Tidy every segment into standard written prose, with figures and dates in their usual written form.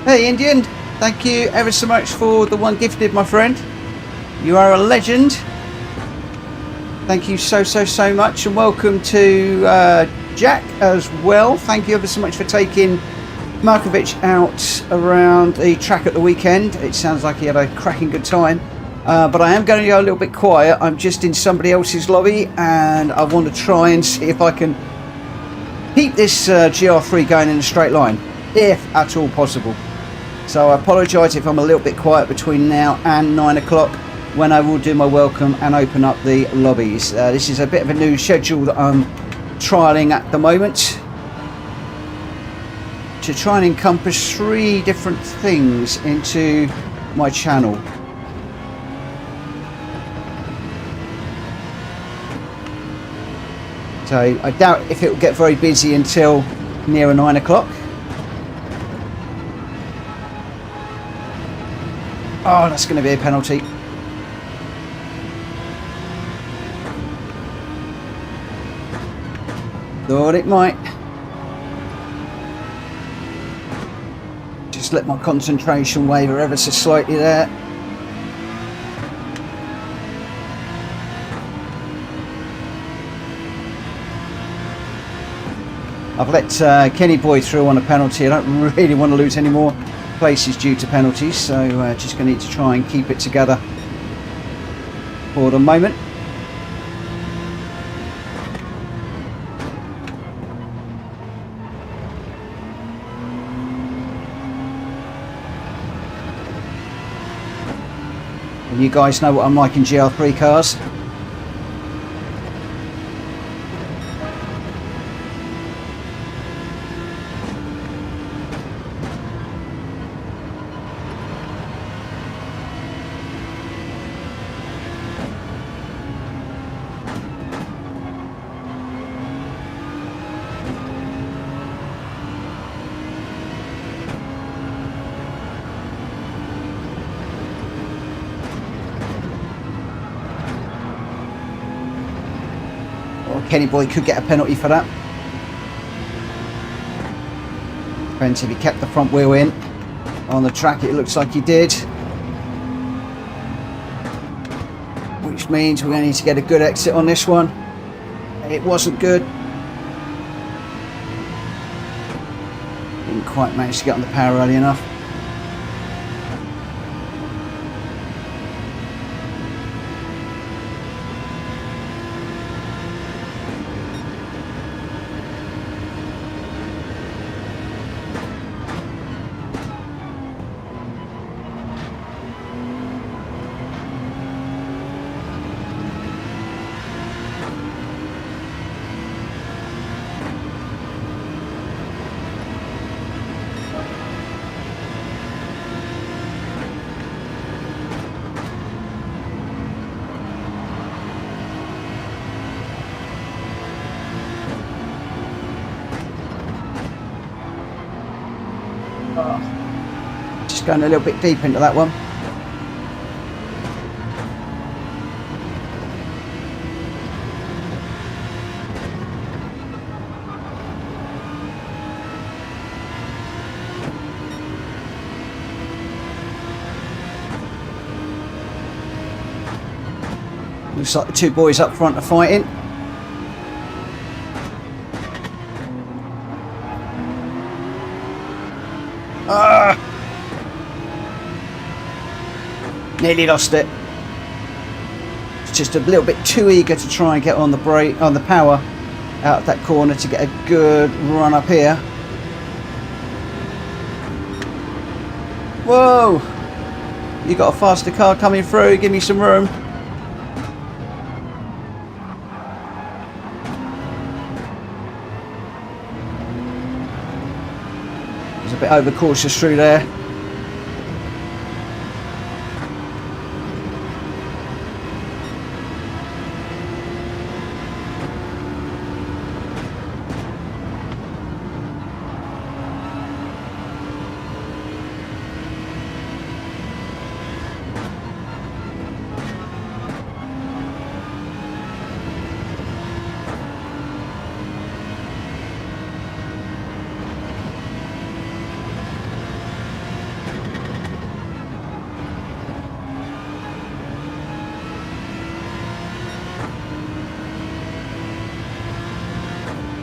Hey Indian, thank you ever so much for the one gifted, my friend. You are a legend. Thank you so much, and welcome to Jack as well. Thank you ever so much for taking Markovic out around the track at the weekend. It sounds like he had a cracking good time. But I am going to go a little bit quiet. I'm just in somebody else's lobby and I want to try and see if I can keep this GR3 going in a straight line, if at all possible. So I apologise if I'm a little bit quiet between now and 9 o'clock, when I will do my welcome and open up the lobbies. This is a bit of a new schedule that I'm trialling at the moment, to try and encompass 3 different things into my channel. So I doubt if it will get very busy until nearer 9 o'clock. Oh, that's going to be a penalty. Thought it might. Just let my concentration waver ever so slightly there. I've let Kenny Boy through on a penalty. I don't really want to lose any more places due to penalties, so just going to need to try and keep it together for the moment. And you guys know what I'm like in GR3 cars. Kenny Boy could get a penalty for that. Depends if he kept the front wheel in. On the track it looks like he did. Which means we're going to need to get a good exit on this one. It wasn't good. Didn't quite manage to get on the power early enough. Just going a little bit deep into that one. Looks like the two boys up front are fighting. Nearly lost it. It's just a little bit too eager to try and get on the brake, on the power out of that corner to get a good run up here. Whoa! You got a faster car coming through, give me some room. It's a bit overcautious through there.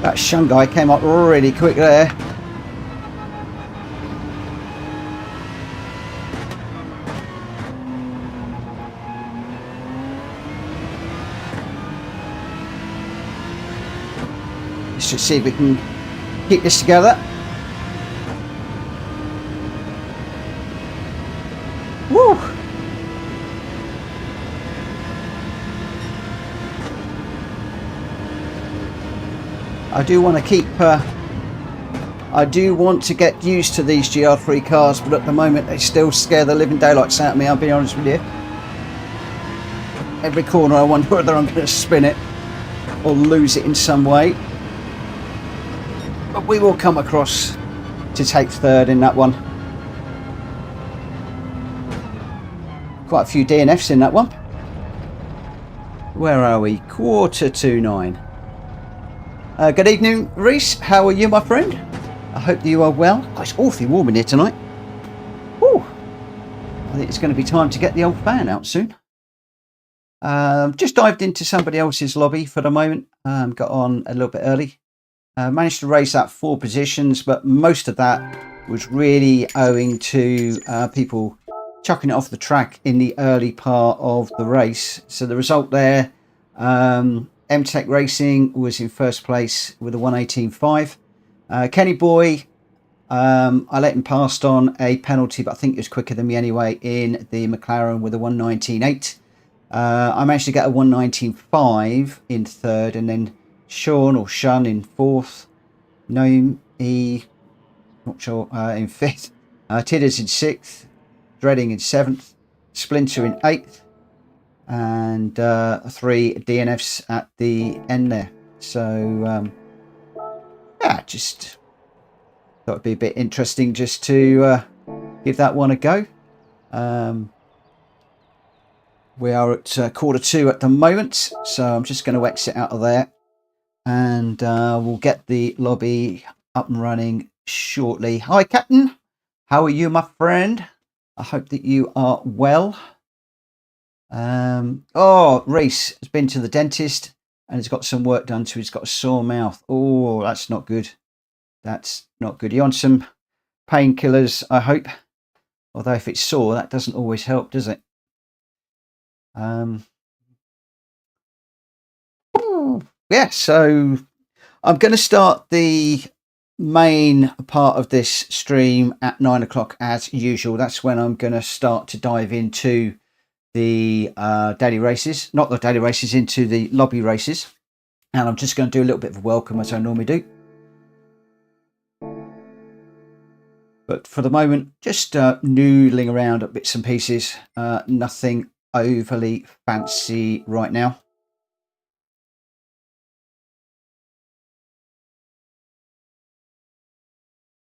That Shun guy came up really quick there. Let's just see if we can keep this together. Woo! I do want to keep, I do want to get used to these GR3 cars, but at the moment they still scare the living daylights out of me, I'll be honest with you. Every corner I wonder whether I'm going to spin it or lose it in some way. But we will come across to take third in that one. Quite a few DNFs in that one. Where are we? 8:45. Good evening, Reese. How are you, my friend? I hope you are well. Oh, it's awfully warm in here tonight. Woo. I think it's going to be time to get the old fan out soon. Just dived into somebody else's lobby for the moment. Got on a little bit early. Managed to race that 4 positions, but most of that was really owing to people chucking it off the track in the early part of the race. So the result there, M-Tech Racing was in first place with a 1:18.5. Kenny Boy, I let him pass on a penalty, but I think he was quicker than me anyway in the McLaren with a 1:19.8. I managed to get a 1:19.5 in third, and then Shun in fourth. Noam not sure, in fifth. Tidders in sixth. Dreading in seventh. Splinter in eighth. And 3 DNFs at the end there. So, yeah, just thought it'd be a bit interesting just to give that one a go. We are at 1:45 at the moment, so I'm just going to exit out of there, and we'll get the lobby up and running shortly. Hi, Captain. How are you, my friend? I hope that you are well. Oh, Reese has been to the dentist and has got some work done, so he's got a sore mouth. Oh, that's not good. That's not good. You're on some painkillers, I hope. Although if it's sore, that doesn't always help, does it? Yeah, so I'm going to start the main part of this stream at 9 o'clock as usual. That's when I'm going to start to dive into the daily races, not the daily races, into the lobby races. And I'm just going to do a little bit of a welcome as I normally do. But for the moment, just noodling around at bits and pieces. Nothing overly fancy right now.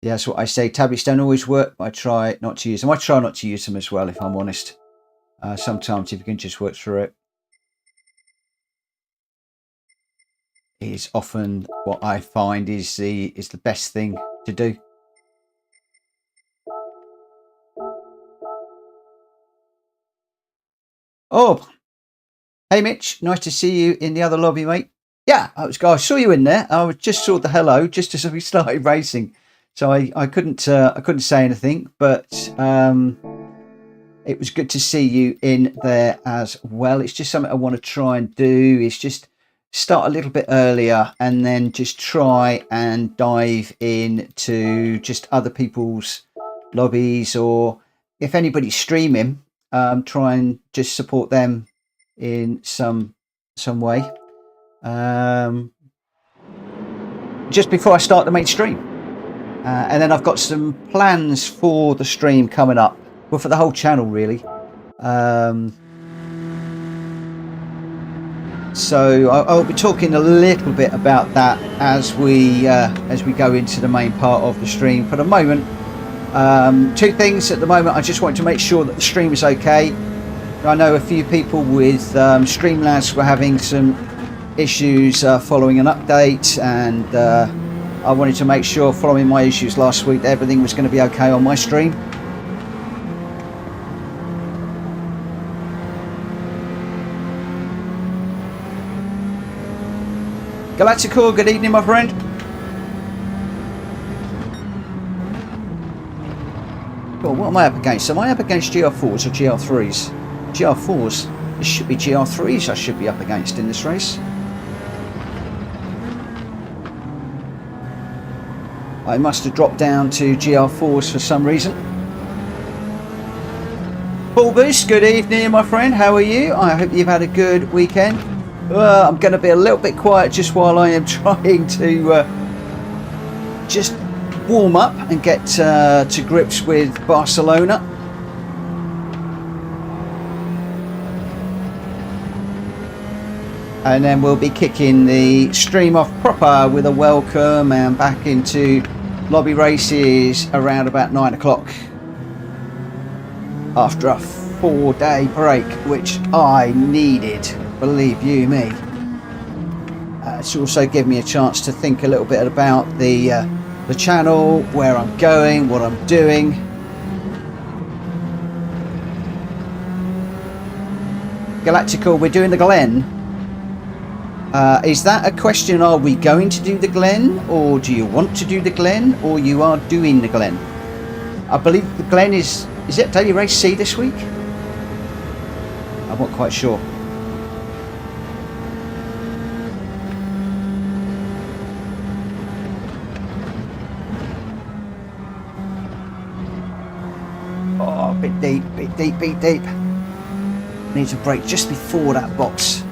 Yeah, that's what I say. Tablets don't always work, but I try not to use them. I try not to use them as well, if I'm honest. Sometimes if you can just work through it, is often what I find is the best thing to do. Oh, hey Mitch, nice to see you in the other lobby, mate. Yeah, I saw you in there. I just saw the hello just as we started racing, so I couldn't say anything, but it was good to see you in there as well. It's just something I want to try and do, is just start a little bit earlier and then just try and dive into just other people's lobbies, or if anybody's streaming, try and just support them in some way. Just before I start the main stream. And then I've got some plans for the stream coming up. Well, for the whole channel, really. So I'll be talking a little bit about that as we go into the main part of the stream. For the moment, 2 things at the moment. I just want to make sure that the stream is okay. I know a few people with Streamlabs were having some issues following an update, and I wanted to make sure, following my issues last week, that everything was going to be okay on my stream. Galactical, good evening, my friend. Well, what am I up against? Am I up against GR4s or GR3s? GR4s? It should be GR3s I should be up against in this race. I must have dropped down to GR4s for some reason. Paul Boost, good evening, my friend. How are you? I hope you've had a good weekend. I'm going to be a little bit quiet just while I am trying to just warm up and get to grips with Barcelona. And then we'll be kicking the stream off proper with a welcome and back into lobby races around about 9 o'clock after a 4-day break, which I needed, believe you me. It's also given me a chance to think a little bit about the channel, where I'm going, what I'm doing. Galactical, we're doing the Glen. Is that a question? Are we going to do the Glen, or do you want to do the Glen, or you are doing the Glen? I believe the Glen is it Daily Race C this week? I'm not quite sure. Oh, bit deep. Need to brake just before that box.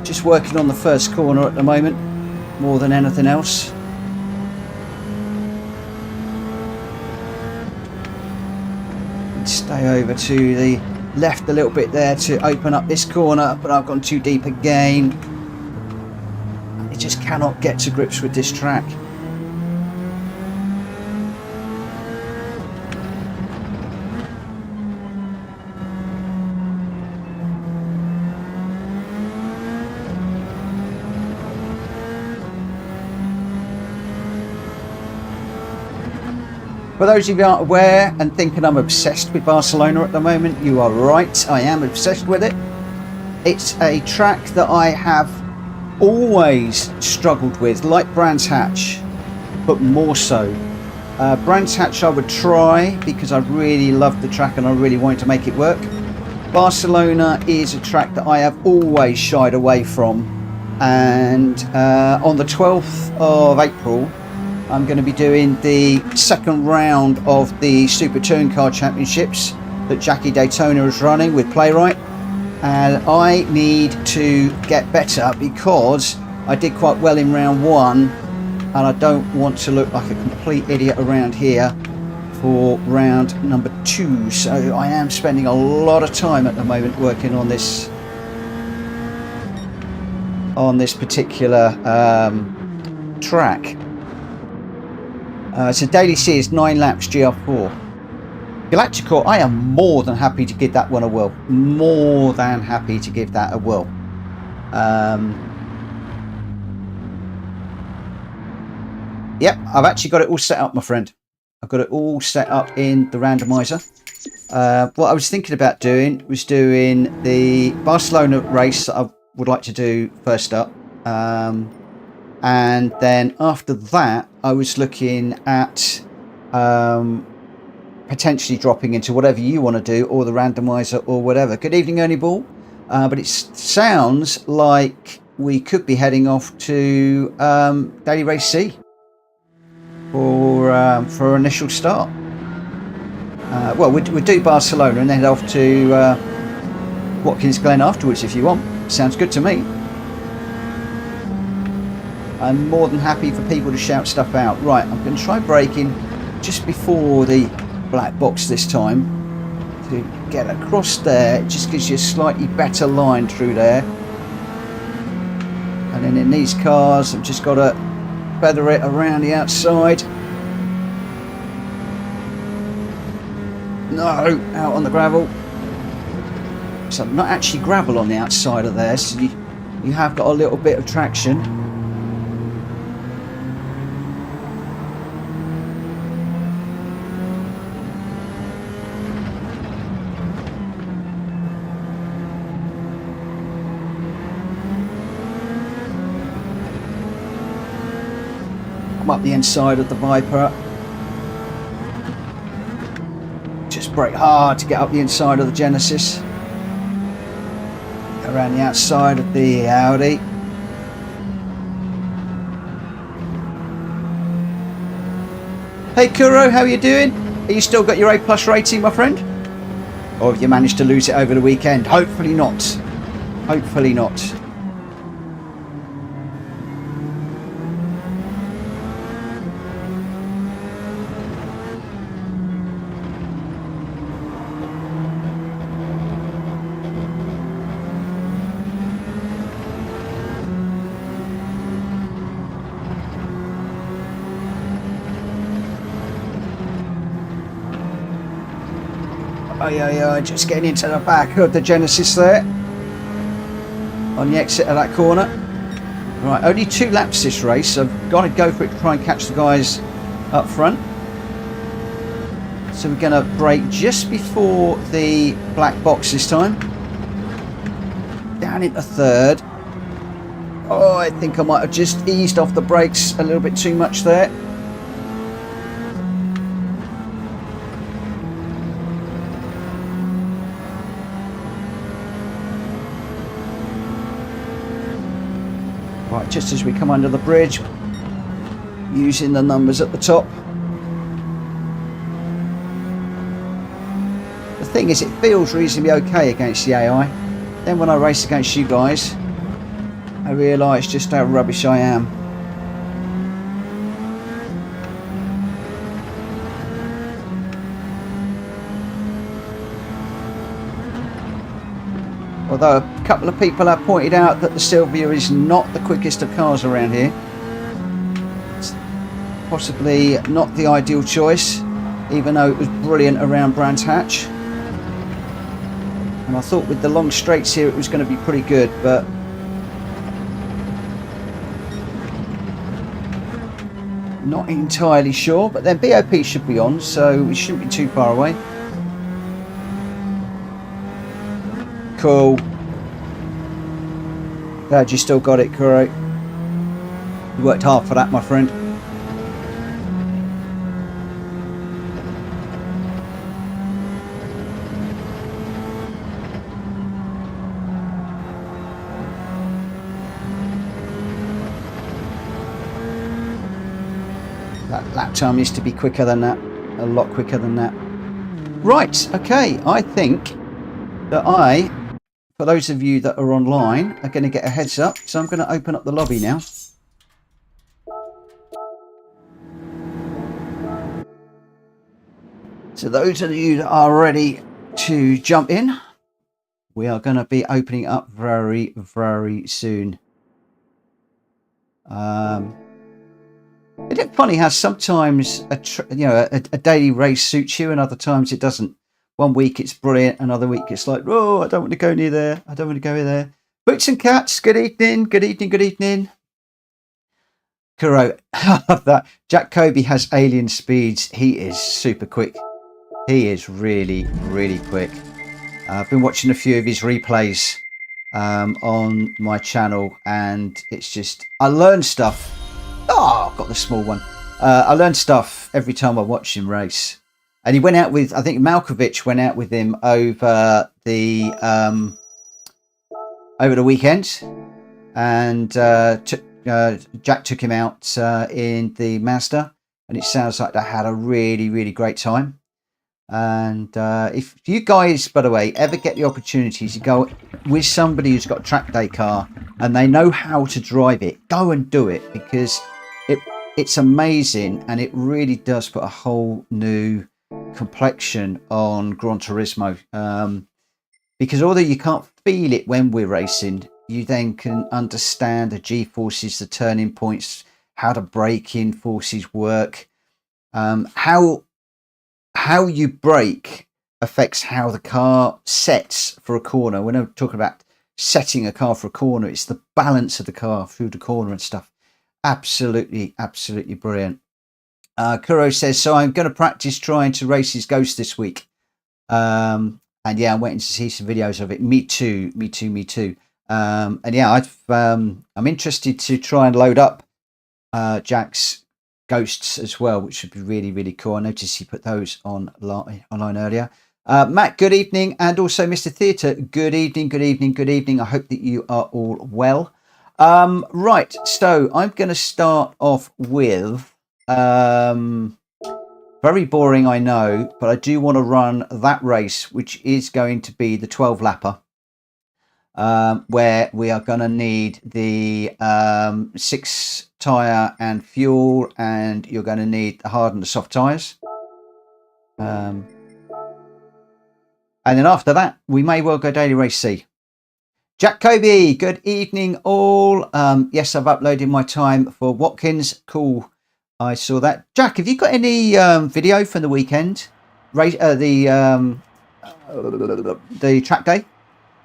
Just working on the first corner at the moment, more than anything else. Stay over to the left a little bit there to open up this corner, but I've gone too deep again. I just cannot get to grips with this track. For those of you who aren't aware and thinking I'm obsessed with Barcelona at the moment, you are right, I am obsessed with it. It's a track that I have always struggled with, like Brands Hatch, but more so. Brands Hatch I would try because I really loved the track and I really wanted to make it work. Barcelona is a track that I have always shied away from, and on the 12th of April I'm going to be doing the second round of the Super Touring Car Championships that Jackie Daytona is running with Playwright, and I need to get better because I did quite well in round one and I don't want to look like a complete idiot around here for round number 2. So I am spending a lot of time at the moment working on this particular track. So Daily C is 9 laps GR4. Galacticor, I am more than happy to give that one a whirl. More than happy to give that a whirl. Yep, I've actually got it all set up, my friend. I've got it all set up in the randomizer. What I was thinking about doing was doing the Barcelona race that I would like to do first up. And then after that, I was looking at potentially dropping into whatever you want to do, or the randomizer, or whatever. Good evening, Ernie Ball. But it sounds like we could be heading off to Daily Race C for initial start. Well, we'll do Barcelona and then head off to Watkins Glen afterwards if you want. Sounds good to me. I'm more than happy for people to shout stuff out. Right, I'm going to try braking just before the black box this time to get across there. It just gives you a slightly better line through there. And then in these cars, I've just got to feather it around the outside. No, out on the gravel. So not actually gravel on the outside of there, so you have got a little bit of traction. Up the inside of the Viper, just brake hard to get up the inside of the Genesis, around the outside of the Audi. Hey Kuro, how are you doing? Are you still got your A+ rating, my friend? Or have you managed to lose it over the weekend? Hopefully not. Hopefully not. Oh, just getting into the back of the Genesis there on the exit of that corner. Right, only 2 laps this race, so I've got to go for it to try and catch the guys up front. So we're going to brake just before the black box this time, down into third, Oh, I think I might have just eased off the brakes a little bit too much there. Right, just as we come under the bridge, using the numbers at the top. The thing is, it feels reasonably okay against the AI. Then when I race against you guys, I realise just how rubbish I am. Although a couple of people have pointed out that the Sylvia is not the quickest of cars around here. It's possibly not the ideal choice, even though it was brilliant around Brands Hatch. And I thought with the long straights here it was going to be pretty good, but not entirely sure. But then BOP should be on, so we shouldn't be too far away. Cool. Glad you still got it, Kuro. You worked hard for that, my friend. That lap time used to be quicker than that. A lot quicker than that. Right, okay. I think that for those of you that are online, are going to get a heads up. So I'm going to open up the lobby now. So those of you that are ready to jump in, we are going to be opening up very, very soon. Isn't it funny how sometimes a daily race suits you and other times it doesn't? One week it's brilliant, another week it's like, oh, I don't want to go near there. I don't want to go there. Boots and Cats, good evening, good evening, good evening. Kuro, I love that. Jack Kobe has alien speeds. He is super quick. He is really, really quick. I've been watching a few of his replays on my channel, and it's just, I learn stuff. Oh, I've got the small one. I learn stuff every time I watch him race. And he went out with, I think Malkovich went out with him over the weekend, and Jack took him out in the Mazda, and it sounds like they had a really, really great time. And if you guys, by the way, ever get the opportunity to go with somebody who's got a track day car and they know how to drive it, go and do it, because it's amazing, and it really does put a whole new complexion on Gran Turismo, because although you can't feel it when we're racing, you then can understand the G-forces, the turning points, how the braking forces work, how you brake affects how the car sets for a corner. When I'm talking about setting a car for a corner, it's the balance of the car through the corner and stuff. Absolutely, absolutely brilliant. Kuro says, so I'm going to practice trying to race his Ghost this week. And yeah, I'm waiting to see some videos of it. Me too. And yeah, I'm interested to try and load up Jack's Ghosts as well, which would be really, really cool. I noticed he put those online earlier. Matt, good evening. And also Mr. Theatre, good evening, good evening, good evening. I hope that you are all well. Right, so I'm going to start off with... very boring, I know, but I do want to run that race, which is going to be the 12 lapper, where we are going to need the 6 tyre and fuel, and you're going to need the hard and the soft tyres. And then after that, we may well go daily race C. Jack Kobe, good evening all. Yes, I've uploaded my time for Watkins. Cool. I saw that. Jack, have you got any video from the weekend? The track day?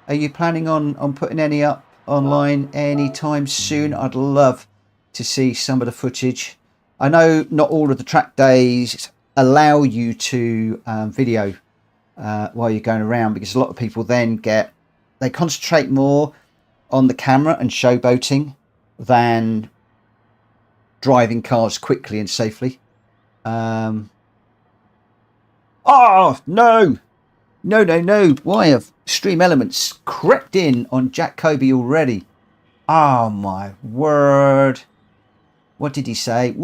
Are you planning on putting any up online anytime soon? I'd love to see some of the footage. I know not all of the track days allow you to video while you're going around, because a lot of people then they concentrate more on the camera and showboating than driving cars quickly and safely. Oh, no. No. Why have Stream Elements crept in on Jack Kobe already? Oh, my word. What did he say?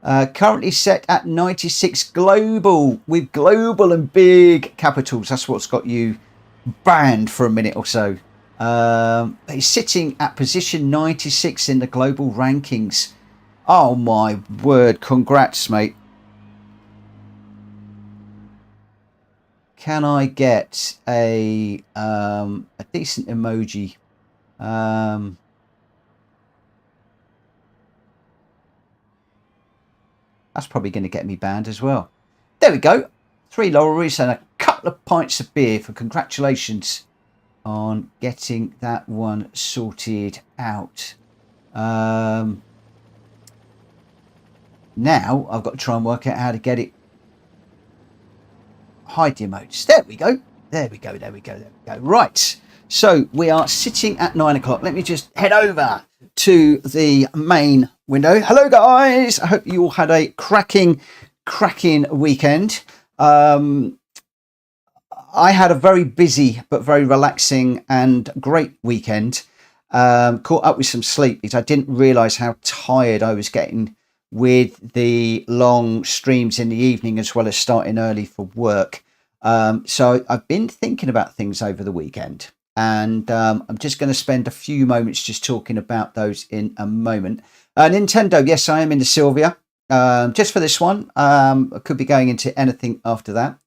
Currently set at 96 global, with global and big capitals. That's what's got you banned for a minute or so. He's sitting at position 96 in the global rankings. Oh my word, congrats, mate. Can I get a decent emoji? That's probably going to get me banned as well. There we go. 3 lorries and a couple of pints of beer for congratulations on getting that one sorted out. Now I've got to try and work out how to get it. Hide the emotes. There we go. Right. So we are sitting at 9 o'clock. Let me just head over to the main window. Hello guys. I hope you all had a cracking weekend. I had a very busy but very relaxing and great weekend. Caught up with some sleep because I didn't realize how tired I was getting with the long streams in the evening, as well as starting early for work. So I've been thinking about things over the weekend, and I'm just going to spend a few moments just talking about those in a moment. Nintendo, yes, I am in the Sylvia, just for this one. I could be going into anything after that.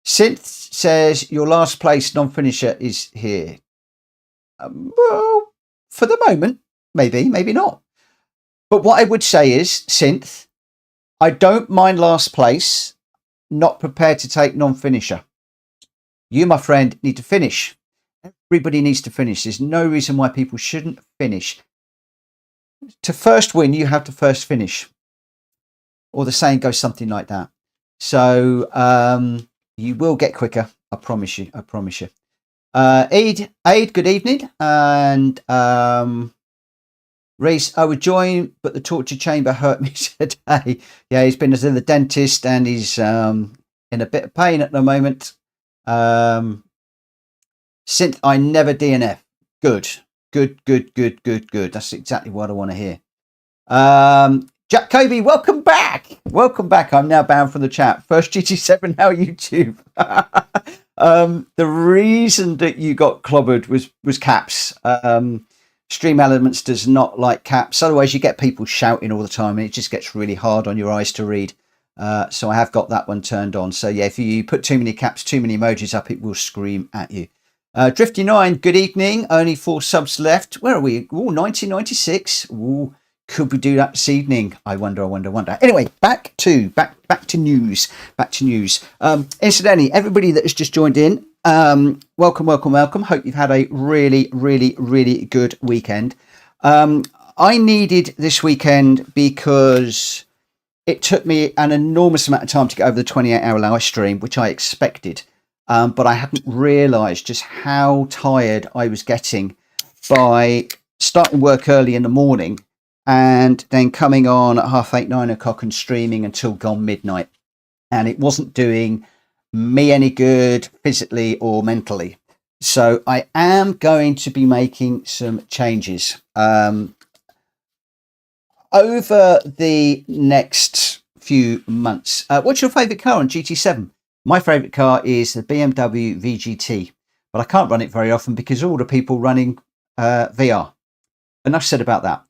Synth says your last place non-finisher is here. Well, for the moment, maybe not. But what I would say is, Synth, I don't mind last place, not prepared to take non-finisher. You, my friend, need to finish. Everybody needs to finish. There's no reason why people shouldn't finish. To first win, you have to first finish. Or the saying goes something like that. So you will get quicker. I promise you. Aid, good evening. And Reese, I would join, but the torture chamber hurt me today. Yeah, he's been to the dentist and he's in a bit of pain at the moment. Synth, I never DNF. Good. That's exactly what I want to hear. Jack Kobe, welcome back. I'm now banned from the chat. First GT7, now YouTube. The reason that you got clobbered was caps. Stream Elements does not like caps. Otherwise, you get people shouting all the time, and it just gets really hard on your eyes to read. So I have got that one turned on. So yeah, if you put too many caps, too many emojis up, it will scream at you. Drifty9, good evening. Only 4 subs left. Where are we? Oh, 1996. Ooh, could we do that this evening? I wonder. Anyway, back to news. Incidentally, everybody that has just joined in, welcome. Hope you've had a really good weekend. I needed this weekend because it took me an enormous amount of time to get over the 28-hour live stream, which I expected. But I hadn't realised just how tired I was getting by starting work early in the morning and then coming on at 8:30, 9 o'clock and streaming until gone midnight. And it wasn't doing me any good physically or mentally. So I am going to be making some changes. Over the next few months. What's your favourite car on GT7? My favourite car is the BMW VGT, but I can't run it very often because all the people running VR. Enough said about that.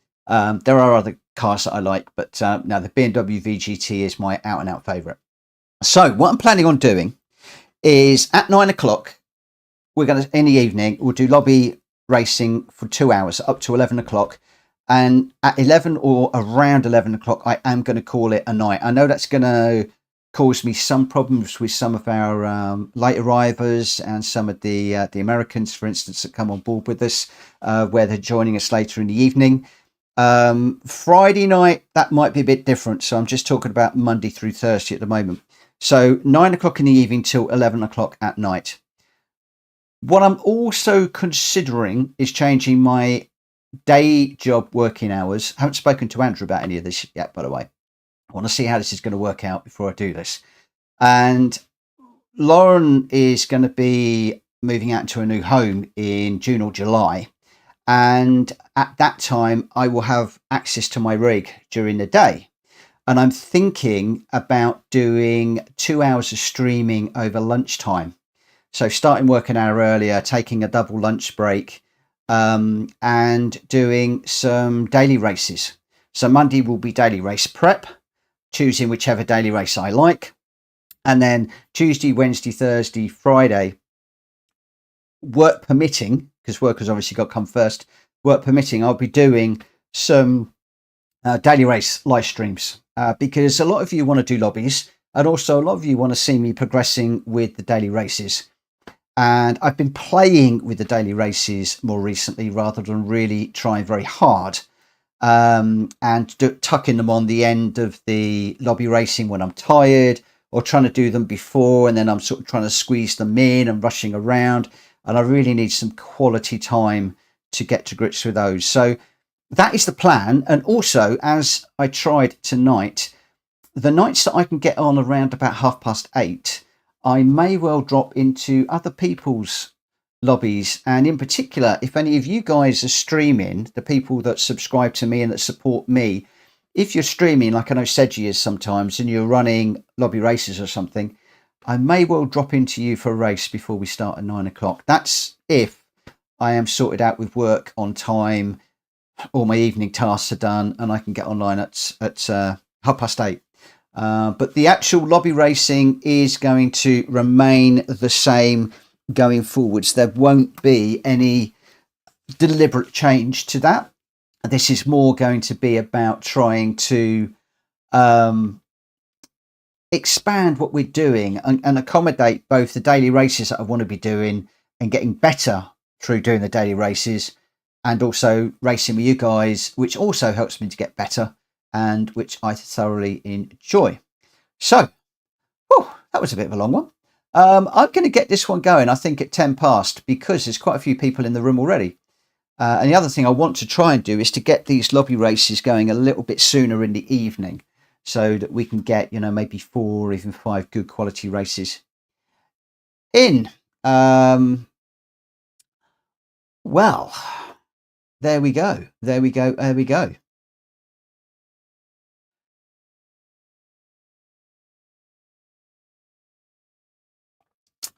There are other cars that I like, but now the BMW VGT is my out-and-out favourite. So what I'm planning on doing is at 9 o'clock, we're going to, in the evening, we'll do lobby racing for 2 hours up to 11 o'clock. And at 11 or around 11 o'clock, I am going to call it a night. I know that's going to cause me some problems with some of our late arrivers and some of the Americans, for instance, that come on board with us, where they're joining us later in the evening. Friday night, that might be a bit different. So I'm just talking about Monday through Thursday at the moment. So 9 o'clock in the evening till 11 o'clock at night. What I'm also considering is changing my day job working hours. I haven't spoken to Andrew about any of this yet, by the way. I want to see how this is going to work out before I do this. And Lauren is going to be moving out into a new home in June or July. And at that time, I will have access to my rig during the day. And I'm thinking about doing 2 hours of streaming over lunchtime. So starting work an hour earlier, taking a double lunch break, and doing some daily races. So Monday will be daily race prep, choosing whichever daily race I like. And then Tuesday, Wednesday, Thursday, Friday, work permitting, because work has obviously got to come first, work permitting, I'll be doing some daily race live streams, because a lot of you want to do lobbies, and also a lot of you want to see me progressing with the daily races. And I've been playing with the daily races more recently rather than really trying very hard, and tucking them on the end of the lobby racing when I'm tired, or trying to do them before, and then I'm sort of trying to squeeze them in and rushing around. And I really need some quality time to get to grips with those. So that is the plan. And also, as I tried tonight, the nights that I can get on around about 8:30, I may well drop into other people's lobbies. And in particular, if any of you guys are streaming, the people that subscribe to me and that support me, if you're streaming, like I know Sedgy is sometimes, and you're running lobby races or something, I may well drop into you for a race before we start at 9 o'clock. That's if I am sorted out with work on time, all my evening tasks are done, and I can get online at 8:30. But the actual lobby racing is going to remain the same going forwards. There won't be any deliberate change to that. This is more going to be about trying to expand what we're doing and accommodate both the daily races that I want to be doing and getting better through doing the daily races, and also racing with you guys, which also helps me to get better and which I thoroughly enjoy. So, that was a bit of a long one. I'm going to get this one going, I think, at 10 past, because there's quite a few people in the room already. And the other thing I want to try and do is to get these lobby races going a little bit sooner in the evening, so that we can get, maybe 4 or even 5 good quality races in. Well, there we go. There we go. There we go.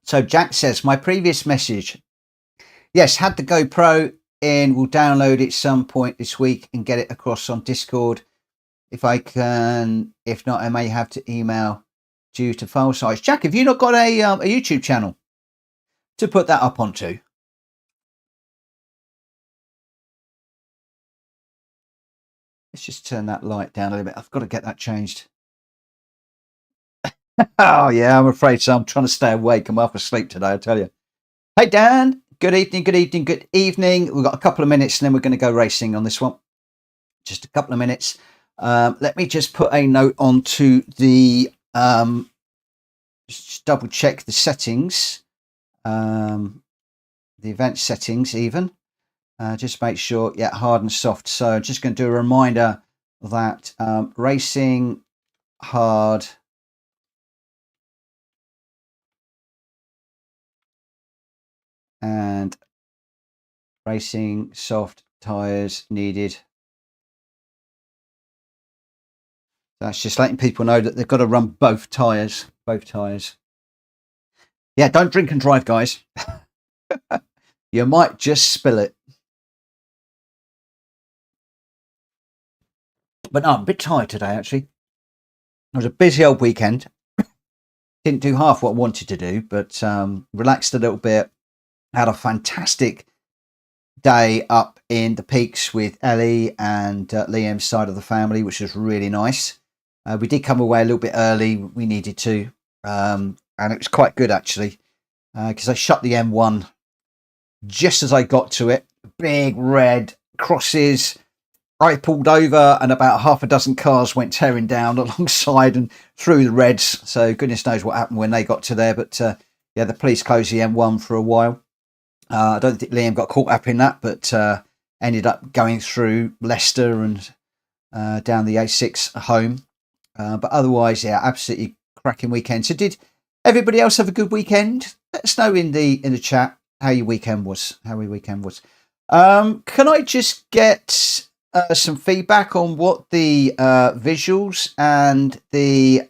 So Jack says, my previous message. Yes, had the GoPro in. We'll download it some point this week and get it across on Discord if I can. If not, I may have to email due to file size. Jack, have you not got a YouTube channel to put that up onto? Let's just turn that light down a little bit. I've got to get that changed. Oh, yeah, I'm afraid so. I'm trying to stay awake. I'm half asleep today, I tell you. Hey, Dan. Good evening, good evening, good evening. We've got a couple of minutes and then we're going to go racing on this one. Just a couple of minutes. Let me just put a note onto the... just double check the settings. The event settings even. Just make sure, yeah, hard and soft. So just going to do a reminder that racing hard and racing soft tires needed. That's just letting people know that they've got to run both tires. Yeah, don't drink and drive, guys. You might just spill it. But no, I'm a bit tired today, actually. It was a busy old weekend. Didn't do half what I wanted to do, but relaxed a little bit. Had a fantastic day up in the peaks with Ellie and Liam's side of the family, which was really nice. We did come away a little bit early. We needed to. And it was quite good, actually, because I shut the M1 just as I got to it. Big red crosses. I pulled over and about half a dozen cars went tearing down alongside and through the reds. So goodness knows what happened when they got to there. But yeah, the police closed the M1 for a while. I don't think Liam got caught up in that, but ended up going through Leicester and down the A6 home. But otherwise, yeah, absolutely cracking weekend. So did everybody else have a good weekend? Let us know in the chat how your weekend was. Can I just get some feedback on what the visuals and the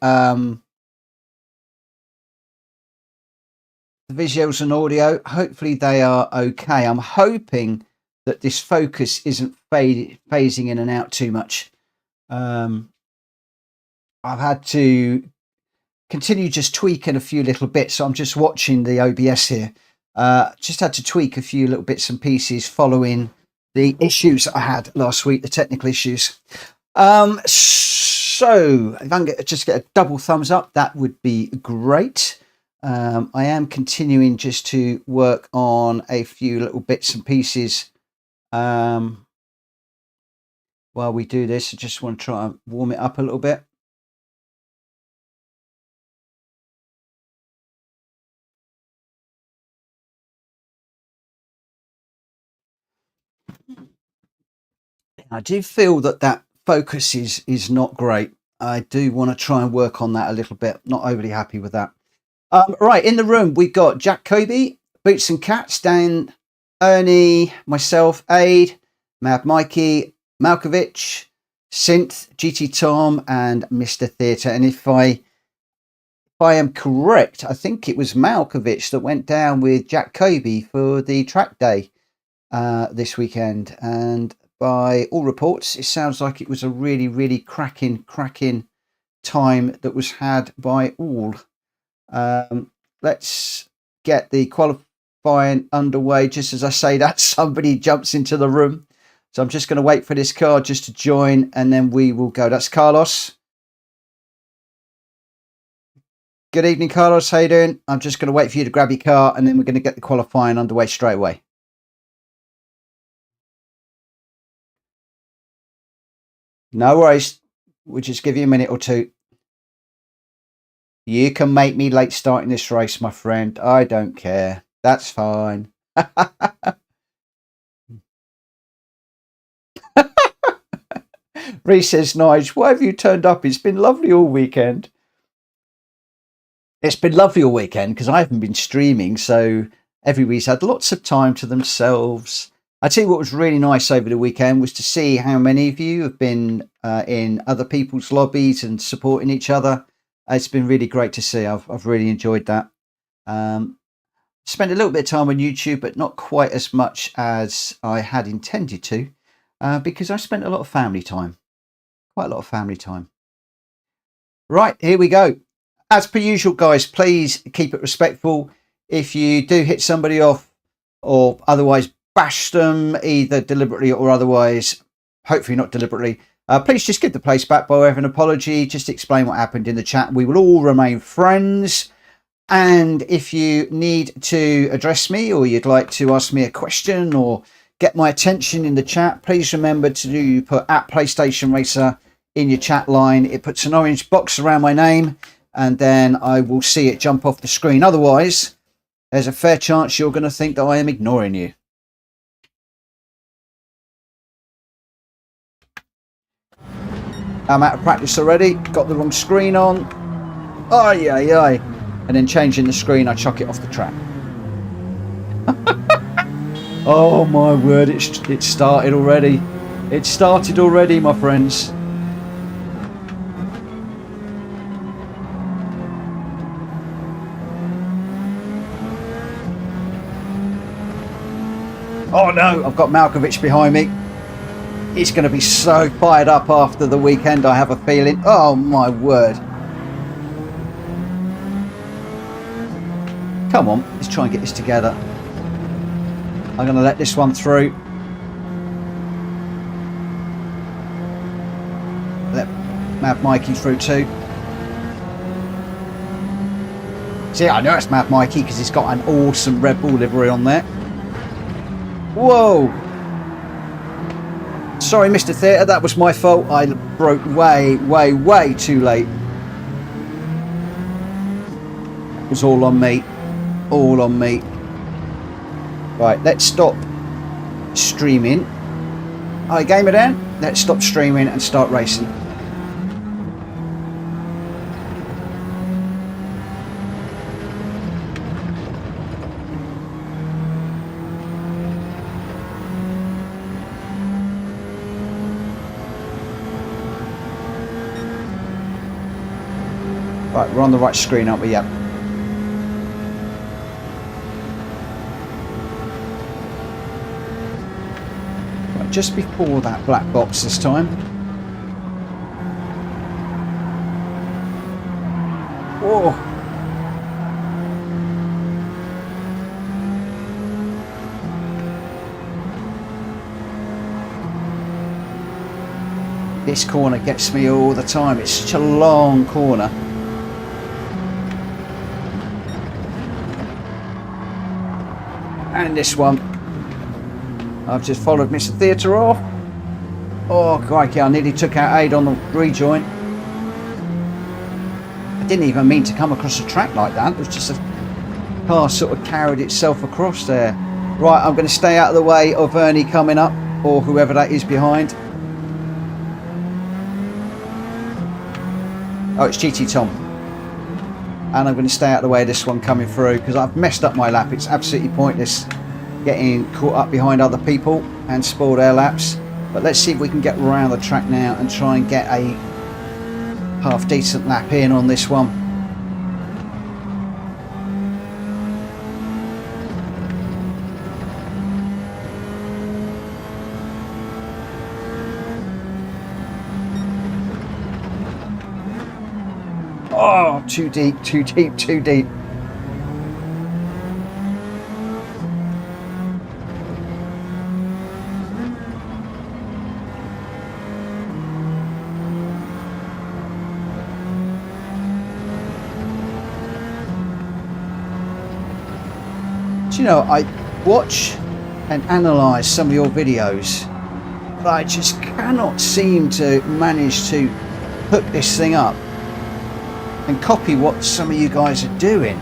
visuals and audio, hopefully they are okay. I'm hoping that this focus isn't phasing in and out too much. I've had to continue just tweaking a few little bits. So I'm just watching the OBS here. Just had to tweak a few little bits and pieces following the issues I had last week, the technical issues. So if I can just get a double thumbs up, that would be great. I am continuing just to work on a few little bits and pieces while we do this. I just want to try and warm it up a little bit. I do feel that focus is not great. I do want to try and work on that a little bit. Not overly happy with that. Right, in the room, we've got Jack Kobe, Boots and Cats, Dan, Ernie, myself, Aid, Mad Mikey, Malkovich, Synth, GT Tom, and Mr. Theatre. And if I am correct, I think it was Malkovich that went down with Jack Kobe for the track day this weekend. And by all reports, it sounds like it was a really, really cracking time that was had by all. Let's get the qualifying underway. Just as I say that, somebody jumps into the room. So I'm just going to wait for this car just to join and then we will go. That's Carlos. Good evening, Carlos. How you doing? I'm just going to wait for you to grab your car and then we're going to get the qualifying underway straight away. No worries. We'll just give you a minute or two. You can make me late starting this race, my friend. I don't care. That's fine. Reese says, Nige, why have you turned up? It's been lovely all weekend. It's been lovely all weekend because I haven't been streaming, so everybody's had lots of time to themselves. I tell you what was really nice over the weekend was to see how many of you have been in other people's lobbies and supporting each other. It's been really great to see. I've really enjoyed that. Spent a little bit of time on YouTube, but not quite as much as I had intended to, because I spent a lot of family time. Quite a lot of family time. Right, here we go. As per usual, guys, please keep it respectful. If you do hit somebody off or otherwise bash them, either deliberately or otherwise, hopefully not deliberately, please just give the place back by way of an apology. Just explain what happened in the chat. We will all remain friends. And if you need to address me or you'd like to ask me a question or get my attention in the chat, please remember to put @PlayStation Racer in your chat line. It puts an orange box around my name and then I will see it jump off the screen. Otherwise, there's a fair chance you're going to think that I am ignoring you. I'm out of practice already. Got the wrong screen on. Aye, aye, aye. And then changing the screen, I chuck it off the track. Oh my word, it started already. It started already, my friends. Oh no, I've got Malkovich behind me. He's going to be so fired up after the weekend, I have a feeling. Oh my word. Come on, let's try and get this together. I'm going to let this one through. Let Mad Mikey through too. See, I know it's Mad Mikey because he's got an awesome Red Bull livery on there. Whoa. Sorry, Mr. Theatre, that was my fault. I broke way too late. It was all on me. All on me. Right, let's stop streaming. Hi, Gamer Dan. Let's stop streaming and start racing. Right, we're on the right screen, aren't we? Yep. Right, just before that black box this time. Whoa. This corner gets me all the time. It's such a long corner. And this one, I've just followed Mr. Theatre off. Oh crikey, I nearly took out Aid on the rejoin. I didn't even mean to come across the track like that. It was just a car sort of carried itself across there. Right, I'm going to stay out of the way of Ernie coming up, or whoever that is behind. Oh, it's GT Tom. And I'm going to stay out of the way of this one coming through because I've messed up my lap. It's absolutely pointless getting caught up behind other people and spoil their laps. But let's see if we can get around the track now and try and get a half decent lap in on this one. Oh, too deep, too deep, too deep. Do you know, I watch and analyse some of your videos, but I just cannot seem to manage to hook this thing up and copy what some of you guys are doing.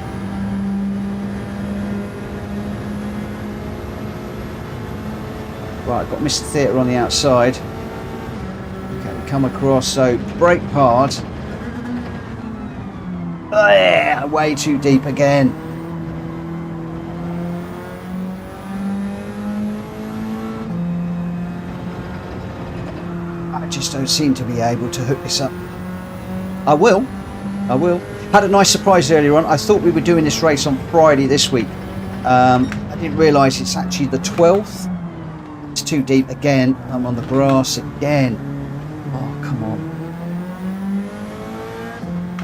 Right, I've got Mr. Theatre on the outside. Okay, we come across, so brake hard. Oh, yeah, way too deep again. I just don't seem to be able to hook this up. I will. Had a nice surprise earlier on. I thought we were doing this race on Friday this week. I didn't realise it's actually the 12th. It's too deep again. I'm on the grass again. Oh, come on.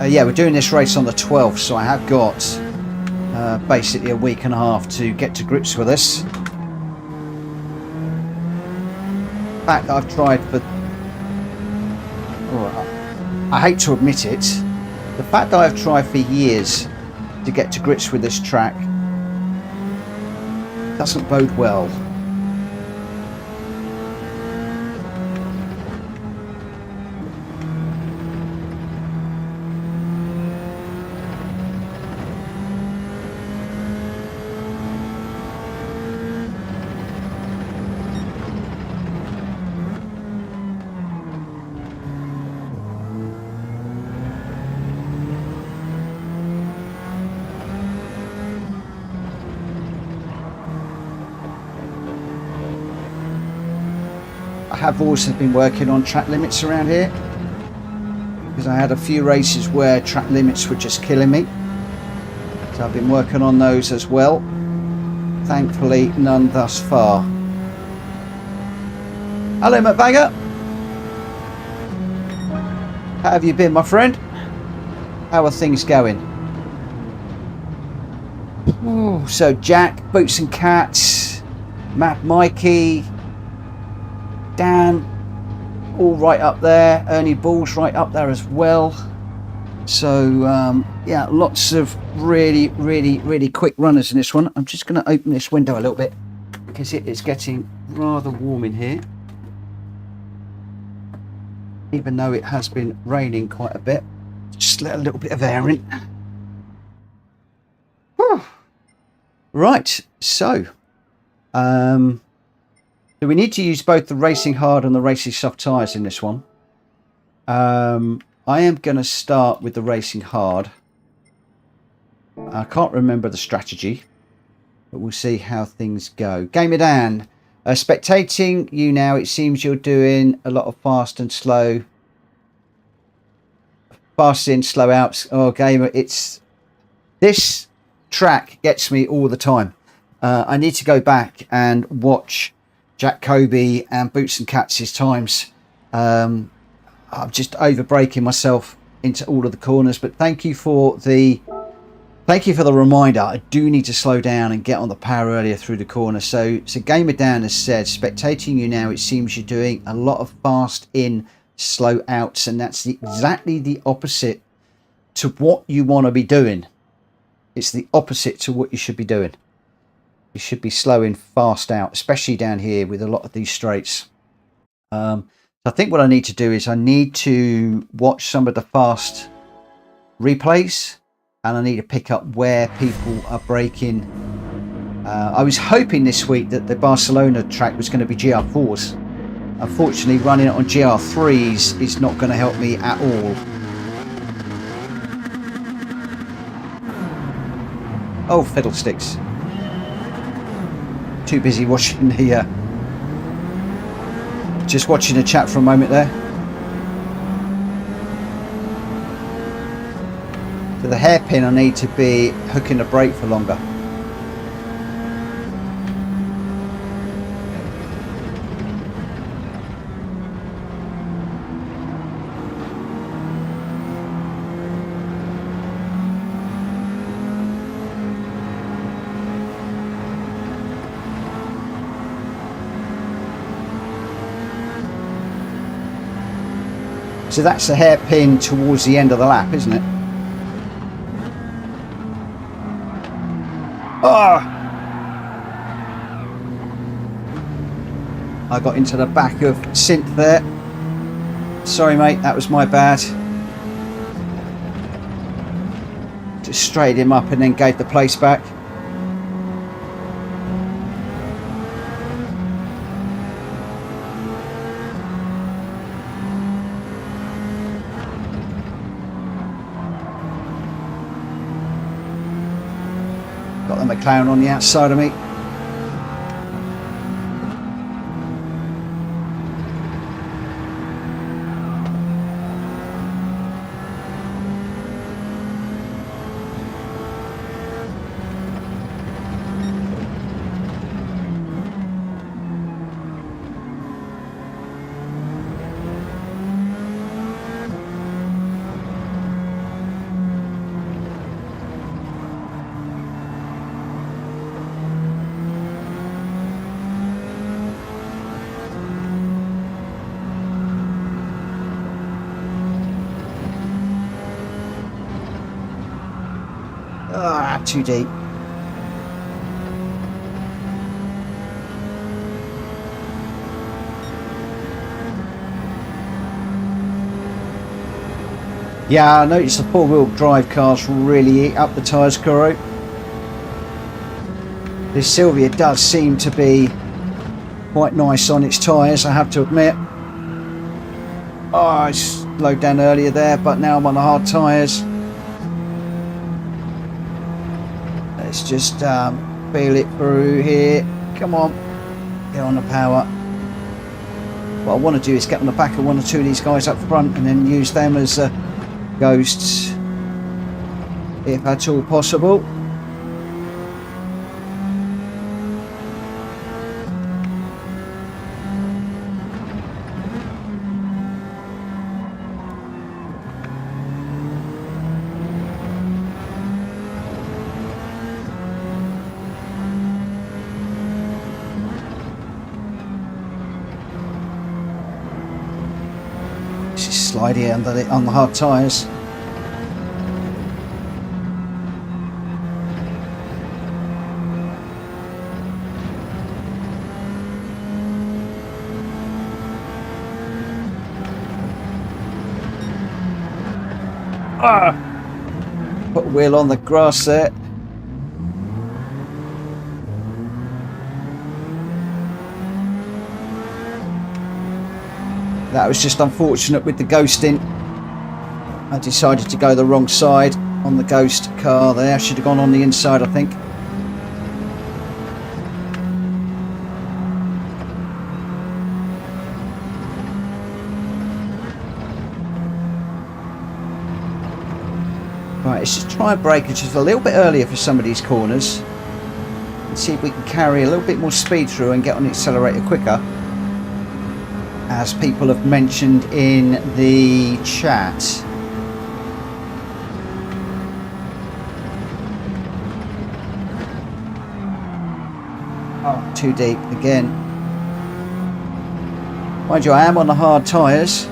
Yeah, we're doing this race on the 12th, so I have got basically a week and a half to get to grips with this. In fact, I've tried for... Oh, I hate to admit it. The fact that I've tried for years to get to grips with this track doesn't bode well. I have also been working on track limits around here because I had a few races where track limits were just killing me, so I've been working on those as well. Thankfully none thus far. Hello McBagger, how have you been, my friend? How are things going? Ooh, so Jack, Boots and Cats, Matt, Mikey, Dan, all right up there. Ernie Ball's right up there as well. So yeah, lots of really quick runners in this one. I'm just going to open this window a little bit because it is getting rather warm in here, even though it has been raining quite a bit. Just let a little bit of air in. Whew. Right, so So we need to use both the racing hard and the racing soft tyres in this one. I am going to start with the racing hard. I can't remember the strategy, but we'll see how things go. Gamer Dan, spectating you now, it seems you're doing a lot of fast and slow. Fast in, slow outs. Oh, Gamer, this track gets me all the time. I need to go back and watch Jack Kobe and Boots and Cats' times. I'm just over braking myself into all of the corners, but thank you for the reminder. I do need to slow down and get on the power earlier through the corner. So Gamer Dan has said, spectating you now, it seems you're doing a lot of fast in, slow outs, and that's exactly the opposite to what you want to be doing. It's the opposite to what you should be doing. You should be slowing fast out, especially down here with a lot of these straights. I think what I need to do is I need to watch some of the fast replays, and I need to pick up where people are braking. I was hoping this week that the Barcelona track was going to be GR4s. Unfortunately, running it on GR3s is not going to help me at all. Oh, fiddlesticks. Too busy watching the... just watching the chat for a moment there. For the hairpin, I need to be hooking the brake for longer. So that's the hairpin towards the end of the lap, isn't it? Oh! I got into the back of Synth there. Sorry, mate, that was my bad. Just straightened him up and then gave the place back. Got the Michelin on the outside of me. Ah, too deep. Yeah, I noticed the four-wheel drive cars really eat up the tyres, Kuro. This Sylvia does seem to be quite nice on its tyres, I have to admit. Oh, I slowed down earlier there, but now I'm on the hard tyres. Let's just feel it through here. Come on, get on the power. What I want to do is get on the back of one or two of these guys up front and then use them as ghosts, if at all possible. Slide here on the hard tyres. Put a wheel on the grass there. That was just unfortunate with the ghosting. I decided to go the wrong side on the ghost car there. I should have gone on the inside, I think. Right, let's just try and brake just a little bit earlier for some of these corners. And see if we can carry a little bit more speed through and get on the accelerator quicker. As people have mentioned in the chat. Oh, too deep again. Mind you, I am on the hard tyres.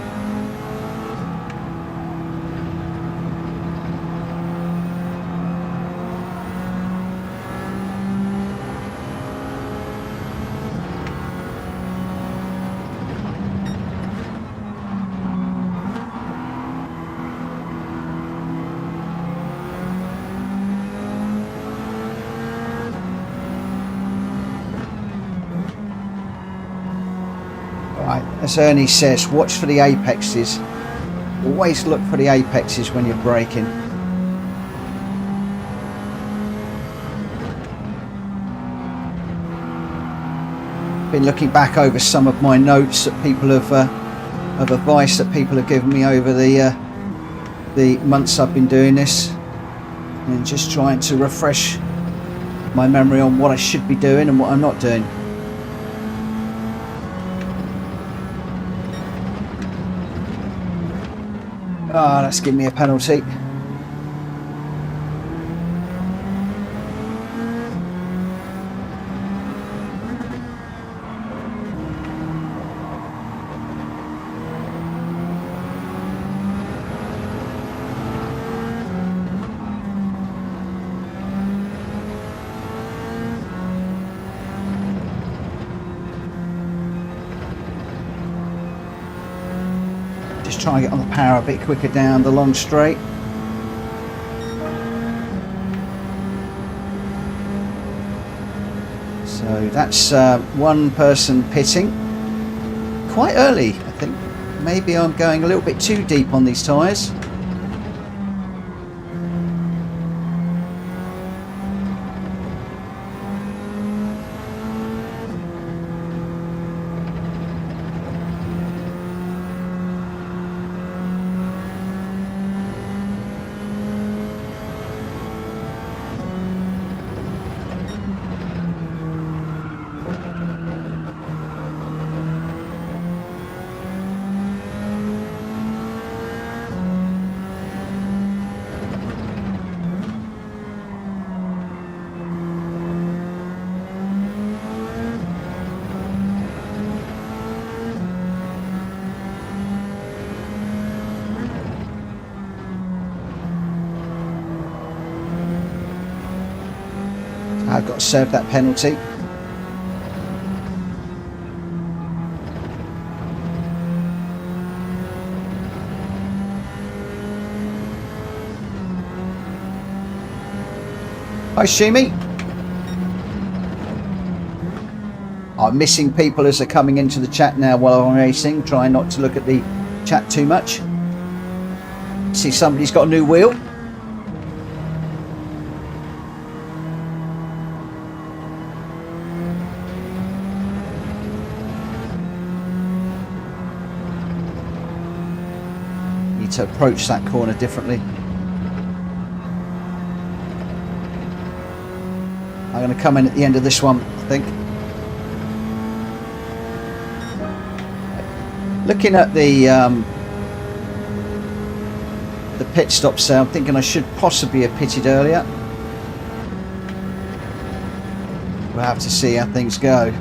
As Ernie says, watch for the apexes. Always look for the apexes when you're braking. Been looking back over some of my notes that people have of advice that people have given me over the months I've been doing this, and just trying to refresh my memory on what I should be doing and what I'm not doing. Ah, that's giving me a penalty. Try and get on the power a bit quicker down the long straight. So that's one person pitting quite early, I think. Maybe I'm going a little bit too deep on these tyres. I've got to serve that penalty. Hi Shimi. I'm missing people as they're coming into the chat now while I'm racing. Trying not to look at the chat too much. See somebody's got a new wheel. To approach that corner differently. I'm going to come in at the end of this one, I think. Looking at the pit stops there, I'm thinking I should possibly have pitted earlier. We'll have to see how things go.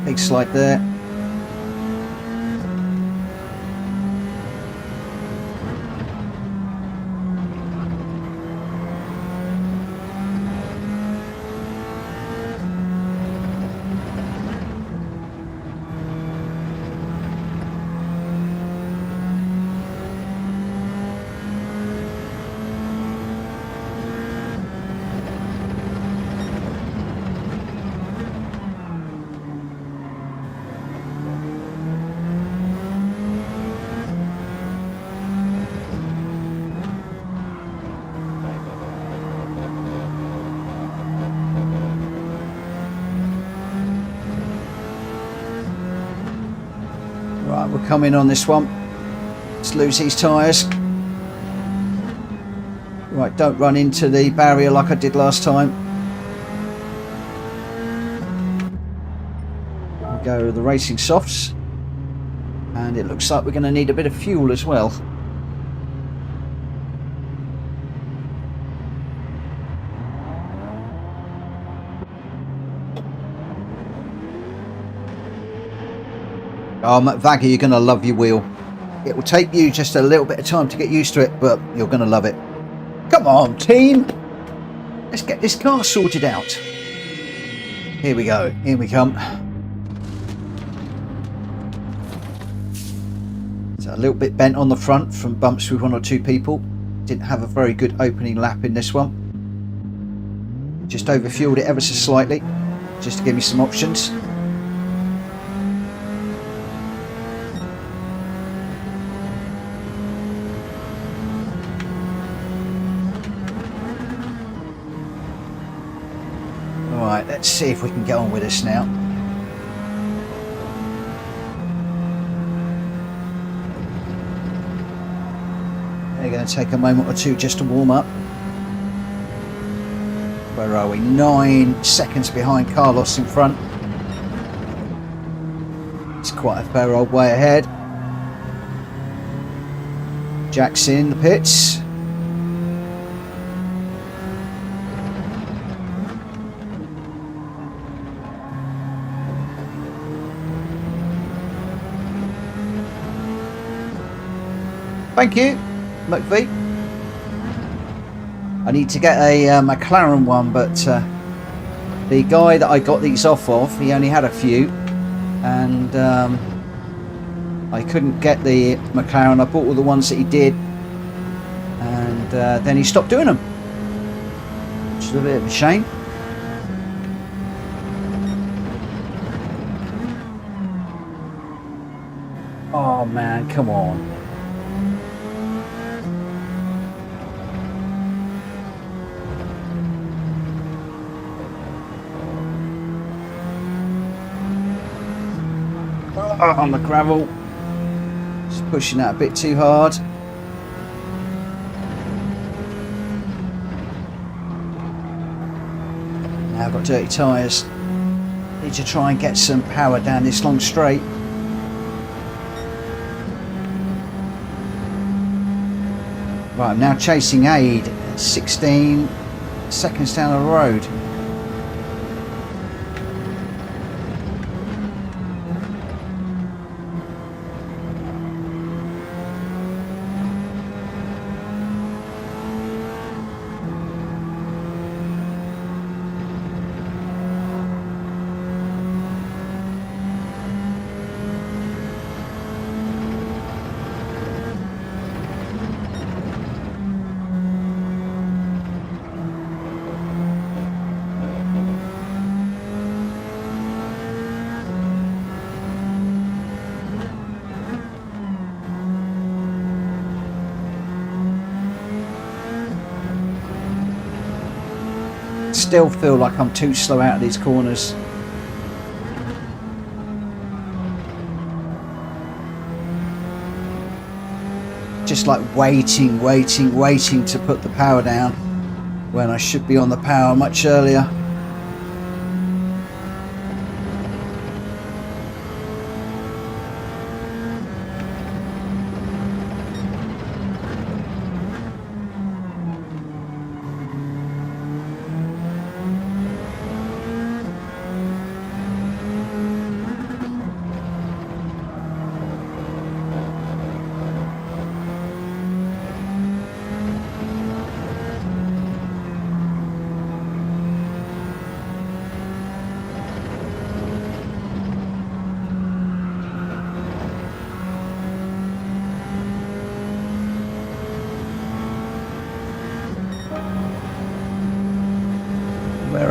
big slide there. Right, we're coming on this one. Let's lose these tyres. Right, don't run into the barrier like I did last time. We'll go with the racing softs. And it looks like we're going to need a bit of fuel as well. Oh, McVaggy, you're going to love your wheel. It will take you just a little bit of time to get used to it, but you're going to love it. Come on, team. Let's get this car sorted out. Here we go. Here we come. It's a little bit bent on the front from bumps with one or two people. Didn't have a very good opening lap in this one. Just overfueled it ever so slightly, just to give me some options. Right, let's see if we can get on with this now. They're going to take a moment or two just to warm up. Where are we? 9 seconds behind Carlos in front. It's quite a fair old way ahead. Jack's in the pits. Thank you, McVie. I need to get a McLaren one, but the guy that I got these off of, he only had a few, and I couldn't get the McLaren. I bought all the ones that he did, and then he stopped doing them, which is a bit of a shame. Oh man, come on. On the gravel, just pushing that a bit too hard. Now I've got dirty tyres. Need to try and get some power down this long straight. Right, I'm now chasing Aid, 16 seconds down the road. Still feel like I'm too slow out of these corners. Just like waiting to put the power down when I should be on the power much earlier.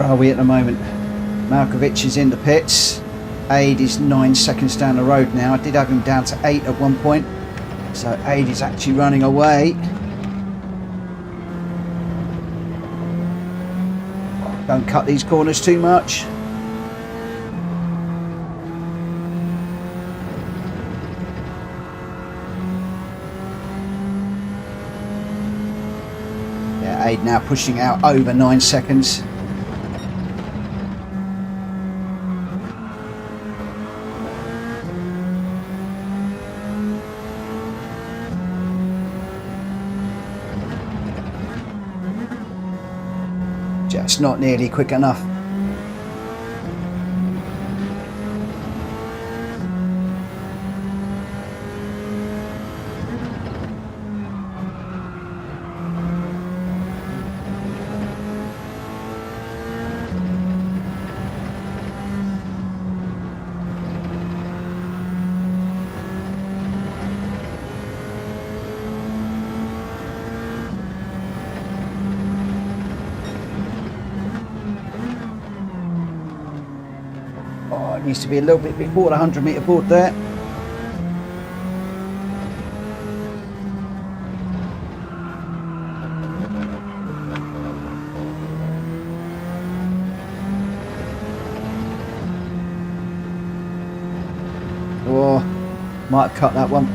are we at the moment? Malkovich is in the pits. Aid is 9 seconds down the road now. I did have him down to 8 at one point. So Aid is actually running away. Don't cut these corners too much. Yeah, Aid now pushing out over 9 seconds. Just not nearly quick enough. Needs to be a little bit before the 100-meter board there. Oh, might have cut that one.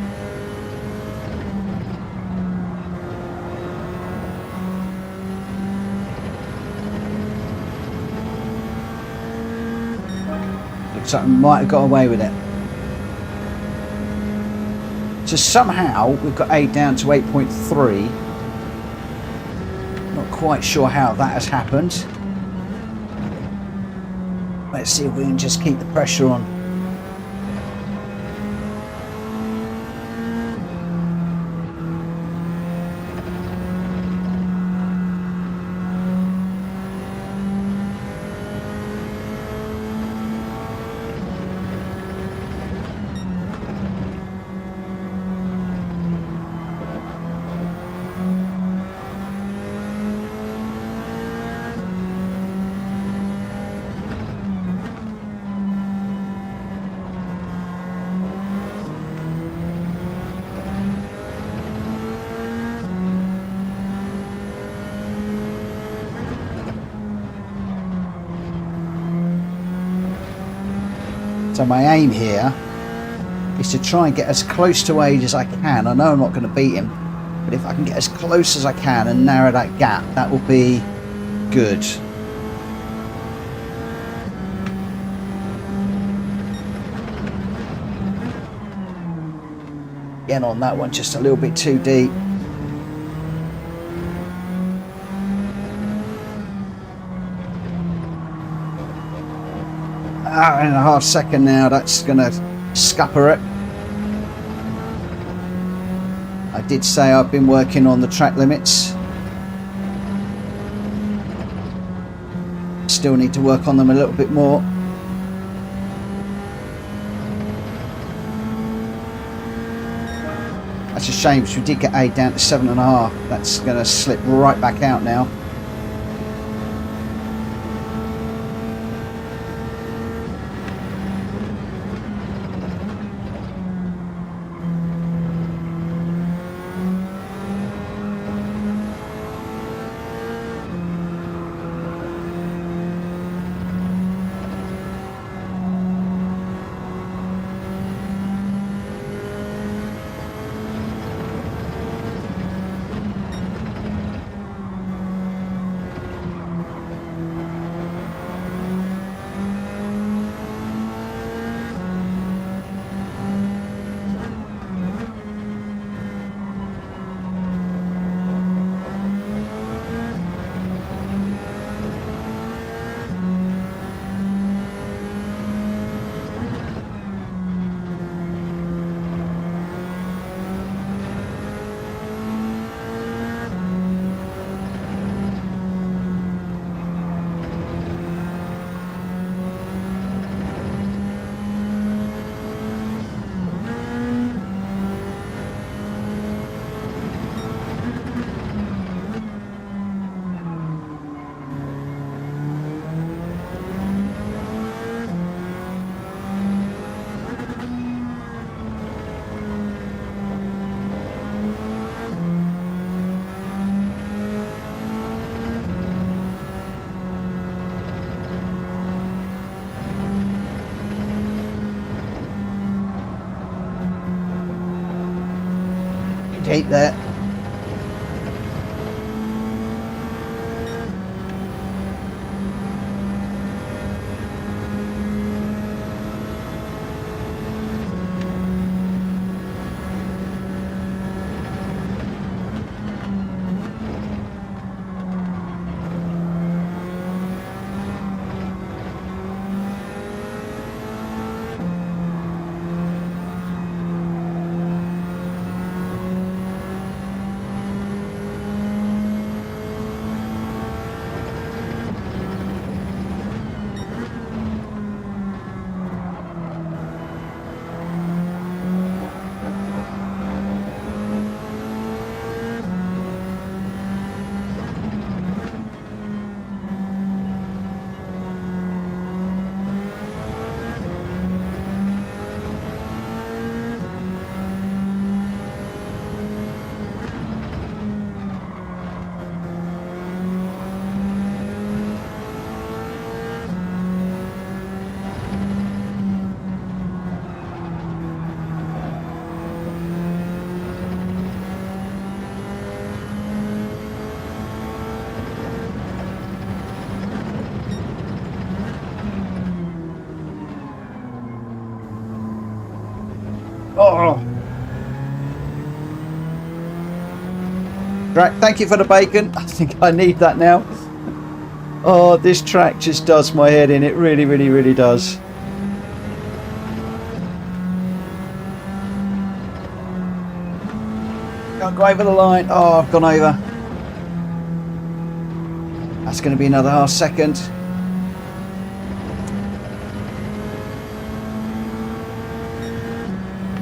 Something might have got away with it. So somehow we've got Aid down to 8.3. Not quite sure how that has happened. Let's see if we can just keep the pressure on. So my aim here is to try and get as close to Aid as I can. I know I'm not going to beat him, but if I can get as close as I can and narrow that gap, that will be good. Again on that one, just a little bit too deep. And a half second now, that's going to scupper it. I did say I've been working on the track limits. Still need to work on them a little bit more. That's a shame because we did get Aid down to 7.5. That's going to slip right back out now. Keep there. Oh. Right, thank you for the bacon. I think I need that now. Oh, this track just does my head in. It really, really, really does. Can't go over the line. Oh, I've gone over. That's going to be another half second.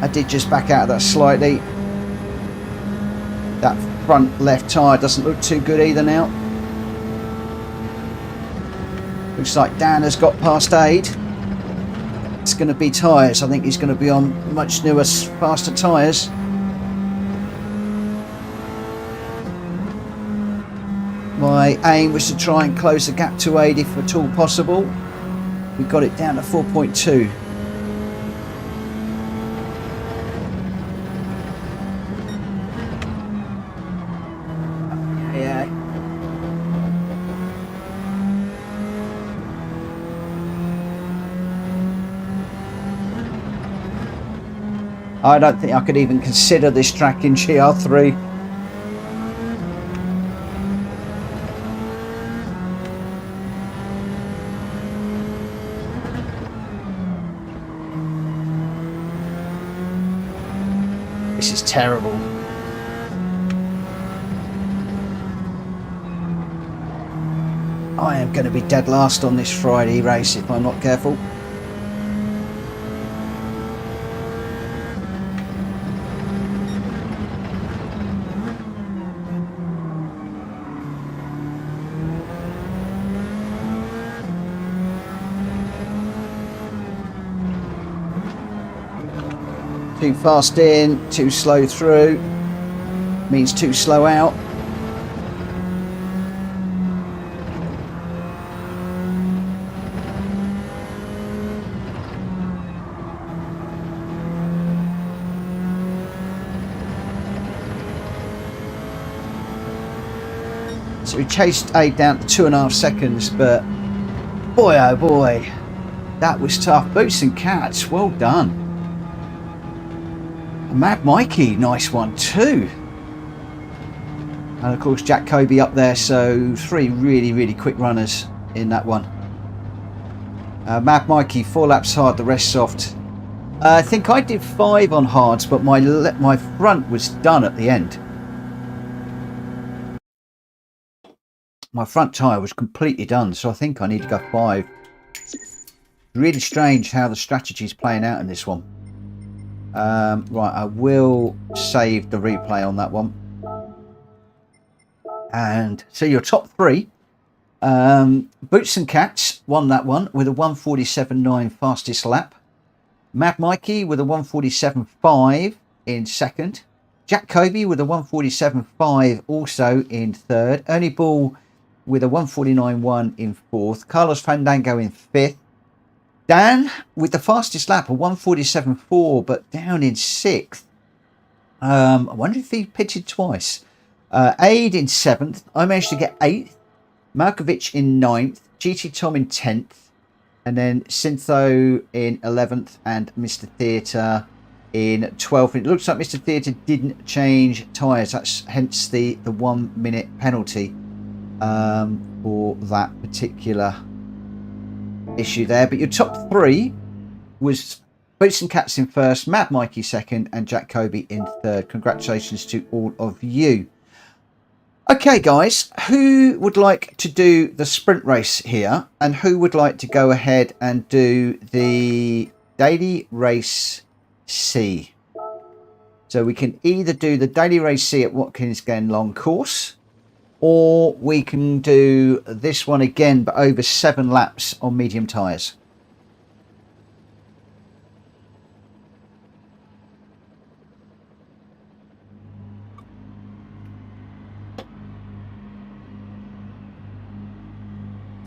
I did just back out of that slightly. That front left tyre doesn't look too good either now. Looks like Dan has got past aid. It's going to be tyres. I think he's going to be on much newer, faster tyres. My aim was to try and close the gap to aid if at all possible. We got it down to 4.2. I don't think I could even consider this track in GR3. This is terrible. I am going to be dead last on this Friday race if I'm not careful. Too fast in, too slow through, means too slow out. So we chased Aid down to 2.5 seconds, but boy oh boy, that was tough. Boots and Cats, well done. Mad Mikey, nice one too. And of course Jack Kobe up there, so 3 really, really quick runners in that one. Mad Mikey, 4 laps hard, the rest soft. I think I did 5 on hards, but my front was done at the end. My front tyre was completely done, so I think I need to go 5. Really strange how the strategy's playing out in this one. Right, I will save the replay on that one. And so your top 3, Boots and Cats won that one with a 1:47.9 fastest lap. Mad Mikey with a 1:47.5 in second. Jack Kobe with a 1:47.5 also in third. Ernie Ball with a 1:49.1 in fourth. Carlos Fandango in fifth. Dan with the fastest lap, a 1:47.4, but down in 6th. I wonder if he pitted twice. Aid in 7th. I managed to get 8th. Malkovich in 9th. GT Tom in 10th. And then Syntho in 11th. And Mr. Theatre in 12th. It looks like Mr. Theatre didn't change tyres. That's hence the 1 minute penalty for that particular issue there. But your top 3 was Boots and Cats in 1st, Mad Mikey 2nd, and Jack Kobe in 3rd. Congratulations to all of you. Okay, guys, who would like to do the sprint race here, and who would like to go ahead and do the daily race C? So we can either do the daily race C at Watkins Glen long course, or we can do this one again, but over 7 laps on medium tyres.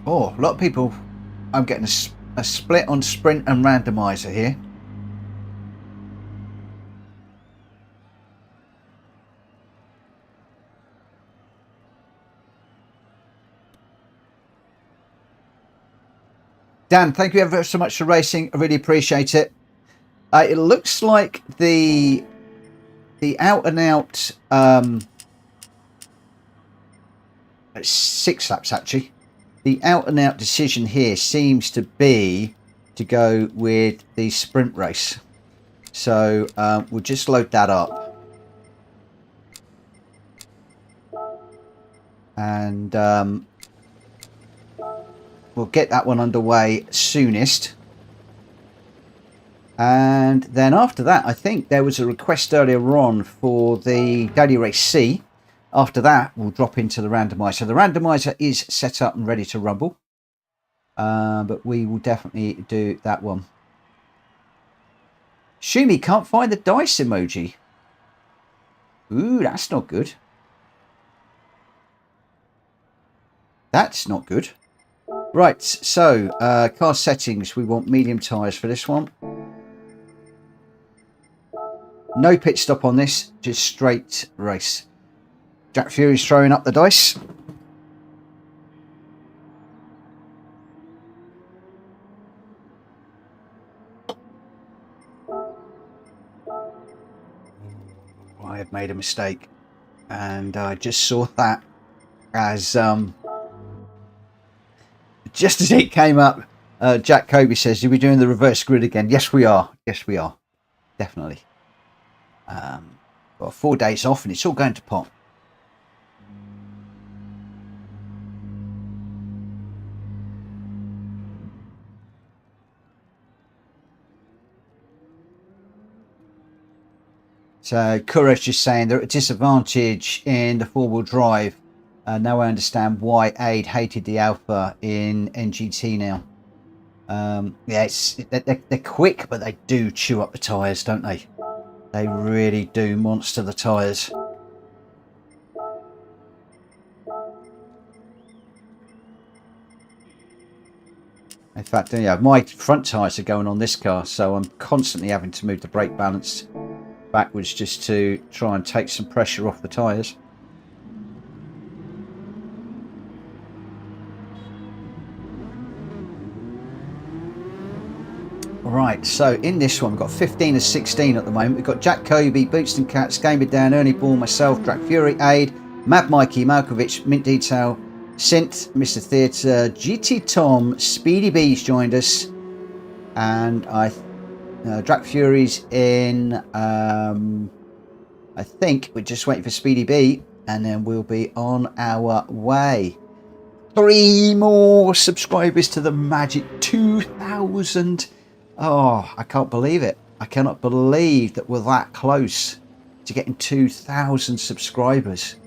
Oh, a lot of people. I'm getting a split on sprint and randomizer here. Dan, thank you ever so much for racing. I really appreciate it. It looks like the out and out 6 laps actually. The out and out decision here seems to be to go with the sprint race. So we'll just load that up. And we'll get that one underway soonest. And then after that, I think there was a request earlier on for the daily race C. After that, we'll drop into the randomizer. So the randomizer is set up and ready to rumble. But we will definitely do that one. Shumi can't find the dice emoji. Ooh, that's not good. That's not good. Right, so car settings. We want medium tyres for this one. No pit stop on this, just straight race. Jack Fury's throwing up the dice. I have made a mistake, and I just saw that as just as it came up. Jack Kobe says, "Are we doing the reverse grid again?" Yes, we are. Yes, we are. Definitely. Got 4 days off, and it's all going to pot. So Kuresh just saying they're at a disadvantage in the 4-wheel drive. Now I understand why Aid hated the Alpha in NGT now. Yeah, they're quick, but they do chew up the tyres, don't they? They really do monster the tyres. In fact, yeah, my front tyres are going on this car, so I'm constantly having to move the brake balance backwards just to try and take some pressure off the tyres. Right, so in this one we've got 15 and 16 at the moment. We've got Jack Kobe, Boots and Cats, Gamer Dan, Ernie Ball, myself, Drac Fury, Aid, Mad Mikey, Malkovich, Mint Detail, Synth, Mr. Theatre, GT Tom, Speedy B's joined us, and Drac Fury's in. I think we're just waiting for Speedy B, and then we'll be on our way. 3 more subscribers to the magic 2,000. Oh, I can't believe it. I cannot believe that we're that close to getting 2,000 subscribers.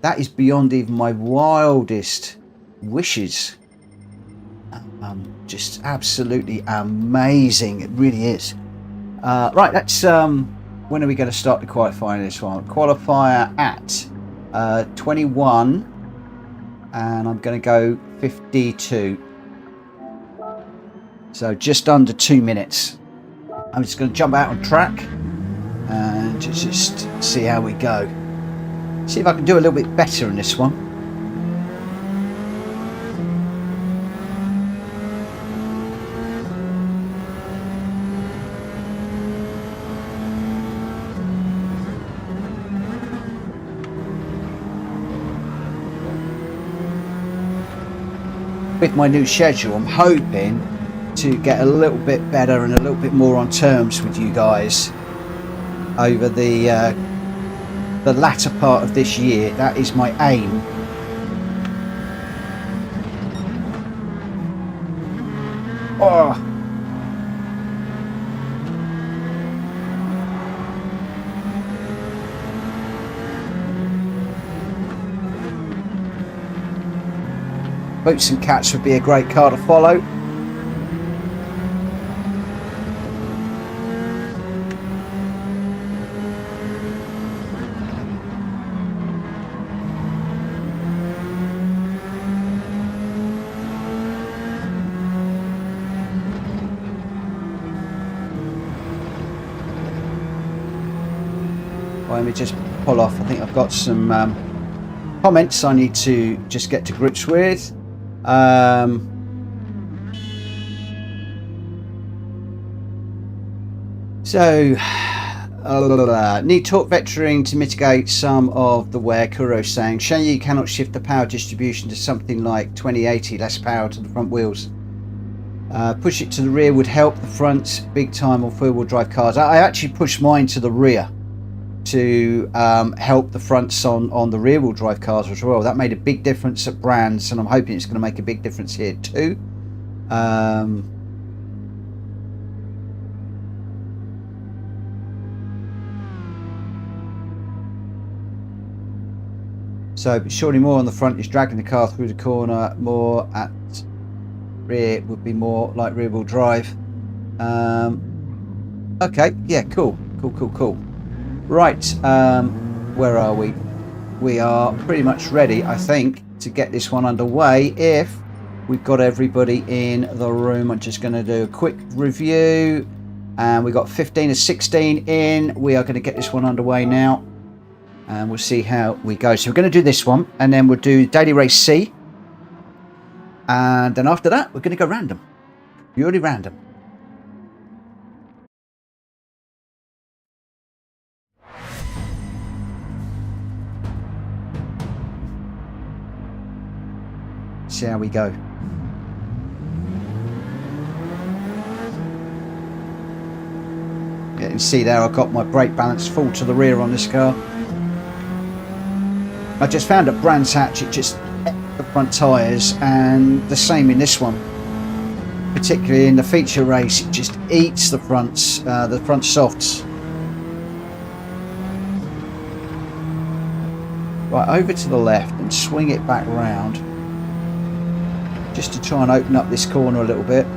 That is beyond even my wildest wishes. Just absolutely amazing. It really is. Right, let's when are we going to start the qualifier in this one? Qualifier at 21, and I'm going to go 52. So just under 2 minutes. I'm just going to jump out on track and to just see how we go. See if I can do a little bit better in this one. With my new schedule, I'm hoping to get a little bit better and a little bit more on terms with you guys over the latter part of this year. That is my aim. Oh. Boots and Cats would be a great car to follow. Let me just pull off. I think I've got some comments I need to just get to grips with. Need torque vectoring to mitigate some of the wear. Kuro saying Shanyi cannot shift the power distribution to something like 2080, less power to the front wheels. Push it to the rear would help the front big time on four-wheel drive cars. I actually pushed mine to the rear to help the fronts on the rear wheel drive cars as well. That made a big difference at Brands, and I'm hoping it's going to make a big difference here too. So surely more on the front is dragging the car through the corner, more at rear would be more like rear wheel drive. Okay, yeah, cool. Right, where are we? We are pretty much ready, I think, to get this one underway if we've got everybody in the room. I'm just going to do a quick review, and we got 15 of 16 in. We are going to get this one underway now, and we'll see how we go. So we're going to do this one, and then we'll do Daily Race C, and then after that we're going to go random, purely random. See how we go. Yeah, you can see there I've got my brake balance full to the rear on this car. I just found at Brands Hatch it just ate the front tyres, and the same in this one. Particularly in the feature race, it just eats the fronts, the front softs. Right, over to the left and swing it back round. Just to try and open up this corner a little bit.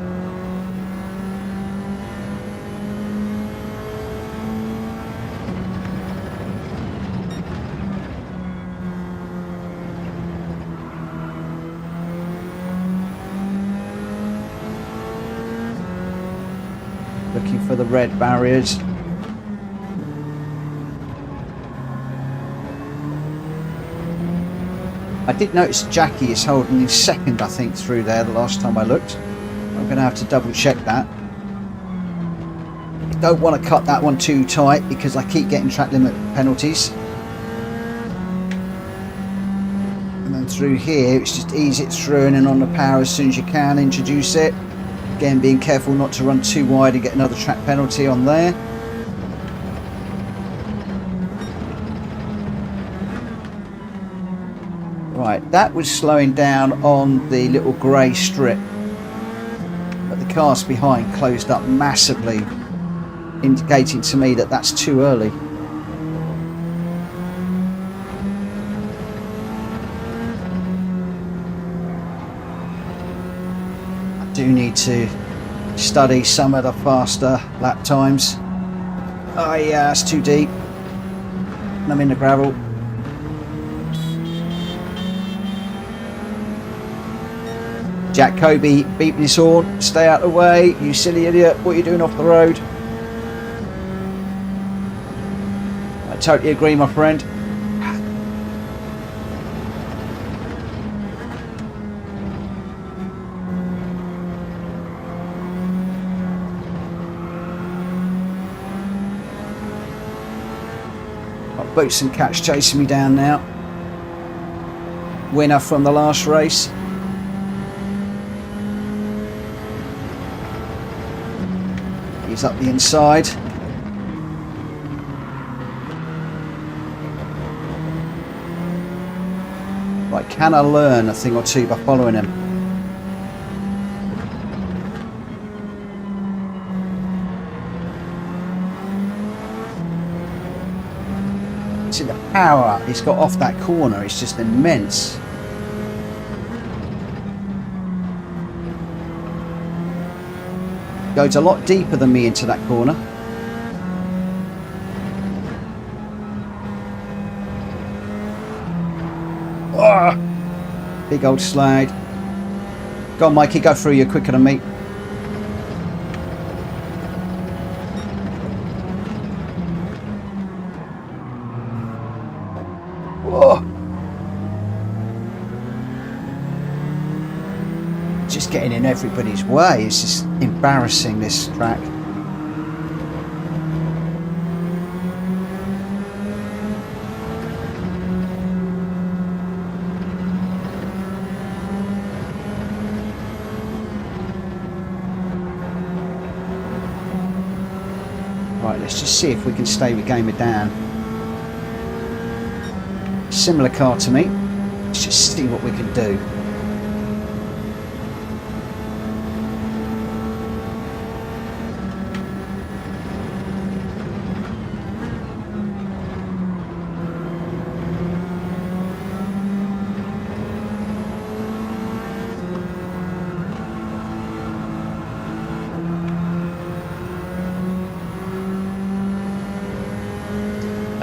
Looking for the red barriers. I did notice Jackie is holding his second, I think, through there the last time I looked. I'm going to have to double check that. I don't want to cut that one too tight because I keep getting track limit penalties. And then through here, it's just ease it through, and then on the power as soon as you can, introduce it. Again, being careful not to run too wide and get another track penalty on there. Right, that was slowing down on the little grey strip, but the cars behind closed up massively, indicating to me that that's too early. I do need to study some of the faster lap times. Oh yeah, it's too deep. And I'm in the gravel. Jack Kobe beeping his horn. Stay out of the way, you silly idiot. What are you doing off the road? totally agree, my friend. Got Boots and Cats chasing me down now. Winner from the last race. He's up the inside. Right, can I learn a thing or two by following him? See the power he's got off that corner, it's just immense. Goes a lot deeper than me into that corner. Oh, big old slide. Go on, Mikey, go through. You're quicker than me. Whoa. Just getting in everybody's way. It's just embarrassing, this track. Right, let's just see if we can stay with Gamer Dan. Similar car to me. Let's just see what we can do.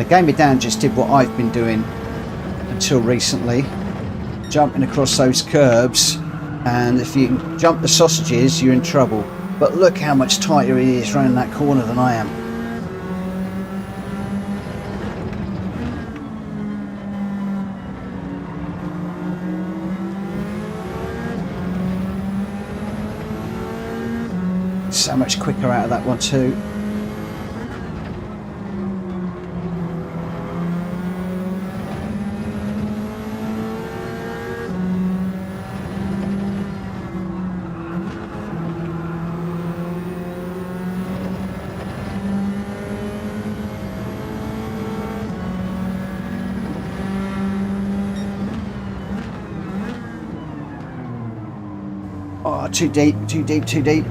Gamer Dan just did what I've been doing until recently, jumping across those curbs, and if you jump the sausages you're in trouble. But look how much tighter he is around that corner than I am. So much quicker out of that one too. Oh, too deep, too deep, too deep.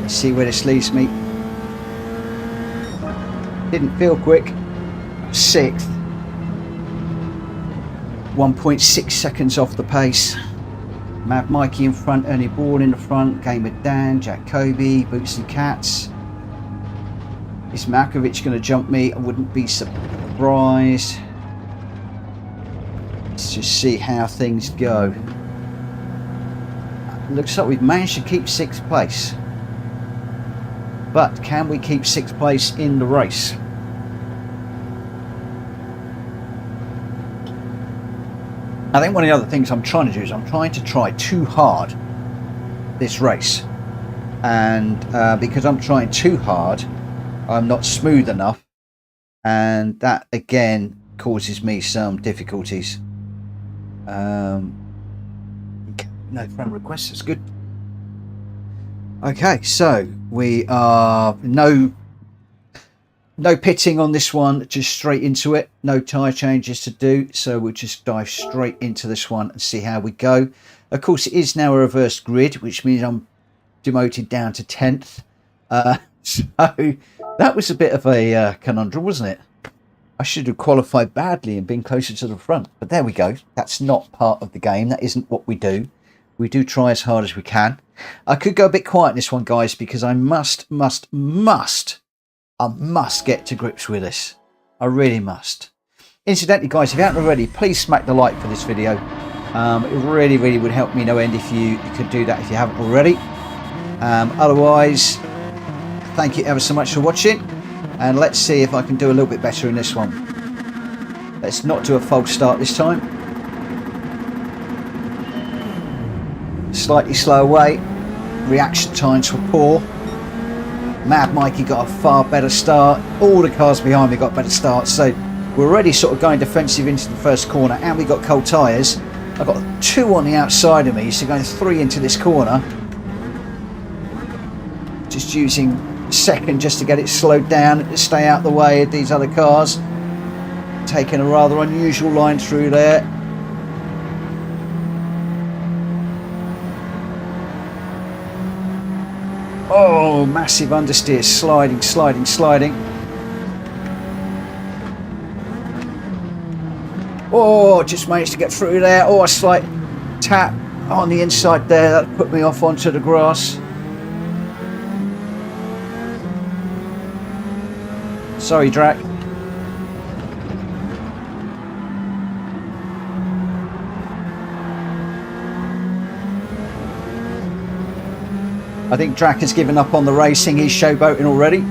Let's see where this leaves me. Didn't feel quick. 6th. 1.6 seconds off the pace. Mad Mikey in front, Ernie Ball in the front, Gamer Dan, Jack Kobe, Boots and Cats. Is Markovic going to jump me? I wouldn't be surprised. Let's just see how things go. Looks like we've managed to keep 6th place. But can we keep 6th place in the race? I think one of the other things I'm trying to do is I'm trying to try too hard this race. And because I'm trying too hard, I'm not smooth enough. And that again causes me some difficulties. No friend requests, that's good. Okay, so we are no pitting on this one, just straight into it. No tyre changes to do, so we'll just dive straight into this one and see how we go. Of course, it is now a reverse grid, which means I'm demoted down to 10th. So that was a bit of a conundrum, wasn't it? I should have qualified badly and been closer to the front, but there we go. That's not part of the game. That isn't what we do. We do try as hard as we can. I could go a bit quiet in this one, guys, because I must get to grips with this. I really must. Incidentally, guys, if you haven't already, please smack the like for this video. It really would help me no end if you could do that if you haven't already. Otherwise, thank you ever so much for watching, and let's see if I can do a little bit better in this one. Let's not do a false start this time. Slightly slow away. Reaction times were poor. Mad Mikey got a far better start. All the cars behind me got better starts. So we're already sort of going defensive into the first corner, and we got cold tyres. I've got 2 on the outside of me, so going 3 into this corner. Just using second just to get it slowed down to stay out the way of these other cars. Taking a rather unusual line through there. Oh, massive understeer, sliding. Oh, just managed to get through there. Oh, a slight tap on the inside there. That put me off onto the grass. Sorry, Drac. I think Drac has given up on the racing. He's showboating already.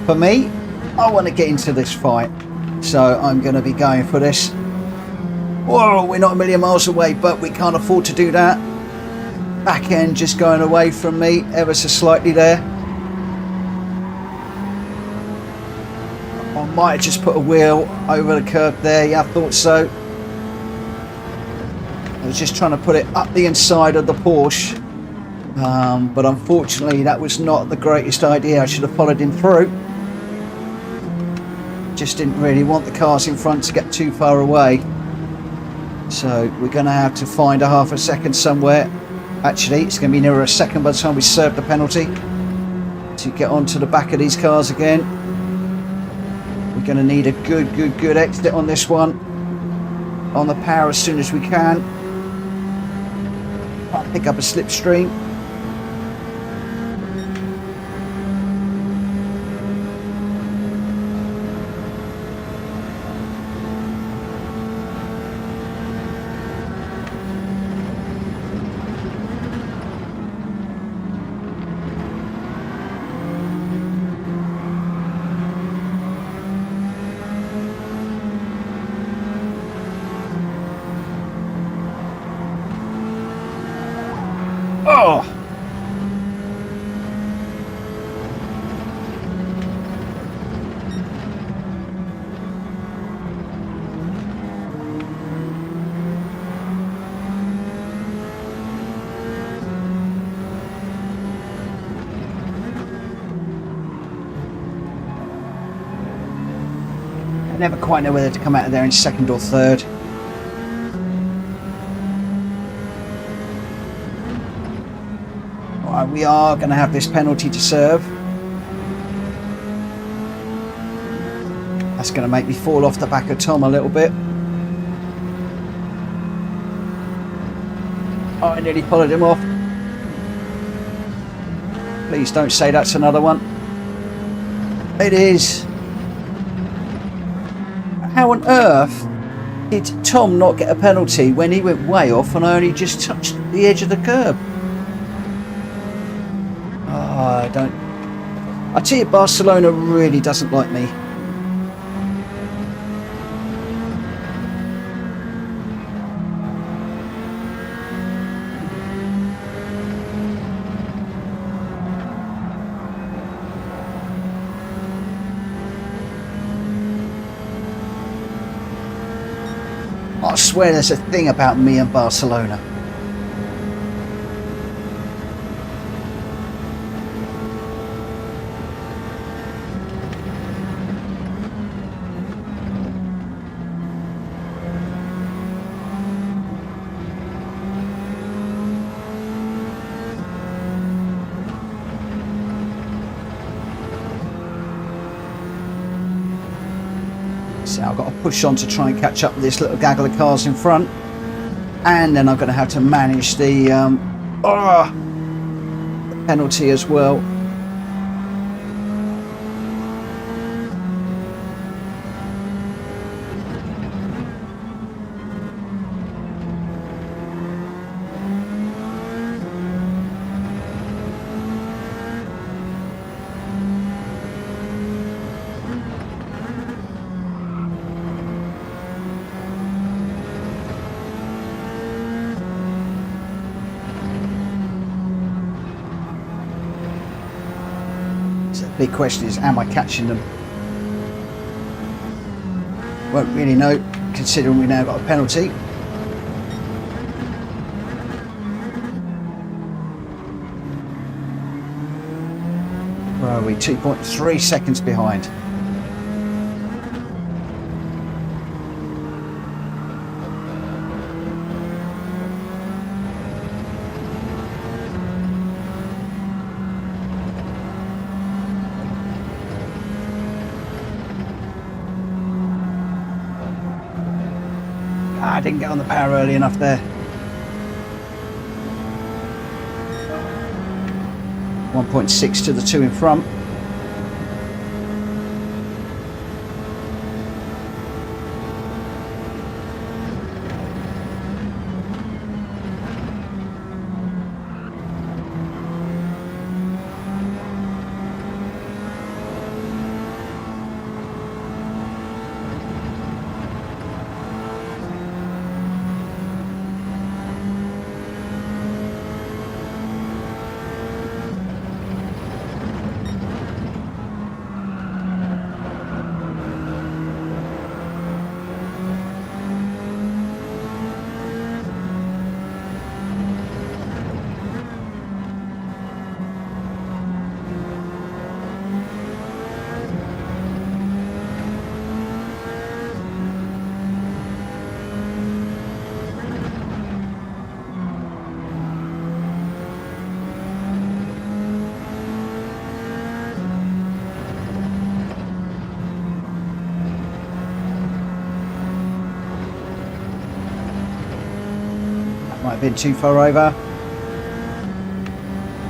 For me, I want to get into this fight, so I'm going to be going for this. Whoa, we're not a million miles away, but we can't afford to do that. Back end just going away from me ever so slightly there. I might have just put a wheel over the curb there. Yeah, I thought so. I was just trying to put it up the inside of the Porsche. But unfortunately that was not the greatest idea. I should have followed him through. Just didn't really want the cars in front to get too far away. So we're going to have to find a half a second somewhere. Actually, it's going to be nearer a second by the time we serve the penalty to get onto the back of these cars again. We're going to need a good exit on this one. On the power as soon as we can. I'll pick up a slipstream. Oh! I never quite know whether to come out of there in second or third. We are going to have this penalty to serve. That's going to make me fall off the back of Tom a little bit. Oh, I nearly followed him off. Please don't say that's another one. It is. How on earth did Tom not get a penalty when he went way off and I only just touched the edge of the curb? I don't. I tell you, Barcelona really doesn't like me. I swear there's a thing about me and Barcelona. So I've got to push on to try and catch up with this little gaggle of cars in front. and then I'm going to have to manage the penalty as well. Big question is, am I catching them? Won't really know, considering we now got a penalty. Where are we? 2.3 seconds behind. I didn't get on the power early enough there. 1.6 to the 2 in front. Might have been too far over.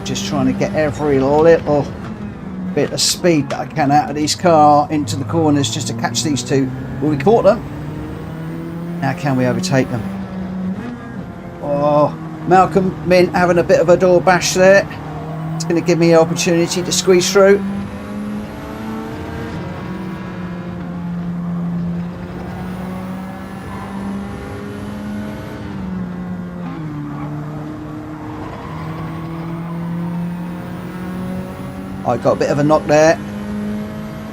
Just trying to get every little bit of speed that I can out of these car into the corners just to catch these two. Well, we caught them. Now can we overtake them? Oh, Malcolm Mint having a bit of a door bash there. It's going to give me an opportunity to squeeze through. I got a bit of a knock there.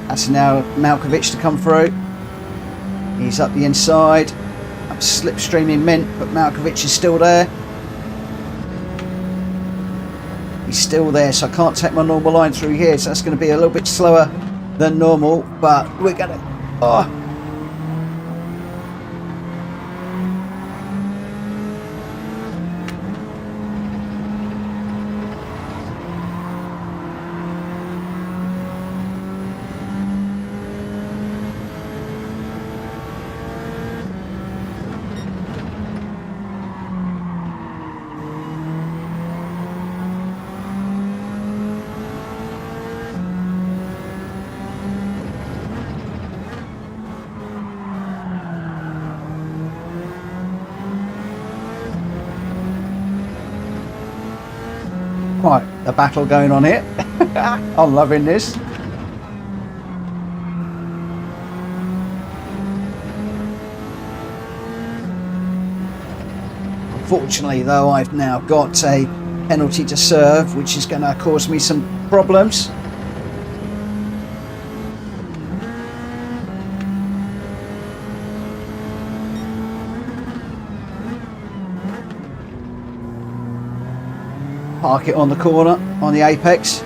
That's now Malkovich to come through. He's up the inside. I'm slipstreaming Mint, but Malkovich is still there. He's still there, so I can't take my normal line through here. So that's going to be a little bit slower than normal, but we're going to... Oh. Quite a battle going on here. I'm loving this. Unfortunately though, I've now got a penalty to serve, which is going to cause me some problems. Park it on the corner, on the apex.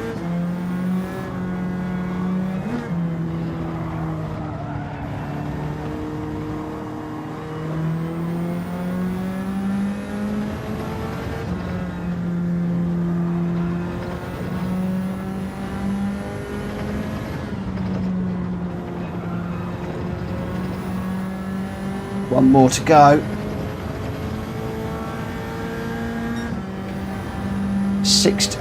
One more to go.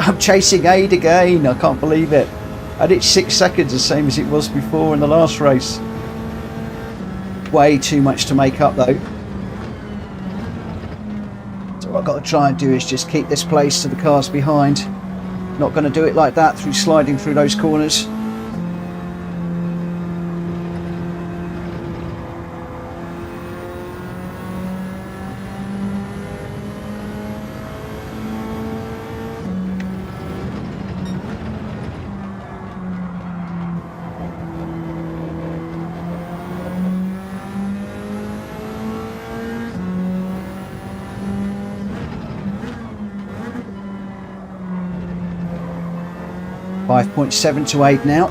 I'm chasing Aid again. I can't believe it. I did 6 seconds, the same as it was before in the last race. Way too much to make up though. So what I've got to try and do is just keep this place to the cars behind. Not going to do it like that through sliding through those corners. .7 to 8 now.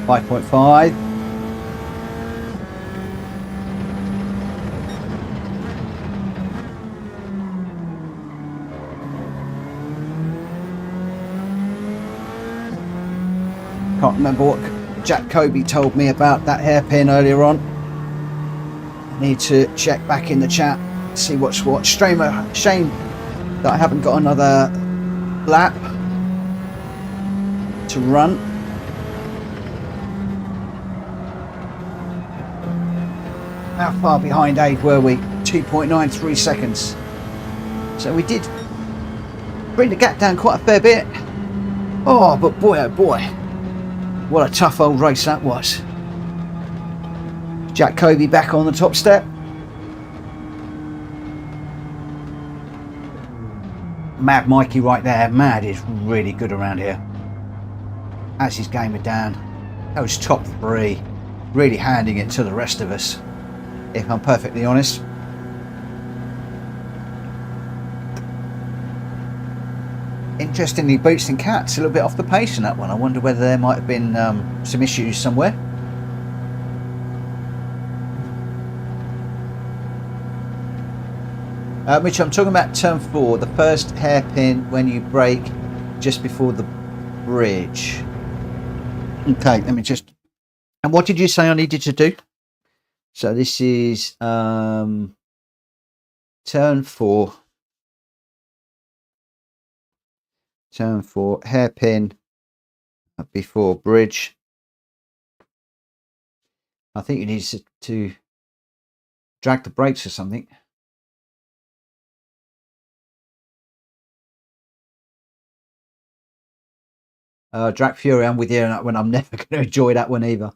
.5. Can't remember what Jack Kobe told me about that hairpin earlier on. I need to check back in the chat, see what's what. Shame that I haven't got another lap to run. How far behind Aid were we? 2.93 seconds. So we did bring the gap down quite a fair bit. Oh, but boy, oh boy. What a tough old race that was. Jack Kobe back on the top step. Mad Mikey right there. Mad is really good around here. As is Gamer Dan. Those top three really handing it to the rest of us, if I'm perfectly honest. Interestingly, Boots and Cats a little bit off the pace in that one. I wonder whether there might have been some issues somewhere. Which I'm talking about turn 4, the first hairpin when you brake just before the bridge. Okay, let me just... And what did you say I needed to do? So this is turn 4. Turn 4, hairpin before bridge. I think you need to drag the brakes or something. Drag Fury, I'm with you on that one. I'm never going to enjoy that one either.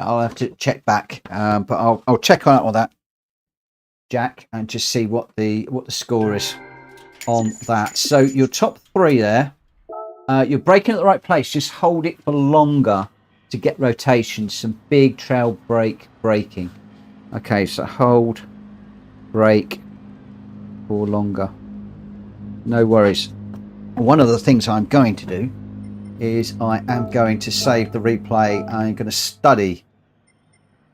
I'll have to check back, but I'll check on all that, Jack, and just see what the score is on that. So your top 3 there, you're braking at the right place. Just hold it for longer to get rotation. Some big trail brake braking. Okay, so hold, brake for longer. No worries. One of the things I'm going to do is I am going to save the replay. I'm going to study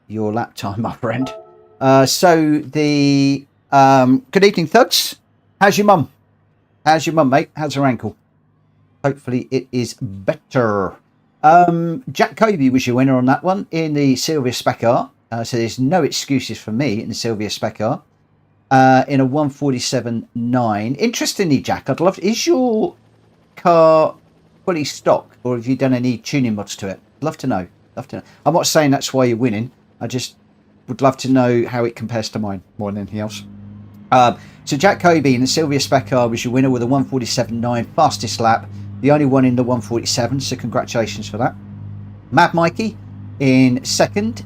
your lap time, my friend. So the good evening, thugs. How's your mum? How's your mum, mate? How's her ankle? Hopefully it is better. Jack Kobe was your winner on that one in the Sylvia Spec R. So there's no excuses for me in the Sylvia Spec R. In a 147.9. Interestingly, Jack, I'd love... Is your car fully stock, or have you done any tuning mods to it? Love to know. Love to know. I'm not saying that's why you're winning. I just would love to know how it compares to mine more than anything else. So Jack Kobe in the Sylvia Spec R was your winner with a 147.9, fastest lap, the only one in the 147, so congratulations for that. Mad Mikey in second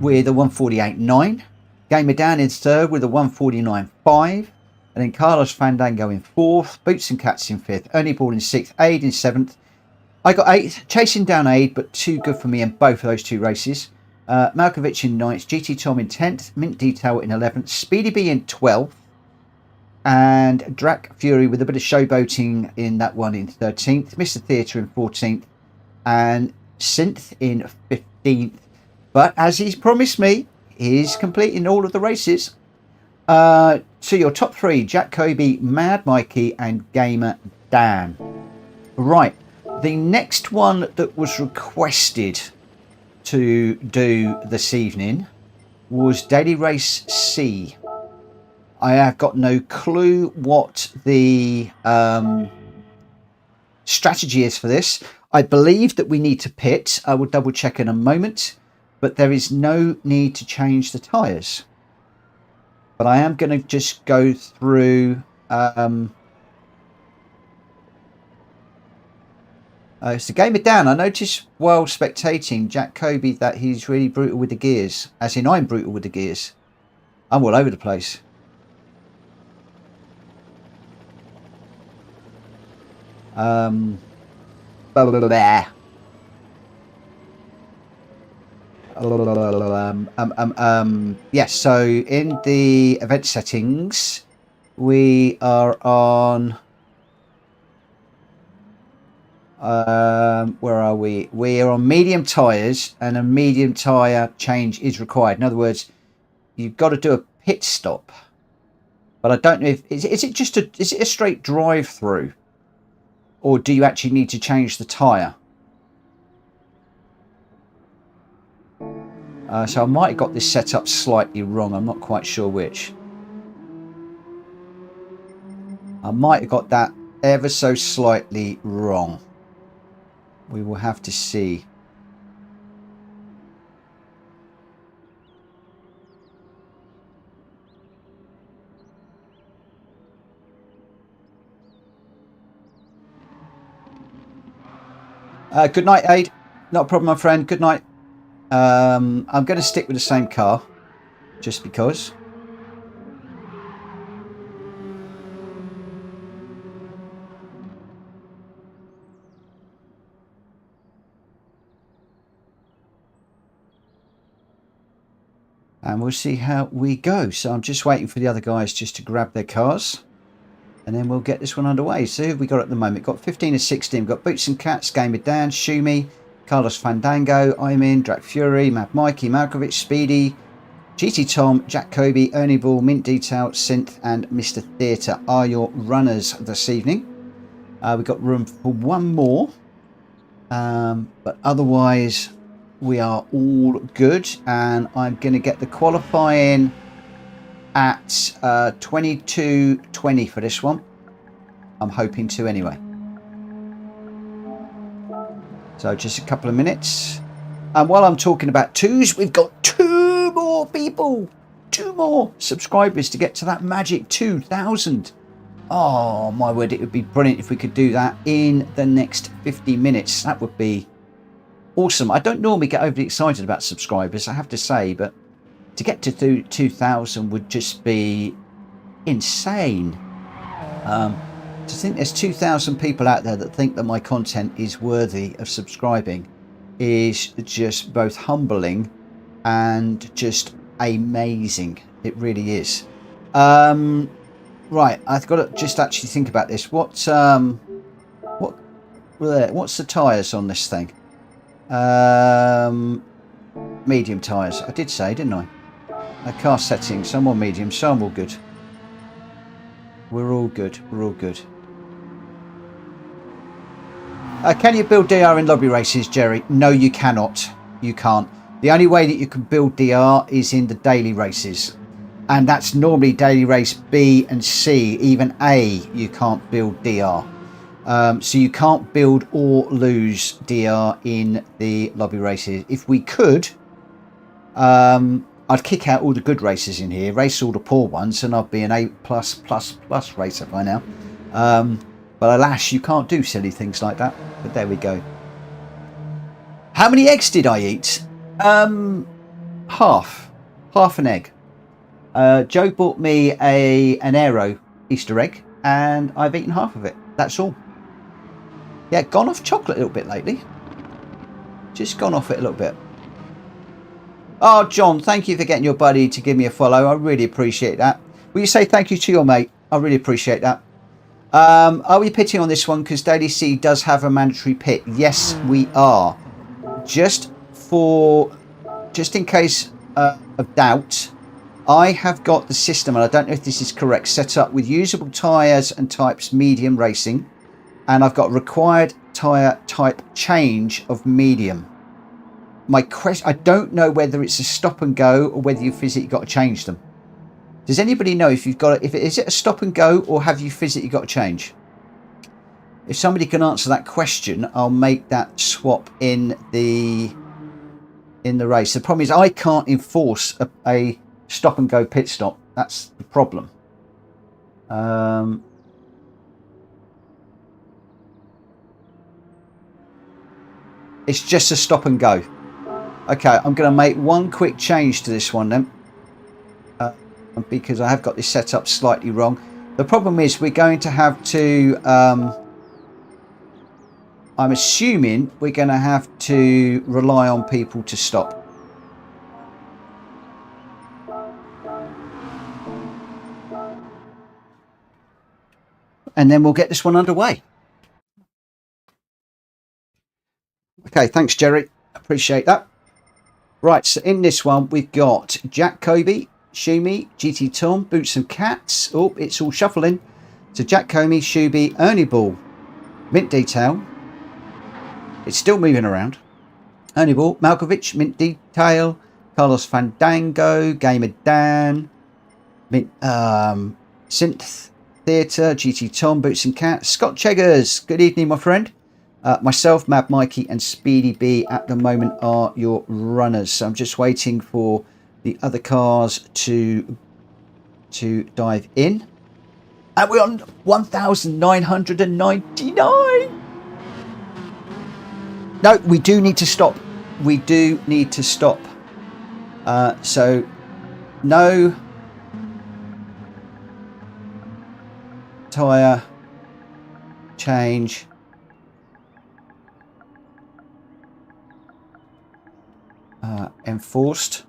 with a 148.9. Gamer Dan in third with a 149.5. And then Carlos Fandango in fourth. Boots and Cats in fifth. Ernie Ball in sixth. Aid in seventh. I got 8th. Chasing down Aid, but too good for me in both of those 2 races. Malkovich in 9th. GT Tom in 10th. Mint Detail in 11th. Speedy B in 12th. and Drac Fury with a bit of showboating in that one in 13th, Mr. Theatre in 14th, and Synth in 15th. But as he's promised me, he's completing all of the races. So your top three: Jack Kobe, Mad Mikey, and Gamer Dan. Right, the next one that was requested to do this evening was Daily Race C. I have got no clue what the strategy is for this. I believe that we need to pit. I will double check in a moment, but there is no need to change the tyres. But I am going to just go through. It's the Gamer Dan. I noticed while spectating Jack Kobe that he's really brutal with the gears. As in, I'm brutal with the gears. I'm all over the place. Yes, so in the event settings, we are on, where are we? We are on medium tyres, and a medium tyre change is required. In other words, you've got to do a pit stop. But I don't know if, is it a straight drive through? Or do you actually need to change the tyre? So I might have got this set up slightly wrong. I'm not quite sure which. I might have got that ever so slightly wrong. We will have to see. Good night, Aid. Not a problem, my friend. Good night. I'm going to stick with the same car, just because. And we'll see how we go. So I'm just waiting for the other guys just to grab their cars. And then we'll get this one underway. So who have we got at the moment? Got 15 and 16. We've got Boots and Cats, Gamer Dan, Shumi, Carlos Fandango, I'm in, Drac Fury, Mad Mikey, Malkovich, Speedy, GT Tom, Jack Kobe, Ernie Ball, Mint Detail, Synth, and Mr. Theatre are your runners this evening. We've got room for one more. But otherwise, we are all good. And I'm going to get the qualifying at 22:20 for this one. I'm hoping to anyway. So just a couple of minutes. And while I'm talking about twos, we've got two more people, two more subscribers to get to that magic 2,000. Oh my word, it would be brilliant if we could do that in the next 50 minutes. That would be awesome. I don't normally get overly excited about subscribers, I have to say, but to get to 2,000 would just be insane. To think there's 2,000 people out there that think that my content is worthy of subscribing is just both humbling and just amazing. It really is. Right, I've got to just actually think about this. What's the tyres on this thing? Medium tyres. I did say, didn't I? Car settings. Some on medium, some all good. We're all good. We're all good. Can you build DR in lobby races, Jerry? No, you cannot. You can't. The only way that you can build DR is in the daily races. And that's normally daily race B and C. Even A, you can't build DR. So you can't build or lose DR in the lobby races. If we could, I'd kick out all the good races in here, race all the poor ones, and I'd be an A+++ racer by now. But alas, you can't do silly things like that. But there we go. How many eggs did I eat? Half an egg. Joe bought me an Aero Easter egg, and I've eaten half of it. That's all. Yeah, gone off chocolate a little bit lately. Just gone off it a little bit. Oh, John, thank you for getting your buddy to give me a follow. I really appreciate that. Will you say thank you to your mate? I really appreciate that. Are we pitting on this one? Because Daily C does have a mandatory pit. Yes, we are. Just in case of doubt, I have got the system, and I don't know if this is correct, set up with usable tyres and types medium racing, and I've got required tyre type change of medium. My question, I don't know whether it's a stop and go or whether you physically got to change them. Does anybody know if you've got is it a stop and go, or have you physically got to change? If somebody can answer that question, I'll make that swap in the race. The problem is I can't enforce a stop and go pit stop. That's the problem. It's just a stop and go. Okay, I'm going to make one quick change to this one then, because I have got this set up slightly wrong. The problem is we're going to have to, I'm assuming we're going to have to rely on people to stop. And then we'll get this one underway. Okay, thanks, Jerry. Appreciate that. Right, so in this one, we've got Jack Kobe, Shumi, GT Tom, Boots and Cats. Oh, it's all shuffling. So Jack Comey, Shuby, Ernie Ball, Mint Detail. It's still moving around. Ernie Ball, Malkovich, Mint Detail, Carlos Fandango, Gamer Dan, Mint, Synth Theatre, GT Tom, Boots and Cats, Scott Cheggers. Good evening, my friend. Myself, Mad Mikey and Speedy B at the moment are your runners. So I'm just waiting for the other cars to dive in. And we're on 1,999. No, we do need to stop. We do need to stop. So no tyre change. Enforced.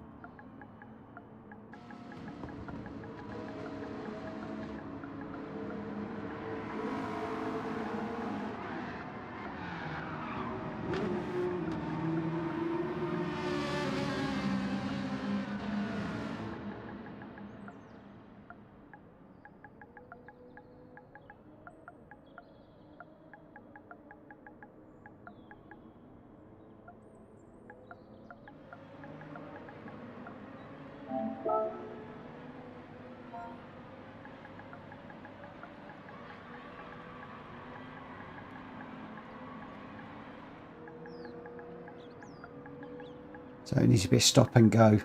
So it needs to be a stop and go.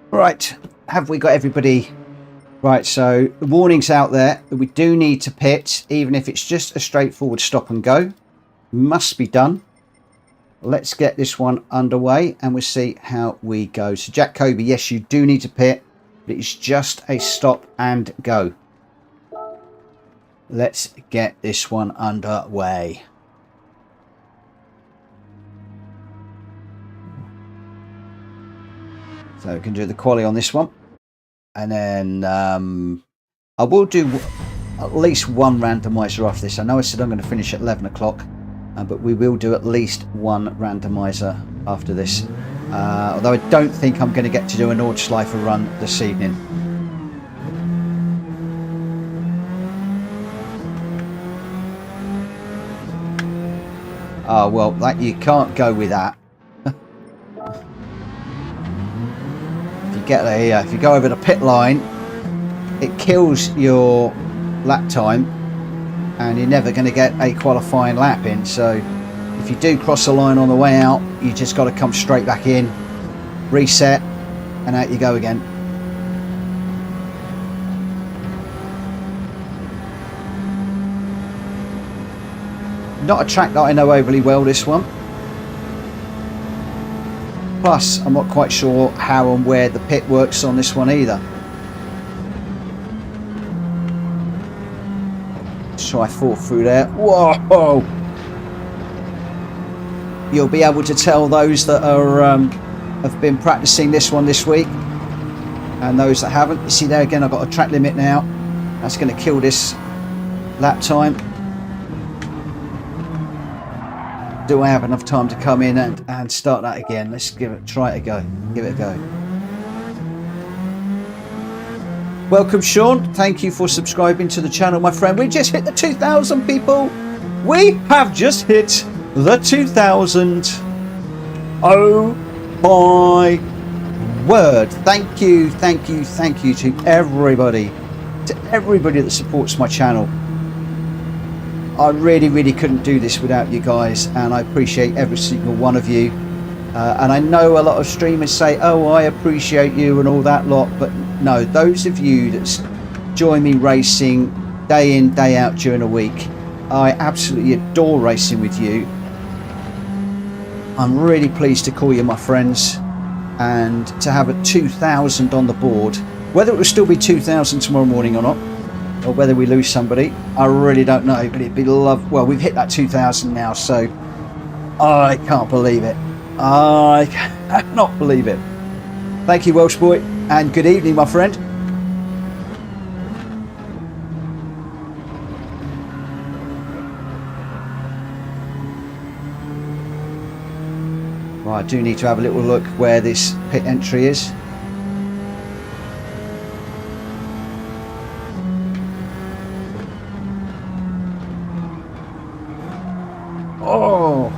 Right, have we got everybody? Right, so the warning's out there that we do need to pit, even if it's just a straightforward stop and go. Must be done. Let's get this one underway and we'll see how we go. So Jack Kobe, yes, you do need to pit, but it's just a stop and go. Let's get this one underway. So we can do the quali on this one, and then I will do at least one randomizer after this. I know I said I'm going to finish at 11 o'clock, but we will do at least one randomizer after this. Although I don't think I'm going to get to do an Nordschleifer run this evening. Oh well, that you can't go with that. If you go over the pit line, it kills your lap time and you're never going to get a qualifying lap in. So if you do cross the line on the way out, you just got to come straight back in, reset, and out you go again. Not a track that I know overly well, this one. Plus, I'm not quite sure how and where the pit works on this one either. So I fall through there. Whoa! You'll be able to tell those that are have been practicing this one this week. And those that haven't, you see there again, I've got a track limit now. That's going to kill this lap time. Do I have enough time to come in and start that again? Let's try it a go. Give it a go. Welcome, Sean. Thank you for subscribing to the channel, my friend. We just hit the 2,000 people. We have just hit the 2,000. Oh my word. Thank you to everybody that supports my channel. I really couldn't do this without you guys, and I appreciate every single one of you. And I know a lot of streamers say, oh, I appreciate you and all that lot, but no, those of you that join me racing day in, day out during a week, I absolutely adore racing with you. I'm really pleased to call you my friends, and to have a 2,000 on the board. Whether it will still be 2,000 tomorrow morning or not, or whether we lose somebody, I really don't know, but it'd be love. Well, we've hit that 2,000 now, so I can't believe it. I cannot believe it. Thank you, Welsh boy, and good evening, my friend. Well, I do need to have a little look where this pit entry is. Oh,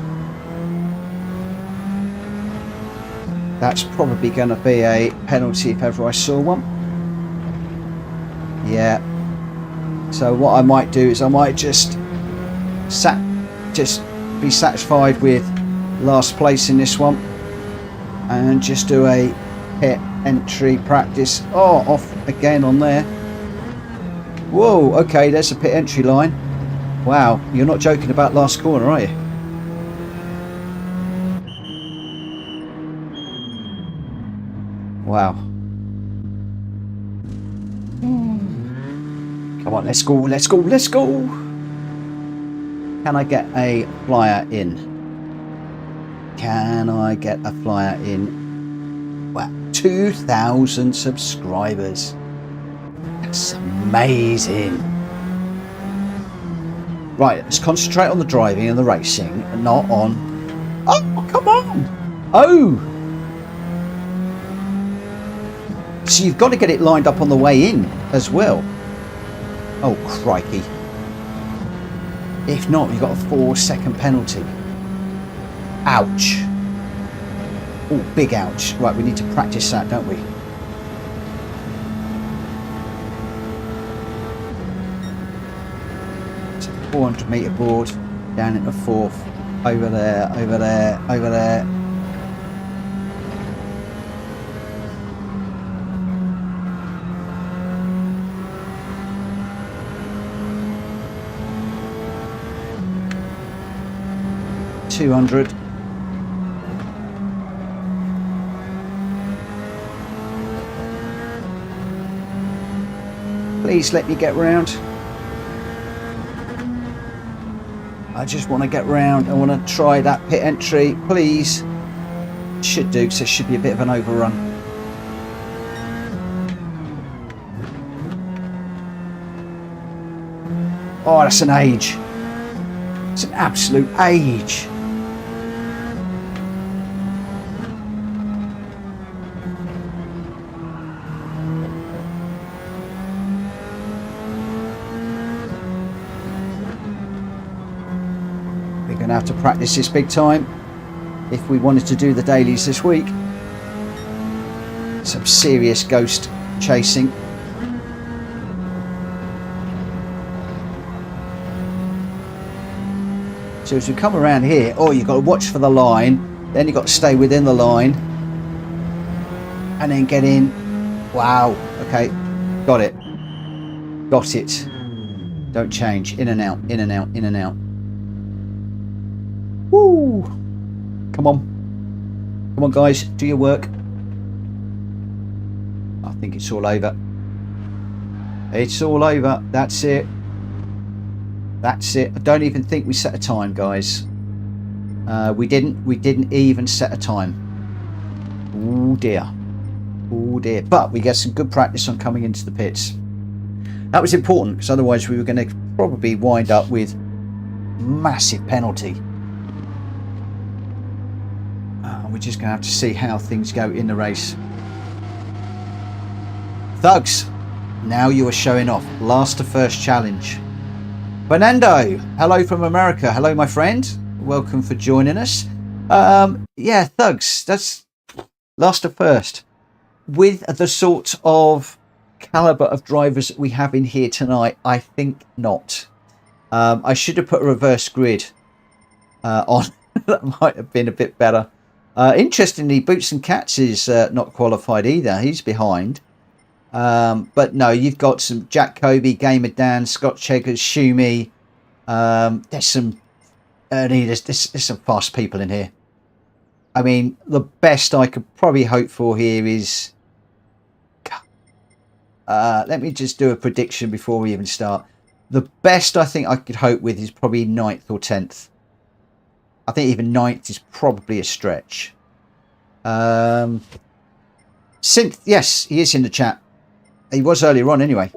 that's probably going to be a penalty if ever I saw one. Yeah. So what I might do is I might just be satisfied with last place in this one and just do a pit entry practice. Oh, off again on there. Whoa, okay, there's a pit entry line. Wow, you're not joking about last corner, are you? Wow. Come on, let's go. Can I get a flyer in? Can I get a flyer in? Wow, 2,000 subscribers. That's amazing. Right, let's concentrate on the driving and the racing and not on... Oh, come on! Oh! So you've got to get it lined up on the way in as well. Oh, crikey. If not, you've got a 4-second penalty. Ouch. Oh, big ouch. Right, we need to practice that, don't we? It's a 400-metre board, down into fourth. Over there, over there, over there. $200. Please let me get round. I just want to get round. I want to try that pit entry, please. Should do, because there should be a bit of an overrun. Oh, that's an age. It's an absolute age. We're going to have to practice this big time if we wanted to do the dailies this week. Some serious ghost chasing. So as we come around here, oh, you've got to watch for the line, then you've got to stay within the line, and then get in. Wow, okay, got it. Got it. Don't change, in and out, in and out, in and out. Woo! Come on. Come on, guys, do your work. I think it's all over. It's all over, that's it. That's it. I don't even think we set a time, guys. We didn't even set a time. Oh dear. Oh dear. But we get some good practice on coming into the pits. That was important, because otherwise we were going to probably wind up with massive penalty. We're just going to have to see how things go in the race. Thugs, now you are showing off. Last to first challenge. Fernando, hello from America. Hello, my friend. Welcome for joining us. Yeah, Thugs, that's last to first. With the sort of caliber of drivers that we have in here tonight, I think not. I should have put a reverse grid on. That might have been a bit better. Interestingly, Boots and Cats is not qualified either. He's behind. But no, you've got some Jack Kobe, Gamer Dan, Scott Cheggers, Shumi. There's some there's some fast people in here. I mean, the best I could probably hope for here is... let me just do a prediction before we even start. The best I think I could hope with is probably 9th or 10th. I think even 9th is probably a stretch. Synth, yes, he is in the chat. He was earlier on anyway.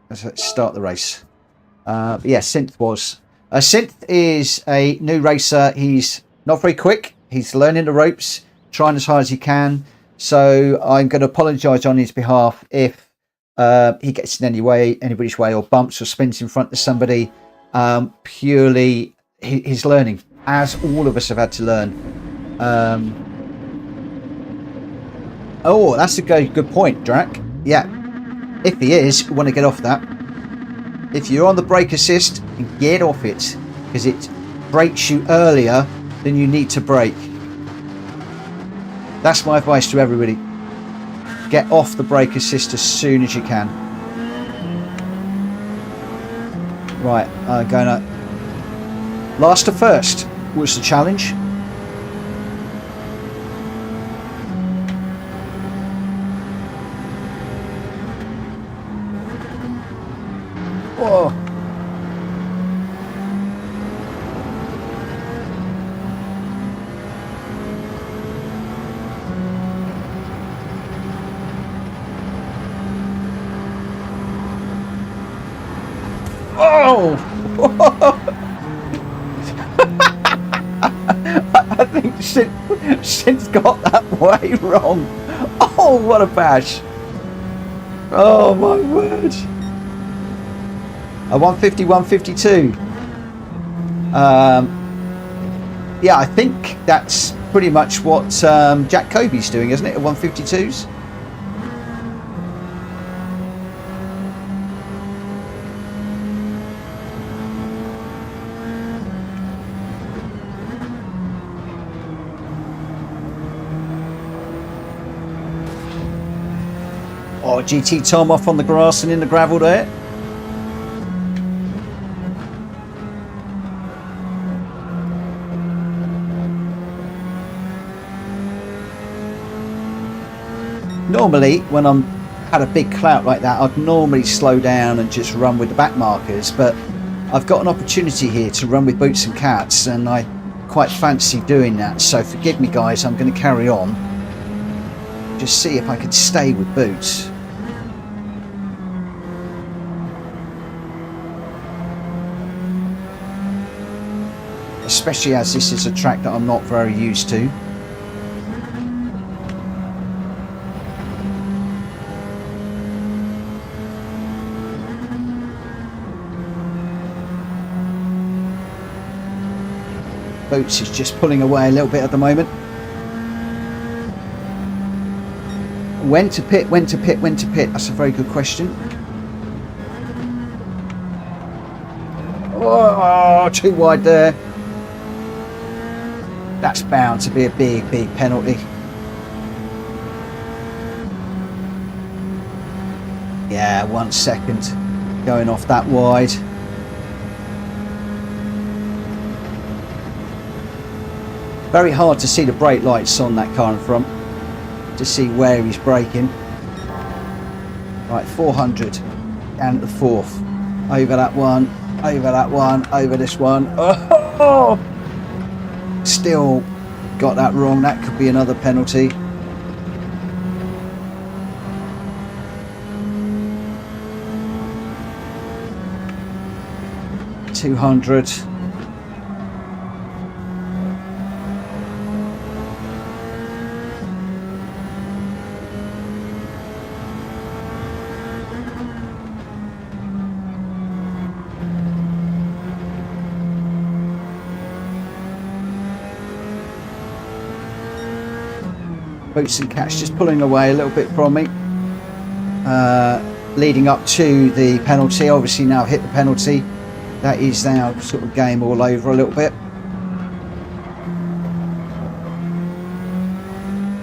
Let's start the race. Yeah, Synth was. Synth is a new racer. He's not very quick. He's learning the ropes, trying as hard as he can. So I'm going to apologise on his behalf if he gets in anybody's way, or bumps or spins in front of somebody. Purely his learning, as all of us have had to learn. Oh, that's a good point, Drac. Yeah, if he is, you want to get off that. If you're on the brake assist, get off it, because it brakes you earlier than you need to brake. That's my advice to everybody. Get off the brake assist as soon as you can. Right, going up. Last to first was the challenge. Whoa. Oh! I think Synth's got that way wrong. Oh, what a bash. Oh, my word. A 150, 152. Yeah, I think that's pretty much what Jack Kobe's doing, isn't it? At 152s. Oh, GT Tom off on the grass and in the gravel there. Normally, when I'm had a big clout like that, I'd normally slow down and just run with the back markers, but I've got an opportunity here to run with Boots and Cats, and I quite fancy doing that, so forgive me guys, I'm going to carry on. Just see if I can stay with Boots. Especially as this is a track that I'm not very used to. Boots is just pulling away a little bit at the moment. When to pit, when to pit, when to pit? That's a very good question. Oh, too wide there. That's bound to be a big, big penalty. Yeah, 1 second going off that wide. Very hard to see the brake lights on that car in front to see where he's braking. Right, 400 and the fourth. Over that one, over this one. Oh! Still got that wrong. That could be another penalty. 200. Boots and Cats just pulling away a little bit from me, leading up to the penalty. Obviously now I've hit the penalty, that is now sort of game all over a little bit.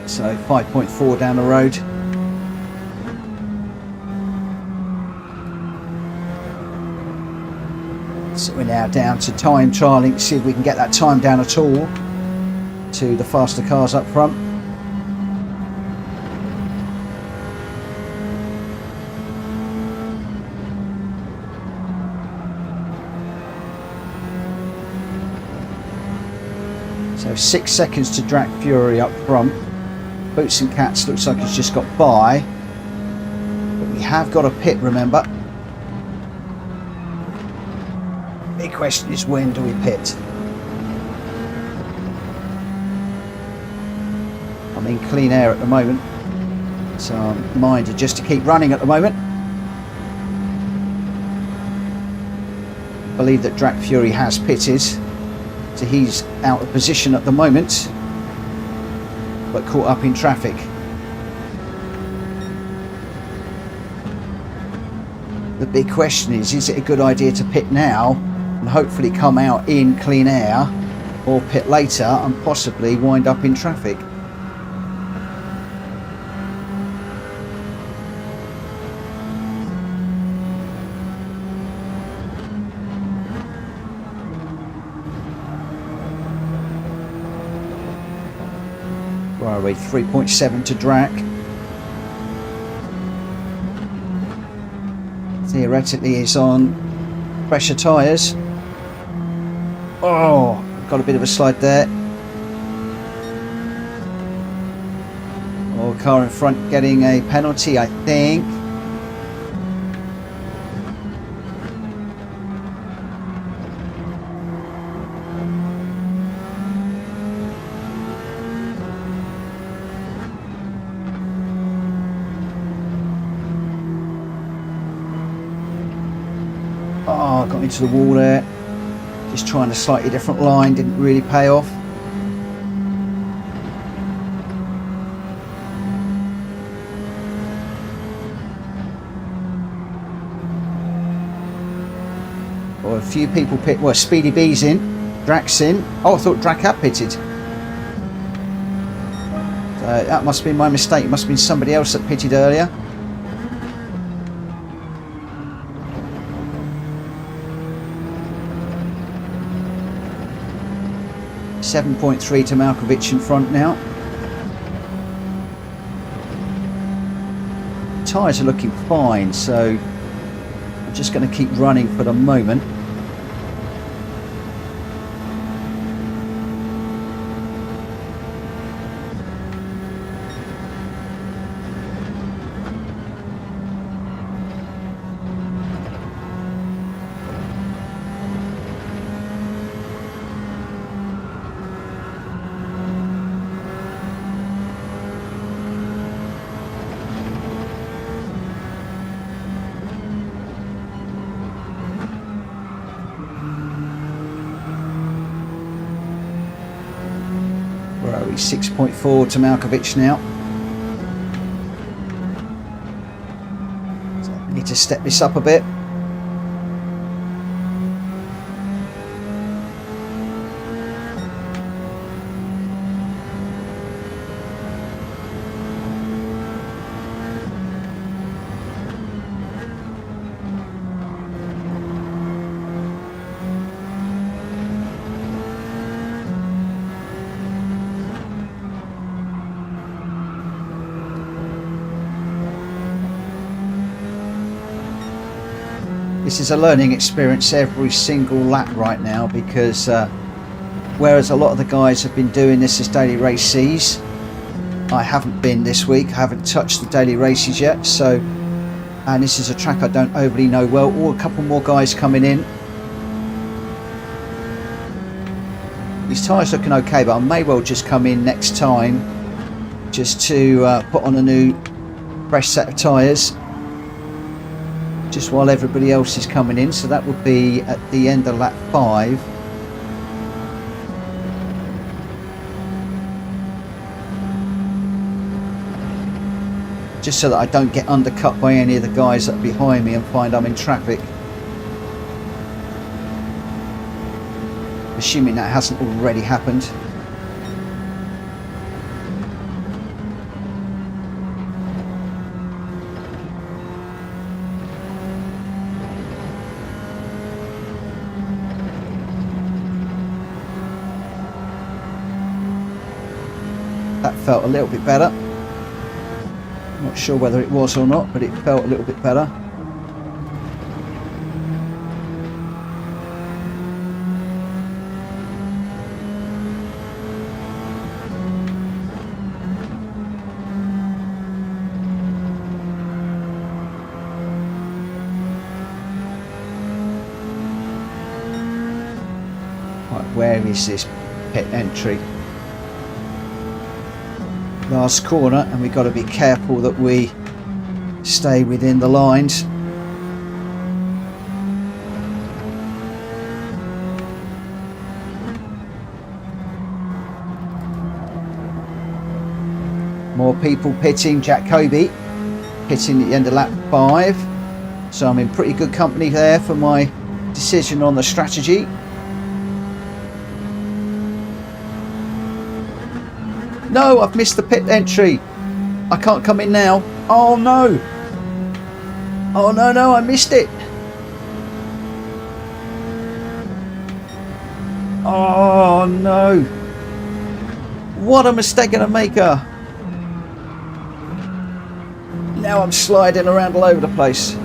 So 5.4 down the road. So we're now down to time trialing to see if we can get that time down at all to the faster cars up front. So 6 seconds to Drac Fury up front. Boots and Cats looks like he's just got by. But we have got a pit, remember. Big question is, when do we pit? I'm in clean air at the moment, so I'm minded just to keep running at the moment. I believe that Drac Fury has pitted. So he's out of position at the moment, but caught up in traffic. The big question is it a good idea to pit now and hopefully come out in clean air, or pit later and possibly wind up in traffic? Where are we? 3.7 to Drac. Theoretically he's on pressure tyres. Oh, got a bit of a slide there. Oh, car in front getting a penalty, I think. Oh, got into the wall there. Just trying a slightly different line, didn't really pay off. Well, a few people pit. Well, Speedy B's in, Drac's in. Oh, I thought Drac had pitted. So that must have been my mistake. It must have been somebody else that pitted earlier. .3 to Malkovich in front now. Tyres are looking fine, so I'm just going to keep running for the moment. Where are we? 6.4 to Malkovich now. So I need to step this up a bit. This is a learning experience every single lap right now, because whereas a lot of the guys have been doing this as daily races, I haven't been this week. I haven't touched the daily races yet, so, and this is a track I don't overly know well. Or a couple more guys coming in. These tyres looking okay, but I may well just come in next time just to put on a new fresh set of tyres just while everybody else is coming in. So that would be at the end of lap 5. Just so that I don't get undercut by any of the guys that are behind me and find I'm in traffic. Assuming that hasn't already happened. That felt a little bit better. Not sure whether it was or not, but it felt a little bit better. Right, where is this pit entry? Last corner, and we've got to be careful that we stay within the lines. More people pitting. Jack Kobe pitting at the end of lap 5, so I'm in pretty good company there for my decision on the strategy. No, I've missed the pit entry. I can't come in now. Oh no. Oh no, I missed it. Oh no. What a mistake and a maker. Now I'm sliding around all over the place.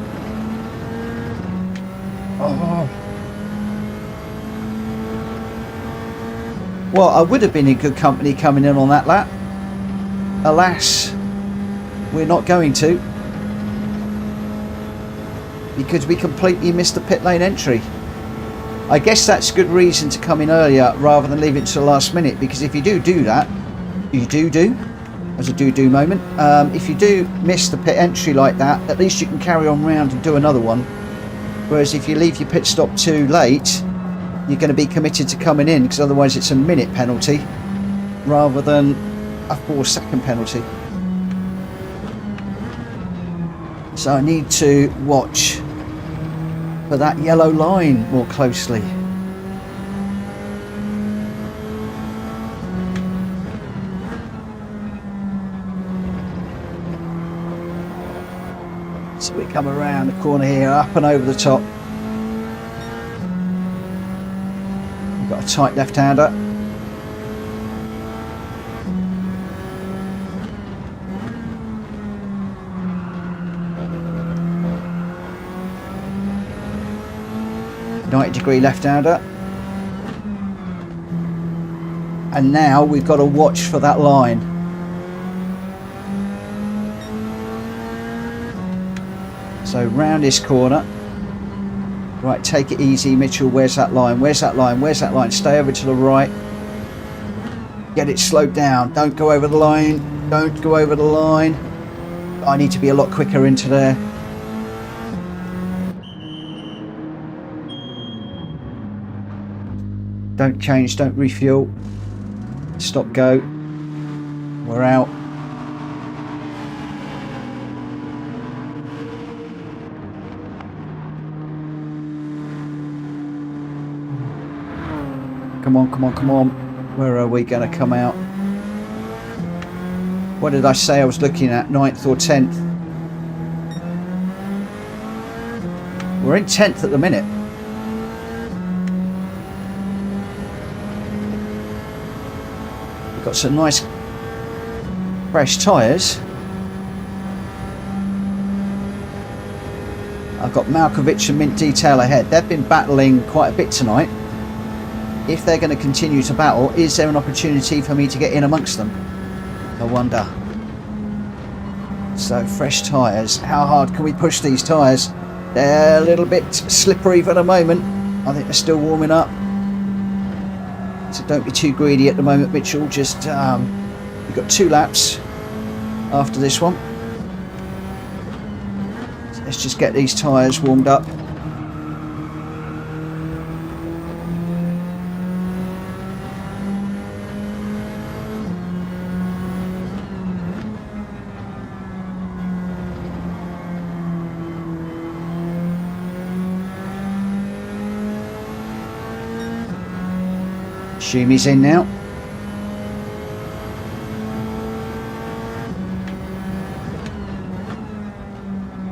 Oh. Well, I would have been in good company coming in on that lap. Alas, we're not going to, because we completely missed the pit lane entry. I guess that's good reason to come in earlier rather than leave it to the last minute, because if you do that, as a do moment, if you do miss the pit entry like that, at least you can carry on round and do another one. Whereas if you leave your pit stop too late, you're going to be committed to coming in, because otherwise it's a minute penalty rather than a 4-second penalty. So I need to watch for that yellow line more closely. So we come around the corner here, up and over the top. We've got a tight left-hander. .90-degree left-hander. And now we've got to watch for that line. So round this corner. Right, take it easy, Mitchell. Where's that line? Where's that line? Where's that line? Stay over to the right. Get it slowed down. Don't go over the line. Don't go over the line. I need to be a lot quicker into there. Don't change, don't refuel. Stop, go. We're out. Come on, come on, come on. Where are we going to come out? What did I say I was looking at? 9th or 10th? We're in 10th at the minute. We've got some nice fresh tyres. I've got Malkovich and Mint Detail ahead. They've been battling quite a bit tonight. If they're going to continue to battle, is there an opportunity for me to get in amongst them? I wonder. So fresh tyres. How hard can we push these tyres? They're a little bit slippery for the moment. I think they're still warming up. So don't be too greedy at the moment, Mitchell. Just you've got 2 laps after this one. So let's just get these tyres warmed up. Shumi's in now.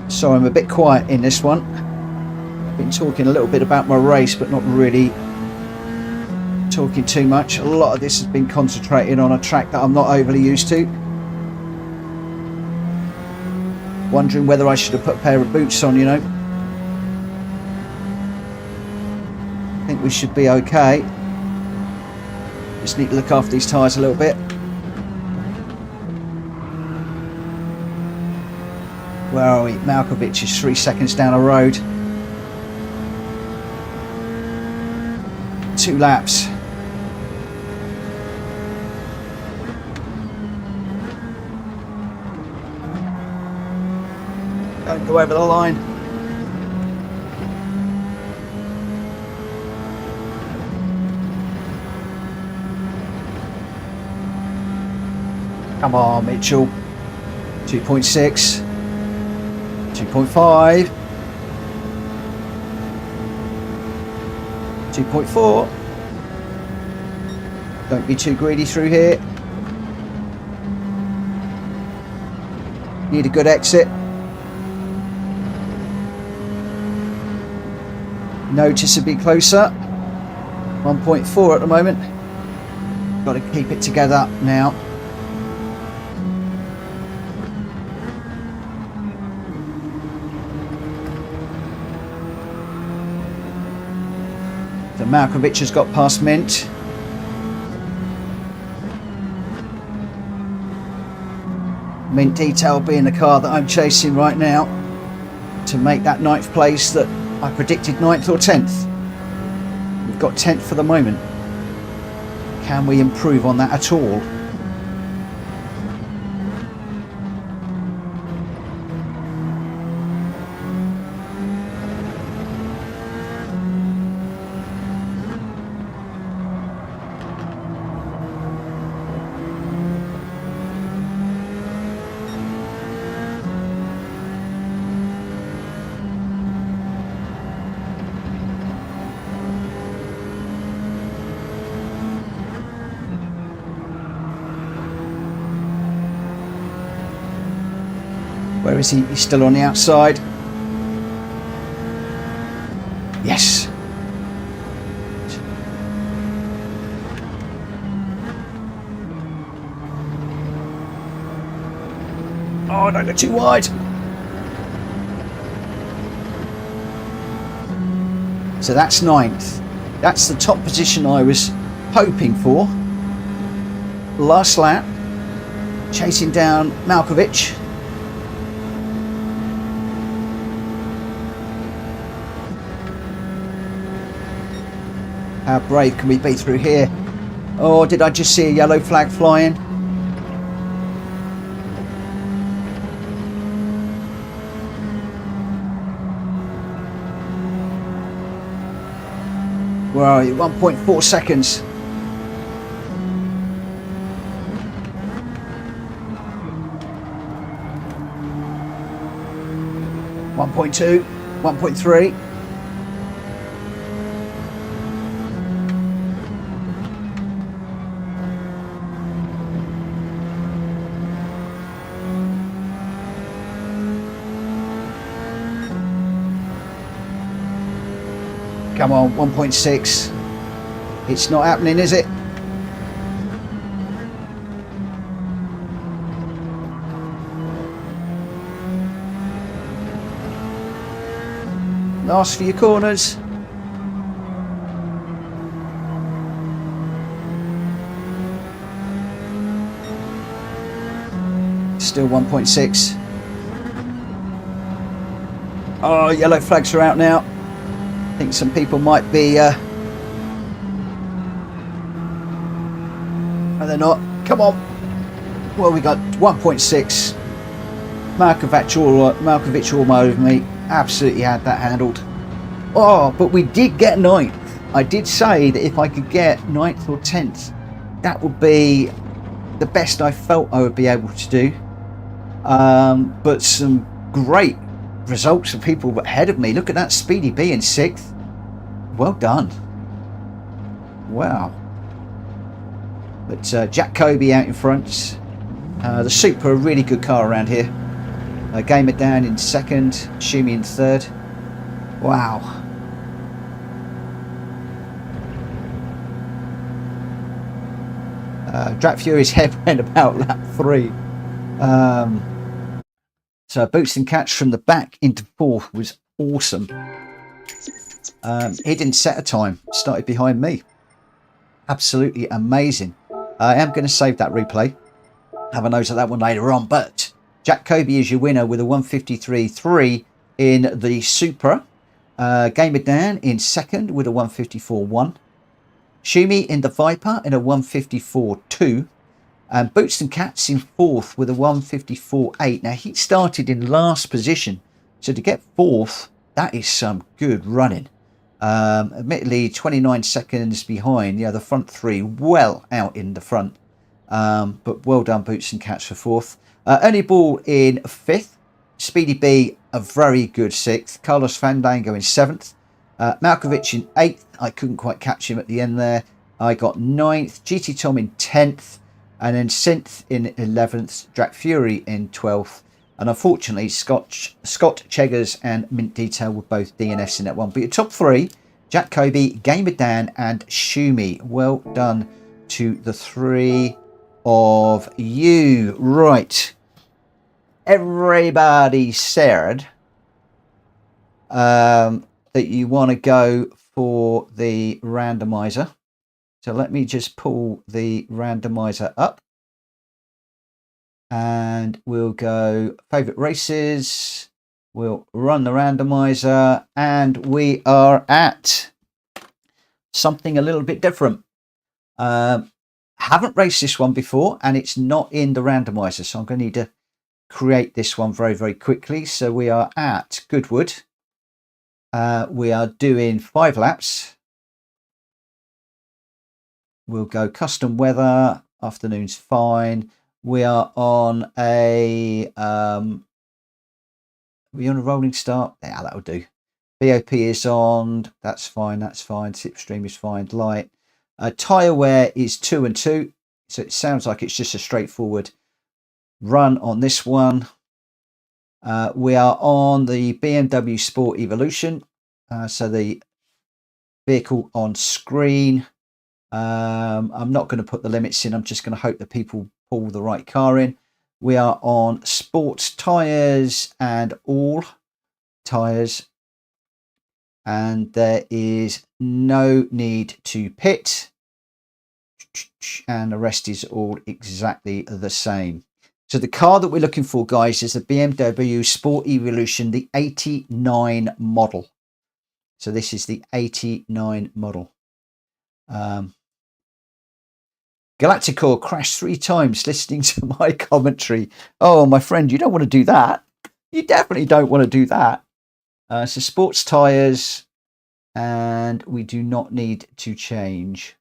So I'm a bit quiet in this one. I've been talking a little bit about my race, but not really talking too much. A lot of this has been concentrating on a track that I'm not overly used to. Wondering whether I should have put a pair of boots on, you know. I think we should be okay. Just need to look after these tyres a little bit. Where are we? Malkovich is 3 seconds down the road. 2 laps. Don't go over the line. Come on, Mitchell. 2.6. 2.5. 2.4. Don't be too greedy through here. Need a good exit. Noticeably closer. 1.4 at the moment. Got to keep it together now. So Malkovich has got past Mint. Mint Detail being the car that I'm chasing right now to make that 9th place that I predicted 9th or 10th. We've got 10th for the moment. Can we improve on that at all? Where is he? He's still on the outside. Yes. Oh, don't go too wide. So that's 9th. That's the top position I was hoping for. Last lap. Chasing down Malkovich. How brave can we be through here? Oh, did I just see a yellow flag flying? Where are you? 1.4 seconds. One 1.2, 1.3. Come on, 1.6. It's not happening, is it? Last few corners. Still 1.6. Oh, yellow flags are out now. I think some people might be And they're not. Come on. Well, we got 1.6. Markovic all over me. Absolutely had that handled. Oh, but we did get 9th. I did say that if I could get 9th or 10th, that would be the best I felt I would be able to do. But some great results for people ahead of me. Look at that, Speedy B in 6th. Well done. Wow. But Jack Kobe out in front. The Super, a really good car around here. Gamer down in 2nd, Shumi in 3rd. Wow. Drap Fury's head went about lap 3. So Boots and Catch from the back into 4th was awesome. He didn't set a time, started behind me. Absolutely amazing. I am going to save that replay. Have a nose at that one later on. But Jack Kobe is your winner with a 153.3 in the Supra. Gamer Dan in 2nd with a 154.1. Shumi in the Viper in a 154.2. And Boots and Cats in 4th with a 154.8. Now, he started in last position. So to get 4th, that is some good running. Admittedly, 29 seconds behind. Yeah, the front 3 well out in the front. But well done, Boots and Cats, for 4th. Ernie Ball in 5th. Speedy B, a very good 6th. Carlos Fandango in 7th. Malkovich in 8th. I couldn't quite catch him at the end there. I got 9th. GT Tom in 10th. And then Synth in 11th. Drac Fury in 12th. And unfortunately, Scott Cheggers and Mint Detail were both DNFs in that one. But your top 3, Jack Kobe, Gamer Dan, and Shumi. Well done to the 3 of you. Right. Everybody said that you want to go for the randomizer. So let me just pull the randomizer up. And we'll go favorite races. We'll run the randomizer. And we are at something a little bit different. Haven't raced this one before, and it's not in the randomizer. So I'm going to need to create this one very, very quickly. So we are at Goodwood. We are doing 5 laps. We'll go custom weather. Afternoon's fine. We are on a rolling start. Yeah, that'll do. BOP is on. That's fine. That's fine. Slipstream is fine. Light. Tyre wear is 2 and 2. So it sounds like it's just a straightforward run on this one. We are on the BMW Sport Evolution. So the vehicle on screen. I'm not going to put the limits in. I'm just going to hope that people pull the right car in. We are on sports tyres and all tyres. And there is no need to pit. And the rest is all exactly the same. So the car that we're looking for, guys, is the BMW Sport Evolution, the 89 model. So this is the 89 model. Galacticor crashed 3 times listening to my commentary. Oh, my friend, you don't want to do that. You definitely don't want to do that. So sports tyres, and we do not need to change.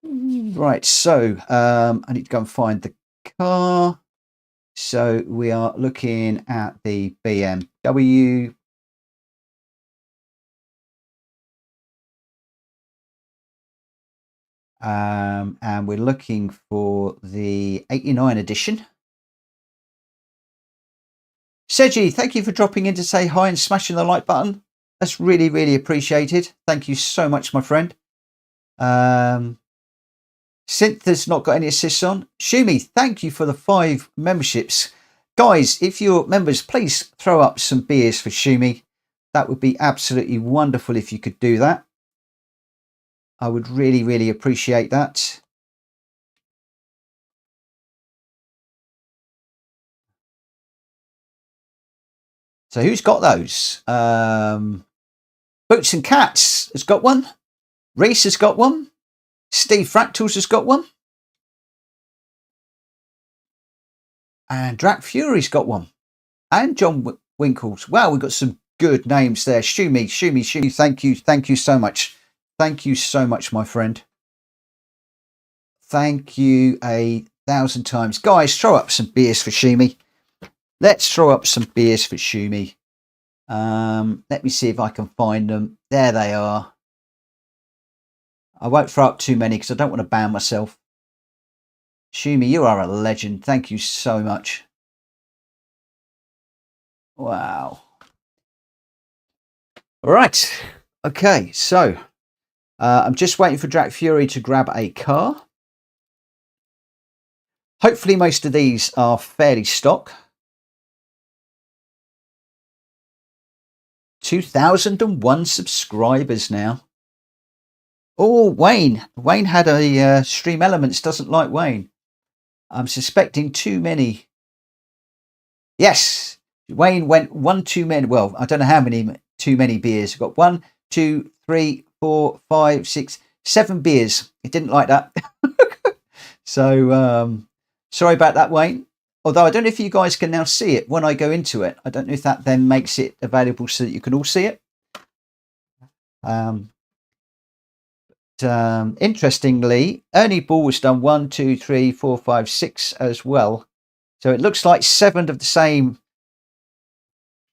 Right, so I need to go and find the car. So we are looking at the BMW. And we're looking for the 89 edition. Seji, thank you for dropping in to say hi and smashing the like button. That's really, really appreciated. Thank you so much, my friend. Synth has not got any assists on. Shumi, thank you for the 5 memberships. Guys, if you're members, please throw up some beers for Shumi. That would be absolutely wonderful if you could do that. I would really, really appreciate that. So who's got those? Boots and Cats has got one. Reese has got one. Steve Fractals has got one. And Drac Fury's got one. And John Winkles. Wow, we've got some good names there. Shumi. Thank you so much. Thank you so much, my friend. Thank you 1,000 times. Guys, throw up some beers for Shumi. Let's throw up some beers for Shumi. Let me see if I can find them. There they are. I won't throw up too many because I don't want to ban myself. Shumi, you are a legend. Thank you so much. Wow. All right. Okay, so I'm just waiting for Drac Fury to grab a car. Hopefully most of these are fairly stock. 2,001 subscribers now. Oh, Wayne. Wayne had a Stream Elements doesn't like Wayne. I'm suspecting too many. Yes. Wayne went one too many. Well, I don't know how many too many beers. Got 1, 2, 3, 4, 5, 6, 7 beers. He didn't like that. So sorry about that, Wayne. Although I don't know if you guys can now see it when I go into it. I don't know if that then makes it available so that you can all see it. Interestingly, Ernie Ball was done 1, 2, 3, 4, 5, 6 as well. So it looks like 7 of the same.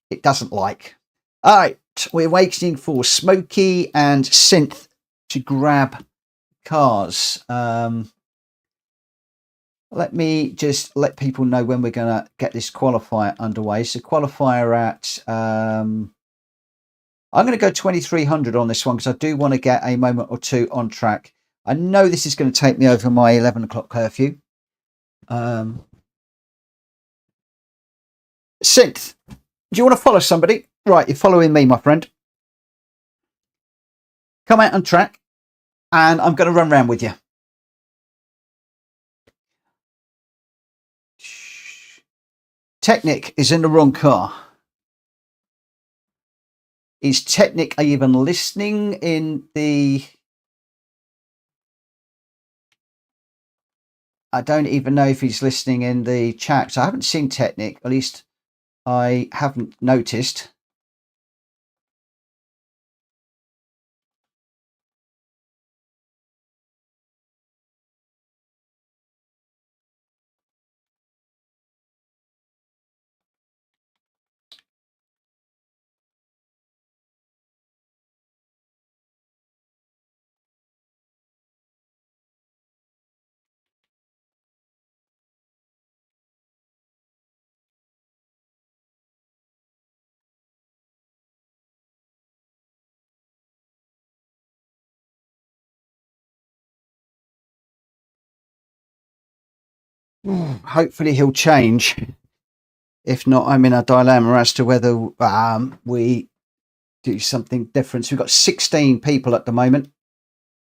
It doesn't like. All right, we're waiting for Smokey and Synth to grab cars. Let me just let people know when we're going to get this qualifier underway. So qualifier at, I'm going to go 2,300 on this one because I do want to get a moment or two on track. I know this is going to take me over my 11 o'clock curfew. Synth, do you want to follow somebody? Right, you're following me, my friend. Come out on track and I'm going to run around with you. Technic is in the wrong car. Is Technic even listening in the... I don't even know if he's listening in the chat. So I haven't seen Technic. At least I haven't noticed. Hopefully he'll change. If not, I'm in a dilemma as to whether we do something different. So we've got 16 people at the moment.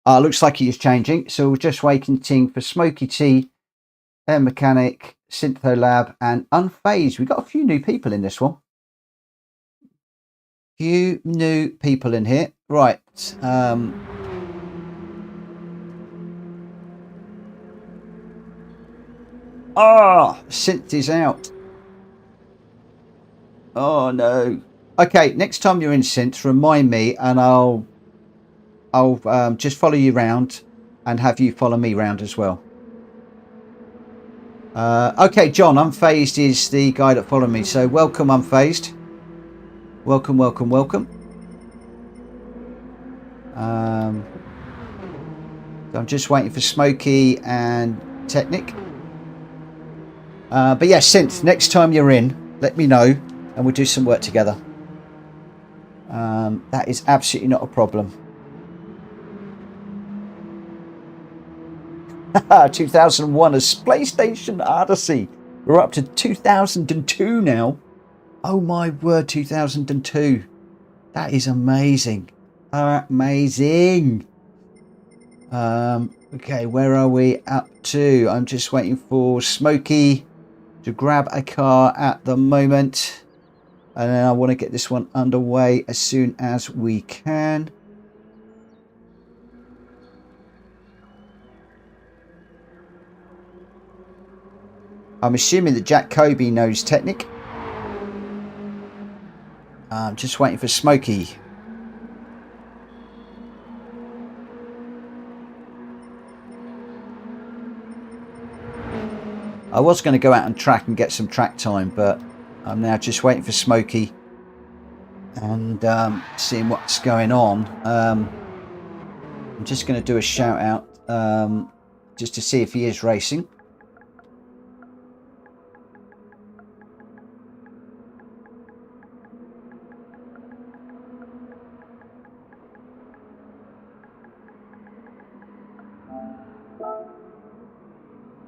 Looks like he is changing. So we're just waiting for Smokey T, Air Mechanic, Syntho Lab, and Unfazed. We've got a few new people in this one. Few new people in here. Right. Synth is out. Oh no. Okay, next time you're in Synth, remind me and I'll just follow you round and have you follow me round as well. Okay, John, Unfazed is the guy that followed me. So welcome, Unfazed. Welcome. So I'm just waiting for Smokey and Technic. But yeah, Synth, next time you're in, let me know and we'll do some work together. That is absolutely not a problem. 2001 as PlayStation Odyssey. We're up to 2002 now. Oh my word, 2002. That is amazing. Amazing. Okay, where are we up to? I'm just waiting for Smokey to grab a car at the moment. And then I want to get this one underway as soon as we can. I'm assuming that Jack Kobe knows Technic. I'm just waiting for Smokey. I was going to go out on track and get some track time, but I'm now just waiting for Smokey and seeing what's going on. I'm just going to do a shout out just to see if he is racing.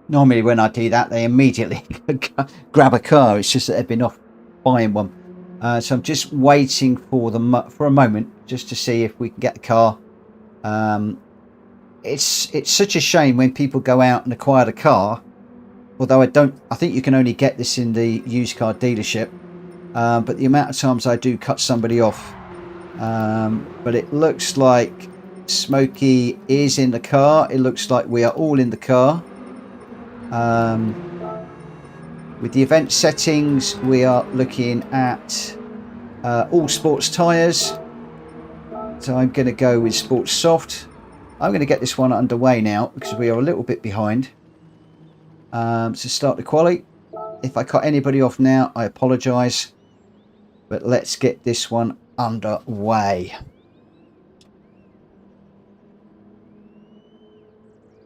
Normally when I do that, they immediately grab a car. It's just that they've been off buying one. So I'm just waiting for them for a moment just to see if we can get the car. It's such a shame when people go out and acquire the car. Although I think you can only get this in the used car dealership. But the amount of times I do cut somebody off. But it looks like Smokey is in the car. It looks like we are all in the car. With the event settings, we are looking at all sports tyres. So I'm going to go with sports soft. I'm going to get this one underway now because we are a little bit behind. So start the quali. If I cut anybody off now, I apologise. But let's get this one underway.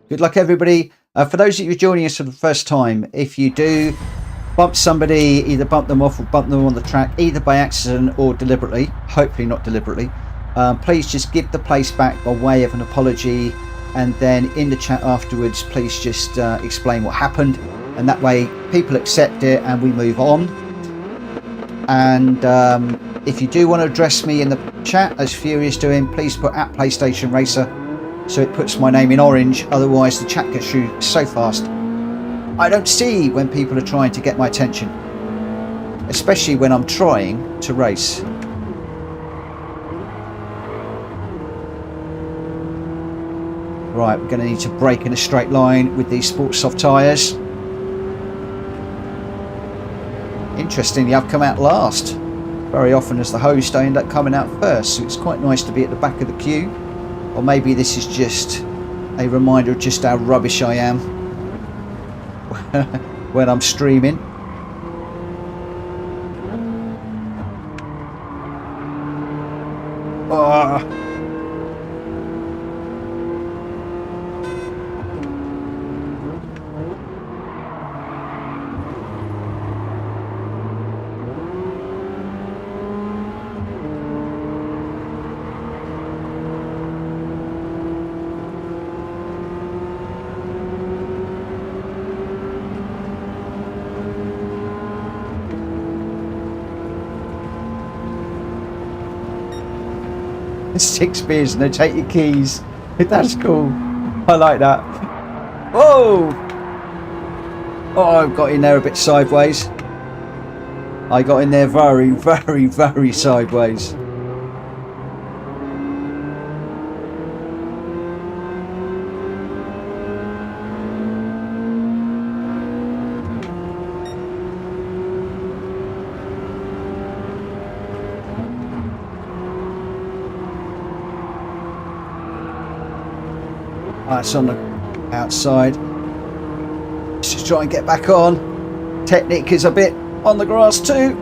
Good luck, everybody. For those of you joining us for the first time, if you do bump somebody, either bump them off or bump them on the track, either by accident or deliberately, hopefully not deliberately, please just give the place back by way of an apology, and then in the chat afterwards, please just explain what happened, and that way people accept it and we move on. And if you do want to address me in the chat, as Fury is doing, please put at PlayStation Racer, so it puts my name in orange. Otherwise the chat gets through so fast I don't see when people are trying to get my attention, especially when I'm trying to race. Right, we're going to need to brake in a straight line with these sports soft tyres. Interestingly, I've come out last. Very often as the host I end up coming out first, so it's quite nice to be at the back of the queue. Or maybe this is just a reminder of just how rubbish I am when I'm streaming. Oh. Six beers and they take your keys. That's cool. I like that. Whoa! Oh, I've got in there a bit sideways. I got in there very, very, very sideways. That's on the outside. Let's just try and get back on. Technic is a bit on the grass too.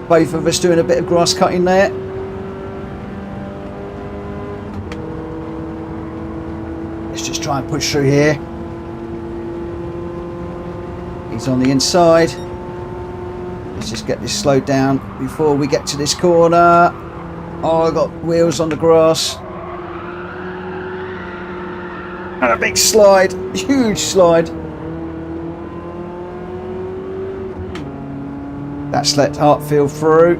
Both of us doing a bit of grass cutting there. Let's just try and push through here. He's on the inside. Let's just get this slowed down before we get to this corner. Oh, I've got wheels on the grass. And a big slide, huge slide. That's let Hartfield through.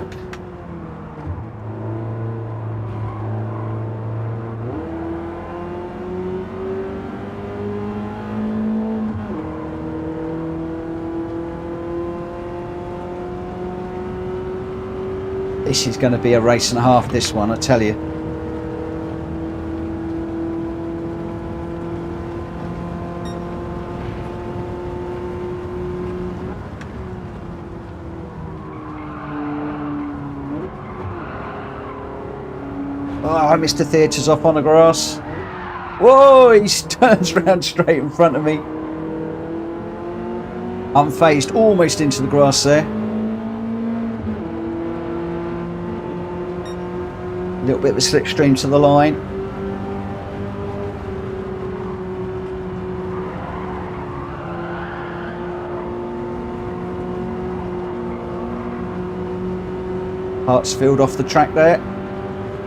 This is going to be a race and a half, this one, I tell you. Oh, Mr. Theatre's off on the grass. Whoa, he turns around straight in front of me. Unfazed, almost into the grass there. A little bit of a slipstream to the line. Hartsfield off the track there.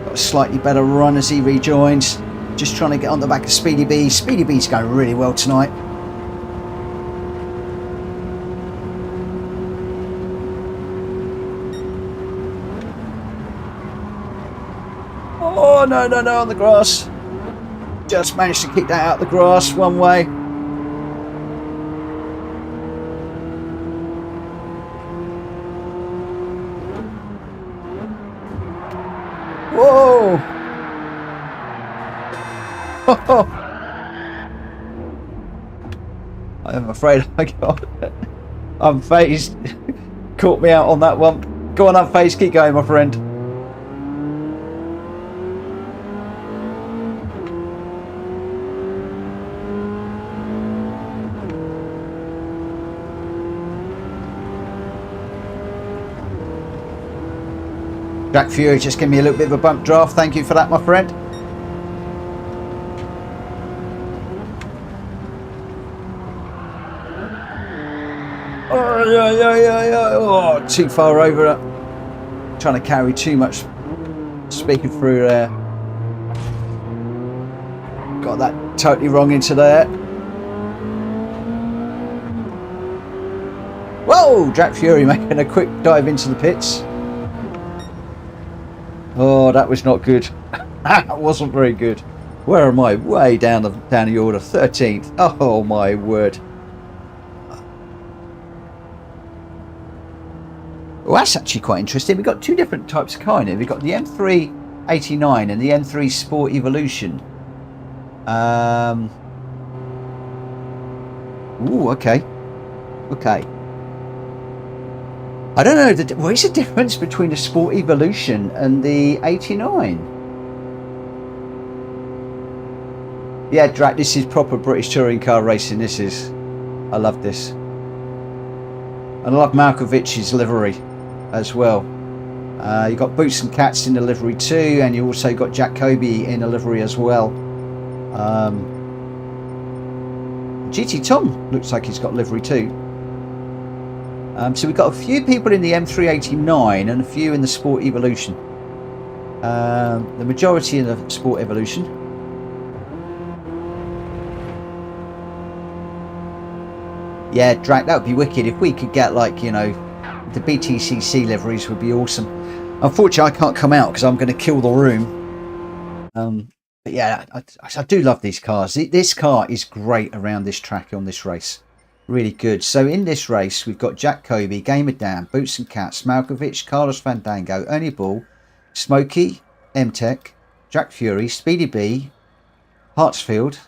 Got a slightly better run as he rejoins. Just trying to get on the back of Speedy B. Speedy B's going really well tonight. Oh, no, on the grass. Just managed to kick that out the grass one way. Whoa! I'm afraid I got Unfazed. Caught me out on that one. Go on, Unfazed, keep going, my friend. Jack Fury just gave me a little bit of a bump draft. Thank you for that, my friend. Oh, yeah. Oh, too far over. Trying to carry too much. Speaking through there. Got that totally wrong into there. Whoa! Jack Fury making a quick dive into the pits. Oh, that was not good. That wasn't very good. Where am I? Way down the order, 13th. Oh my word. Well, that's actually quite interesting. We've got two different types of car in here. We've got the M389 and the M3 Sport Evolution. Ooh, okay. Okay. I don't know, what is the difference between the Sport Evolution and the 89? Yeah, Drac, this is proper British touring car racing, this is. I love this. And I love Malkovich's livery as well. You've got Boots and Cats in the livery too, and you also got Jack Kobe in the livery as well. GT Tom looks like he's got livery too. So we've got a few people in the M389 and a few in the Sport Evolution. The majority in the Sport Evolution. Yeah, Drac, that would be wicked if we could get, like, you know, the BTCC liveries would be awesome. Unfortunately, I can't come out because I'm going to kill the room. But yeah, I do love these cars. This car is great around this track on this race. Really good. So in this race, we've got Jack Kobe, Gamer Dan, Boots and Cats, Malkovich, Carlos Fandango, Ernie Ball, Smokey, M-Tech, Jack Fury, Speedy B, Hartsfield,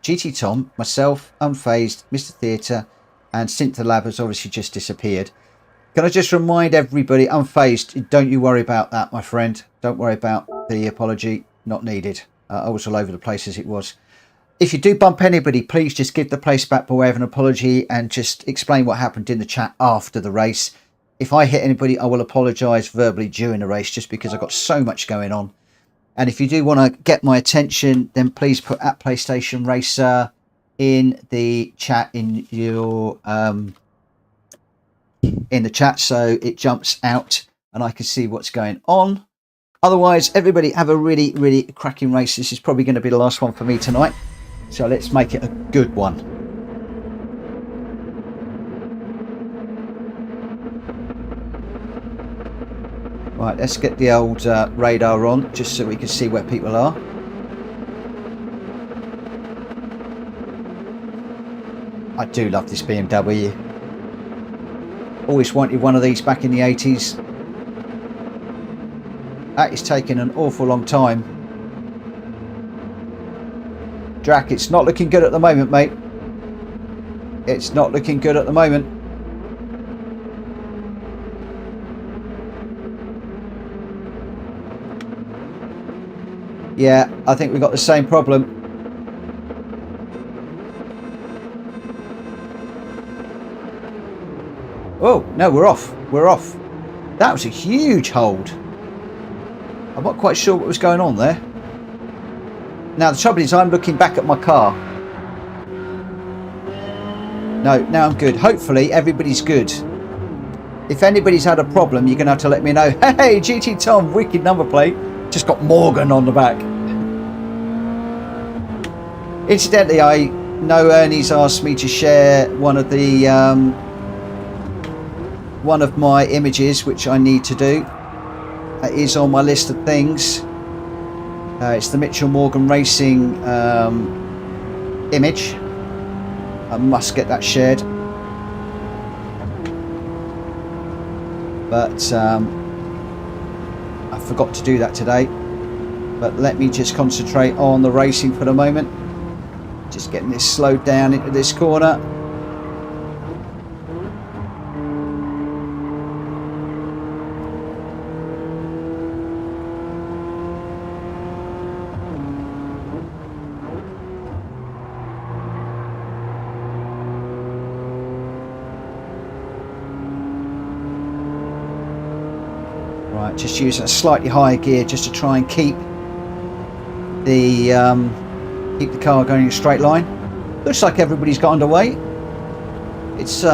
GT Tom, myself, Unfazed, Mr. Theatre, and Synth the Lab has obviously just disappeared. Can I just remind everybody, Unfazed, don't you worry about that, my friend. Don't worry about the apology. Not needed. I was all over the place as it was. If you do bump anybody, please just give the place back by way of an apology and just explain what happened in the chat after the race. If I hit anybody, I will apologise verbally during the race just because I've got so much going on. And if you do want to get my attention, then please put at PlayStation Racer in the chat in your in the chat so it jumps out and I can see what's going on. Otherwise, everybody have a really, really cracking race. This is probably going to be the last one for me tonight. So let's make it a good one. Right, let's get the old radar on just so we can see where people are. I do love this BMW. Always wanted one of these back in the 80s. That is taking an awful long time. Drac, it's not looking good at the moment, mate. It's not looking good at the moment. Yeah, I think we've got the same problem. Oh, no, we're off. We're off. That was a huge hold. I'm not quite sure what was going on there. Now, the trouble is I'm looking back at my car. No, now I'm good. Hopefully, everybody's good. If anybody's had a problem, you're going to have to let me know. Hey, GT Tom, wicked number plate. Just got Morgan on the back. Incidentally, I know Ernie's asked me to share one of the one of my images, which I need to do. That is on my list of things. It's the Mitchell Morgan Racing image. I must get that shared. But I forgot to do that today. But let me just concentrate on the racing for the moment. Just getting this slowed down into this corner. Right, just using a slightly higher gear just to try and keep the car going in a straight line. Looks like everybody's got underway. It's we've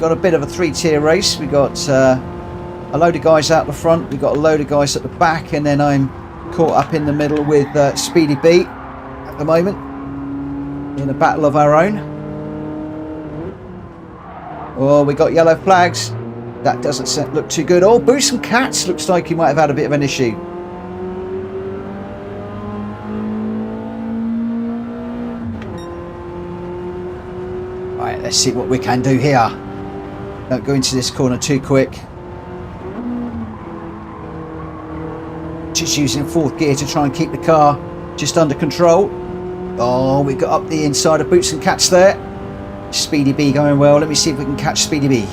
got a bit of a three-tier race. We've got a load of guys out the front, we've got a load of guys at the back, and then I'm caught up in the middle with Speedy B at the moment in a battle of our own. Oh, we got yellow flags. That doesn't look too good. Oh, Boots and Cats looks like he might have had a bit of an issue. Right, let's see what we can do here. Don't go into this corner too quick. Just using fourth gear to try and keep the car just under control. Oh, we got up the inside of Boots and Cats there. Speedy B going well. Let me see if we can catch Speedy B.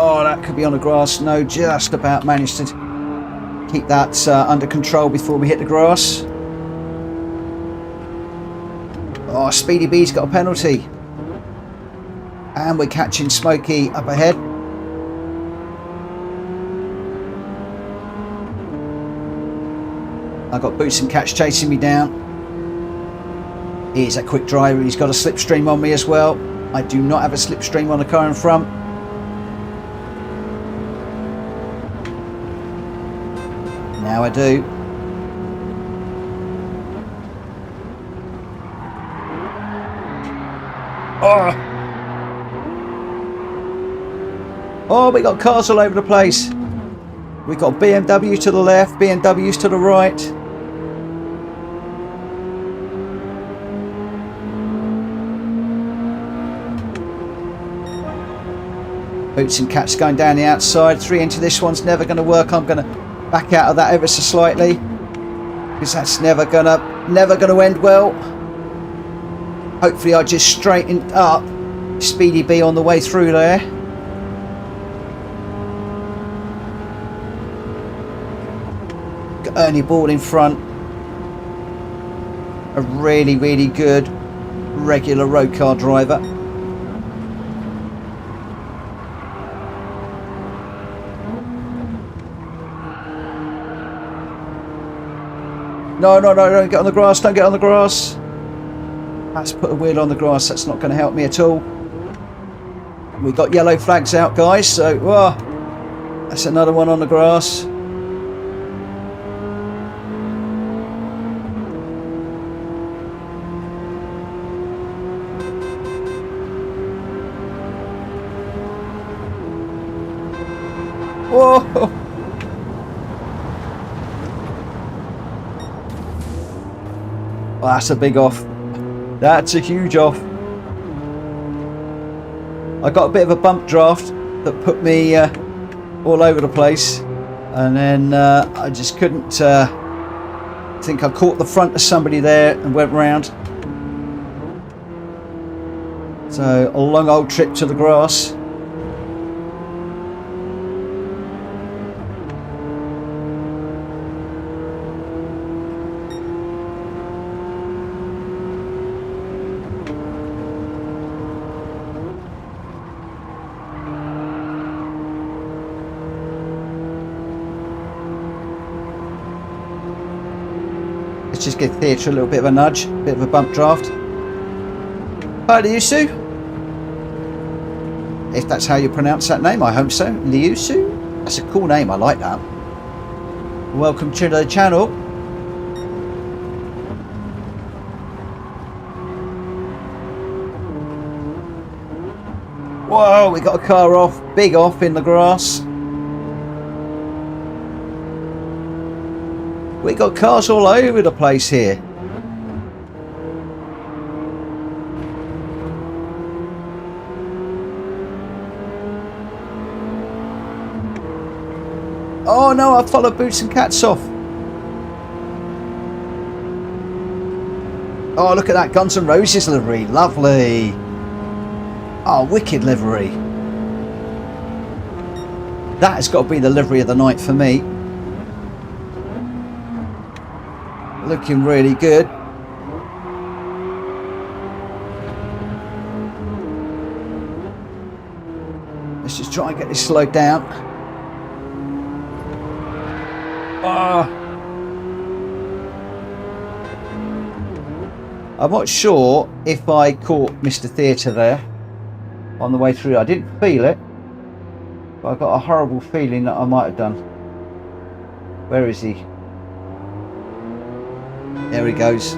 Oh, that could be on the grass. No, just about managed to keep that under control before we hit the grass. Oh, Speedy B's got a penalty. And we're catching Smokey up ahead. I've got Boots and Cats chasing me down. He's a quick driver. He's got a slipstream on me as well. I do not have a slipstream on the car in front. Now I do. Oh, we got cars all over the place. We got BMW to the left, BMWs to the right. Boots and Cats going down the outside. 3 into this one's never going to work. I'm going to back out of that ever so slightly, because that's never gonna end well. Hopefully I just straightened up Speedy B on the way through there. Got Ernie Ball in front. A really, really good regular road car driver. No, don't get on the grass, don't get on the grass. Let's put a wheel on the grass, that's not going to help me at all. We got yellow flags out, guys, so that's another one on the grass. Whoa! Well, that's a big off. That's a huge off. I got a bit of a bump draft that put me all over the place, and then I just couldn't I think I caught the front of somebody there and went round. So a long old trip to the grass. Let's just give Theatre a little bit of a nudge, a bit of a bump draft. Hi, Liusu. If that's how you pronounce that name, I hope so. Liusu? That's a cool name, I like that. Welcome to the channel. Whoa, we got a car off, big off in the grass. We got cars all over the place here. Oh no, I followed Boots and Cats off. Oh, look at that Guns N' Roses livery. Lovely. Oh, wicked livery. That has got to be the livery of the night for me. Looking really good. Let's just try and get this slowed down. I'm not sure if I caught Mr. Theatre there on the way through. I didn't feel it, but I got a horrible feeling that I might have done. Where is he? There he goes.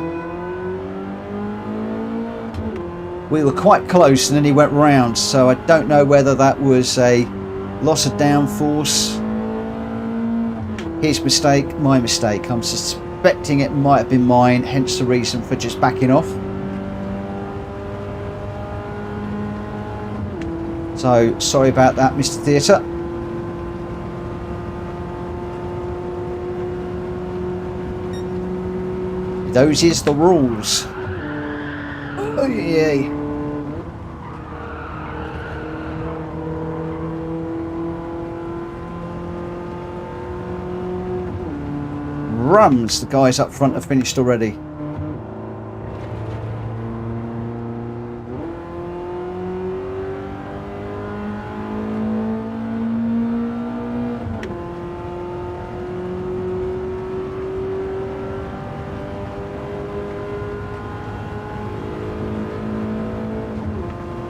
We were quite close and then he went round, so I don't know whether that was a loss of downforce. His mistake, my mistake. I'm suspecting it might have been mine, hence the reason for just backing off. So, sorry about that, Mr. Theatre. Those is the rules. Oh yay. Rums, the guys up front have finished already.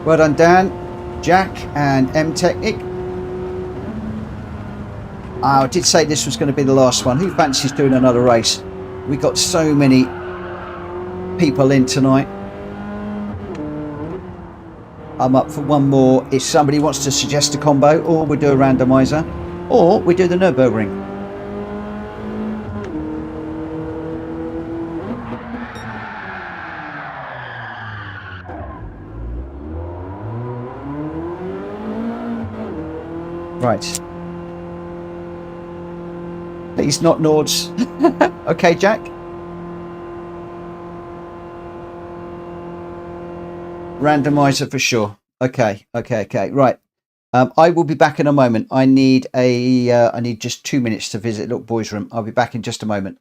Well done, Dan, Jack and M Technic. I did say this was going to be the last one. Who fancies doing another race? We got so many people in tonight. I'm up for one more if somebody wants to suggest a combo, or we do a randomizer, or we do the Nürburgring. Right. Please not Nords. Okay, Jack. Randomizer for sure. Okay. Right. I will be back in a moment. I need just 2 minutes to visit Little Boy's room. I'll be back in just a moment.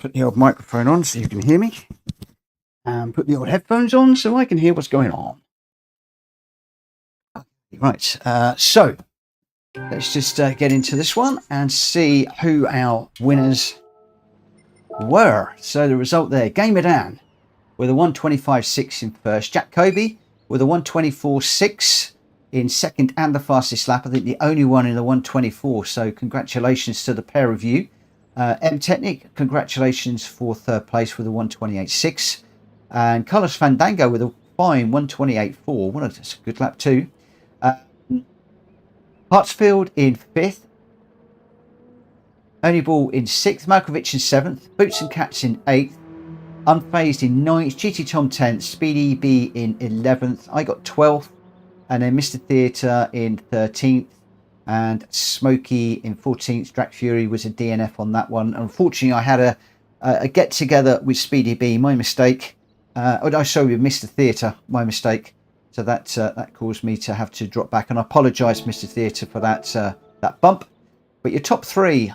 put the old microphone on so you can hear me, and put the old headphones on so I can hear what's going on. Right, so let's just get into this one and see who our winners were. So the result there, Gamer Dan with a 125.6 in first, Jack Kobe with a 124.6 in second and the fastest lap. I think the only one in the 124, so congratulations to the pair of you. M Technic, congratulations for third place with a 128.6, and Carlos Fandango with a fine 128.4. Well, that's a good lap too. Hartsfield in fifth, Onyball in sixth, Malkovich in seventh, Boots and Cats in eighth, Unfazed in ninth, GT Tom 10th, Speedy B in 11th. I got 12th, and then Mr. Theatre in 13th, and Smokey in 14th. Drac Fury was a DNF on that one. Unfortunately, I had a get together with Speedy B, my mistake. Sorry, with Mr. Theatre, my mistake. So that caused me to have to drop back, and I apologise, Mr. Theatre, for that bump. But your top three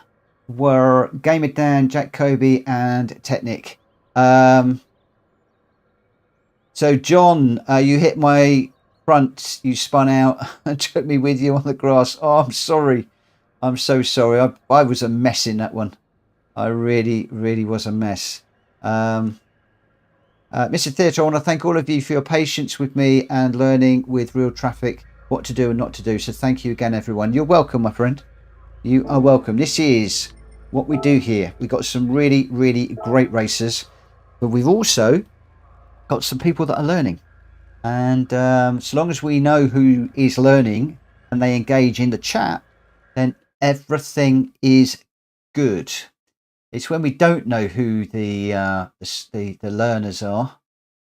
were Gamer Dan, Jack Kobe, and Technic. So John, you hit my front, you spun out and took me with you on the grass. Oh, I'm sorry. I'm so sorry. I was a mess in that one. I really was a mess. Mr. Theatre, I want to thank all of you for your patience with me and learning with real traffic what to do and not to do. So thank you again, everyone. You're welcome, my friend. You are welcome. This is what we do here. We've got some really great racers, but we've also got some people that are learning. And so long as we know who is learning and they engage in the chat, then everything is good. It's when we don't know who the learners are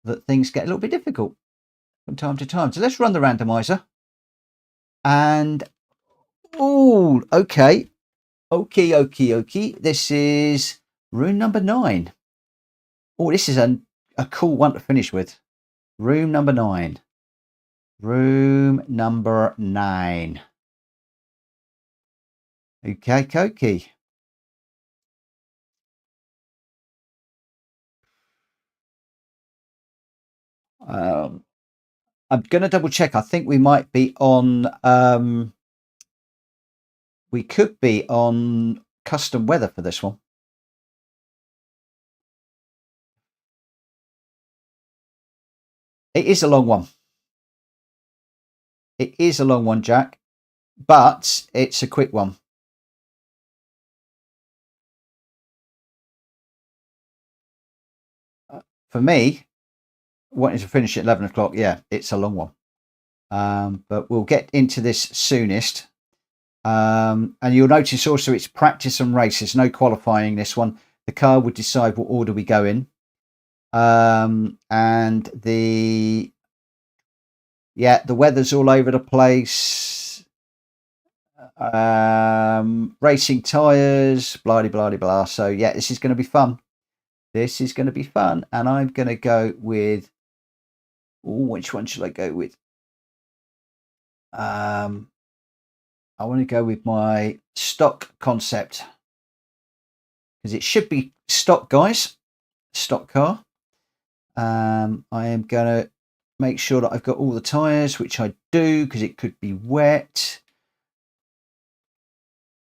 that things get a little bit difficult from time to time. So let's run the randomizer. And oh, okay. This is room number 9. Oh, this is a cool one to finish with. Room number 9. Room number 9. Okay. I'm going to double check. I think we might be on... we could be on custom weather for this one. It is a long one. It is a long one, Jack, but it's a quick one. For me, wanting to finish at 11 o'clock, yeah, it's a long one. But we'll get into this soonest. And you'll notice also it's practice and race. There's no qualifying this one. The car would decide what order we go in. And the weather's all over the place. Racing tyres, blah. So yeah, this is going to be fun. And I'm going to go with, which one should I go with? I want to go with my stock concept, because it should be stock, guys. Stock car. I am going to make sure that I've got all the tyres, which I do, because it could be wet.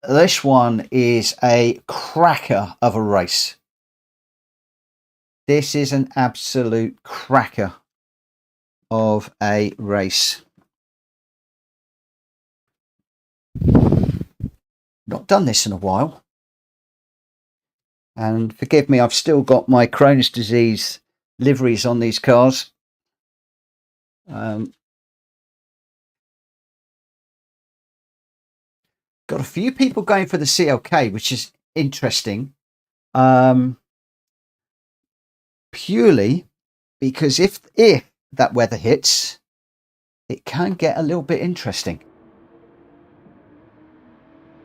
This one is a cracker of a race. This is an absolute cracker of a race. Not done this in a while. And forgive me, I've still got my Crohn's disease liveries on these cars. Got a few people going for the CLK, which is interesting. Purely because if that weather hits, it can get a little bit interesting.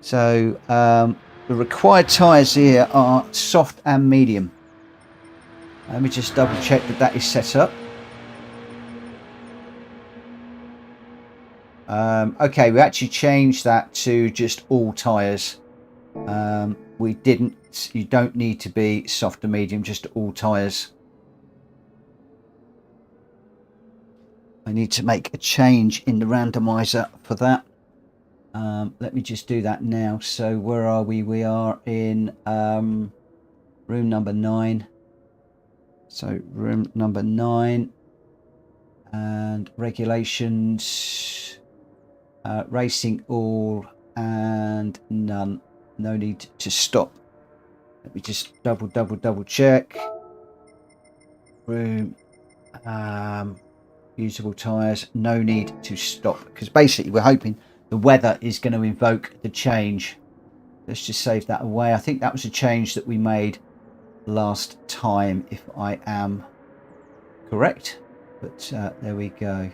So the required tyres here are soft and medium. Let me just double check that is set up. Okay, we actually changed that to just all tyres. we didn't. You don't need to be soft or medium, just all tyres. I need to make a change in the randomizer for that. Let me just do that now. So where are we? We are in room number 9. So room number 9 and regulations, racing all and none. No need to stop. Let me just double check. Room, usable tyres, no need to stop, because basically we're hoping the weather is going to invoke the change. Let's just save that away. I think that was a change that we made last time, if I am correct. But there we go.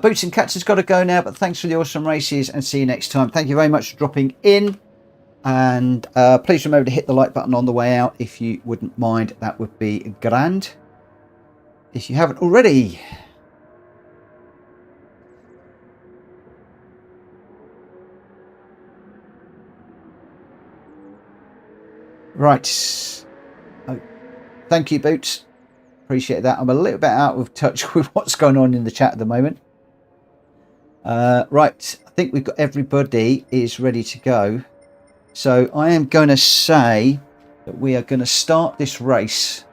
Boots and Cats has got to go now, but thanks for the awesome races and see you next time. Thank you very much for dropping in, and please remember to hit the like button on the way out if you wouldn't mind. That would be grand if you haven't already. Right. Oh, thank you, Boots. Appreciate that. I'm a little bit out of touch with what's going on in the chat at the moment. Right. I think we've got everybody is ready to go. So I am going to say that we are going to start this race.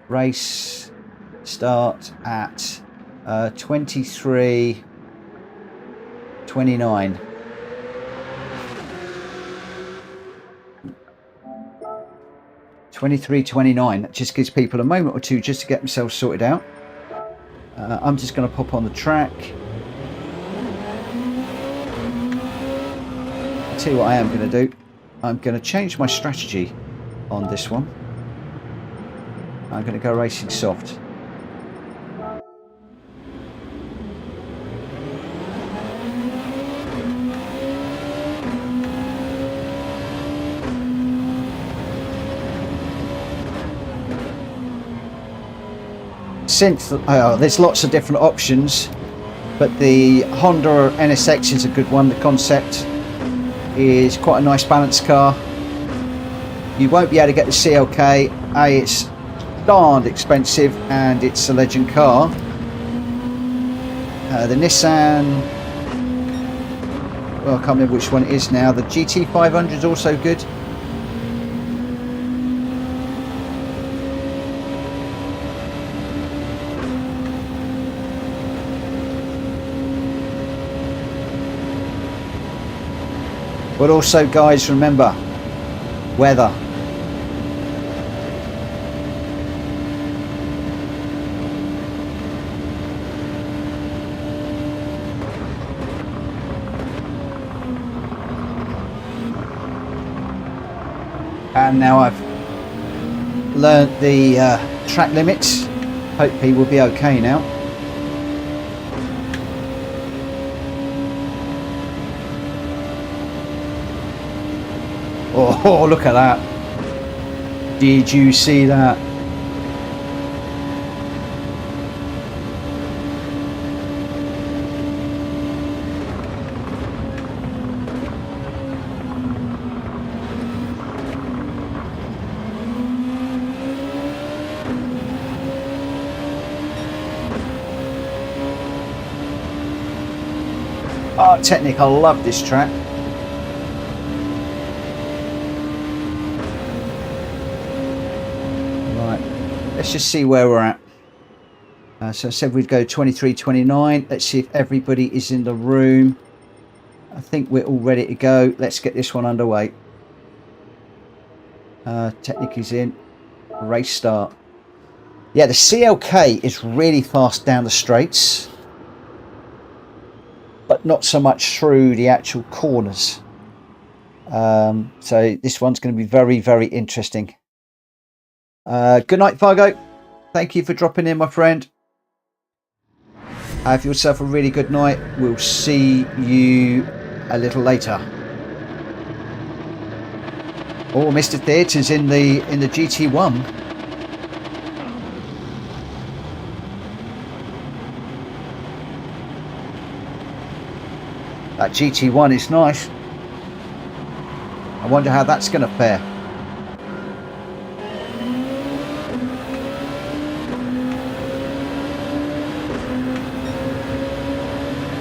Race start at 23:29. 23:29. That just gives people a moment or two just to get themselves sorted out. I'm just going to pop on the track. I'll tell you what I am going to do. I'm going to change my strategy on this one. I'm going to go racing soft. There's lots of different options, but the Honda NSX is a good one. The concept is quite a nice balanced car. You won't be able to get the CLK. It's darned expensive and it's a legend car. The Nissan, well, I can't remember which one it is now. The GT500 is also good. But also, guys, remember, weather. And now I've learnt the track limits. Hopefully we'll be okay now. Oh, look at that. Did you see that? Oh, Technic, I love this track. Let's just see where we're at. So I said we'd go 23:29. Let's see if everybody is in the room. I think we're all ready to go. Let's get this one underway. Technic is in. Race start. Yeah, the CLK is really fast down the straights, but not so much through the actual corners. So this one's going to be very, very interesting. Good night, Fargo. Thank you for dropping in, my friend. Have yourself a really good night. We'll see you a little later. Oh, Mr. Theatre's in the GT1. That GT1 is nice. I wonder how that's going to fare.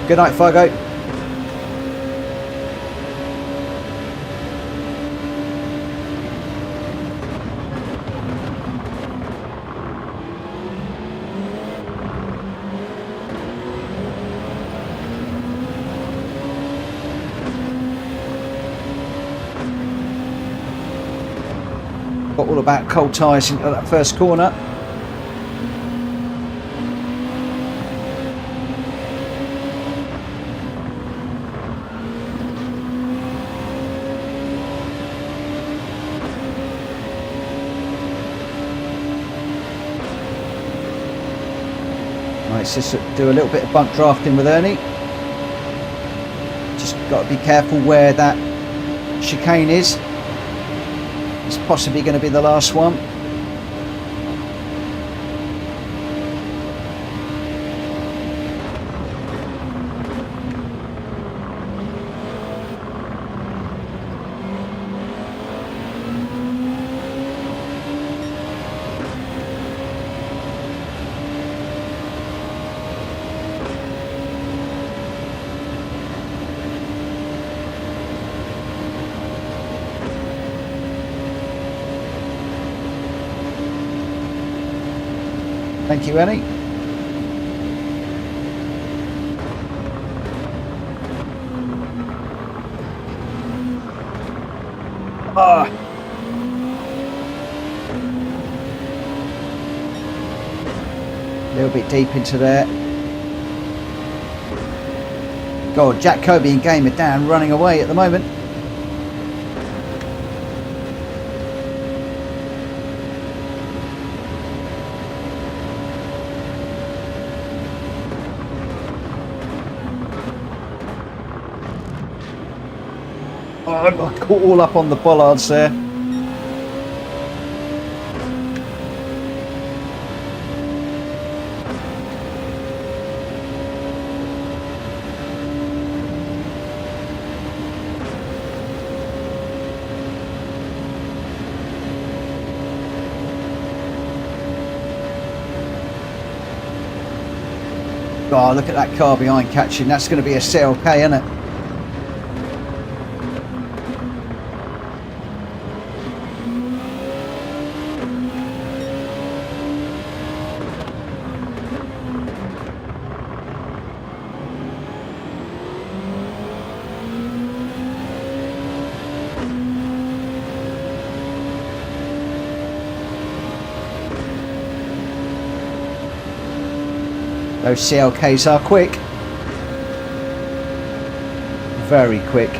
Good night, Fargo. Got all about cold tyres into that first corner. Right, let's just do a little bit of bump drafting with Ernie. Just got to be careful where that chicane is. It's possibly going to be the last one. Thank you, Annie. Ah. A little bit deep into there. God, Jack Kobe and Gamer Dan running away at the moment. I got all up on the bollards there. Oh, look at that car behind catching. That's going to be a CLK, isn't it? Those CLKs are quick. Very quick.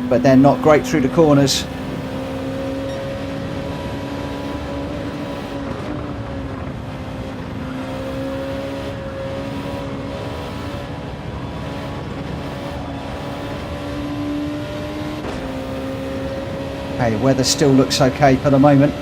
But they're not great through the corners. Okay, weather still looks okay for the moment.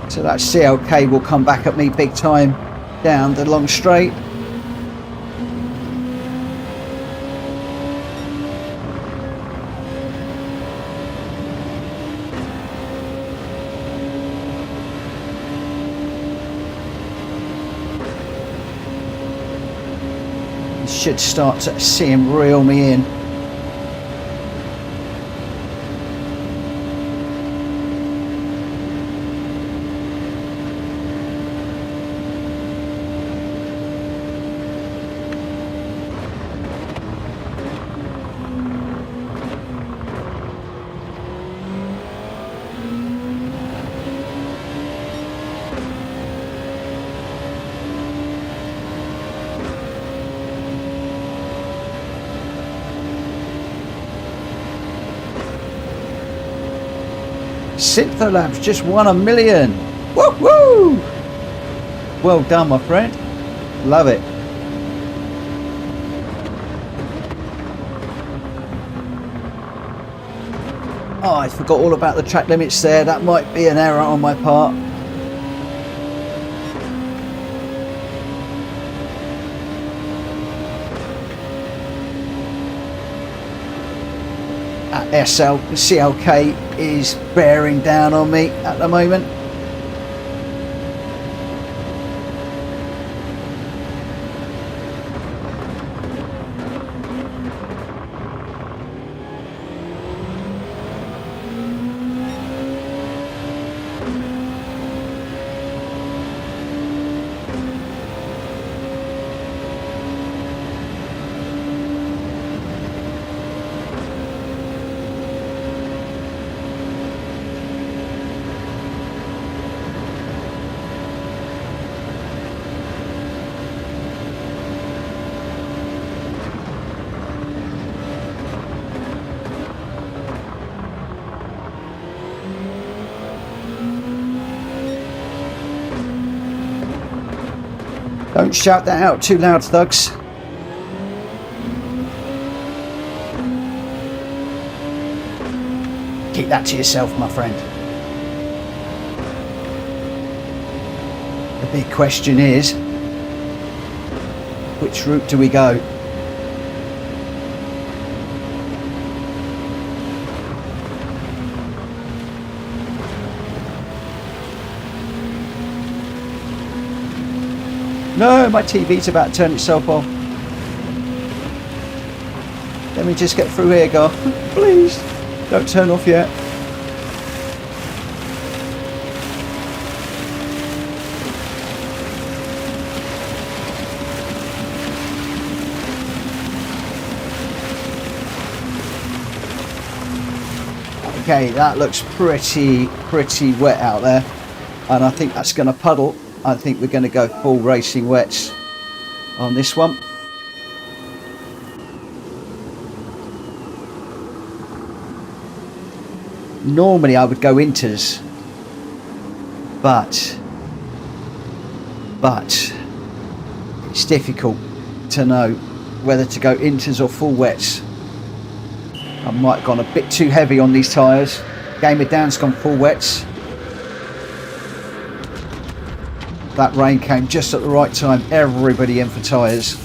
So that CLK will come back at me big time down the long straight. You should start to see him reel me in. Syntholab's just won $1 million. Woo woo! Well done, my friend. Love it. Oh, I forgot all about the track limits there. That might be an error on my part. CLK is bearing down on me at the moment. Don't shout that out too loud, thugs. Keep that to yourself, my friend. The big question is, which route do we go? No, my TV's about to turn itself off. Let me just get through here, Gar. Please, don't turn off yet. Okay, that looks pretty wet out there. And I think that's going to puddle. I think we're going to go full racing wets on this one. Normally I would go inters, but it's difficult to know whether to go inters or full wets. I might have gone a bit too heavy on these tyres. Game of Down's gone full wets. That rain came just at the right time. Everybody in for tyres.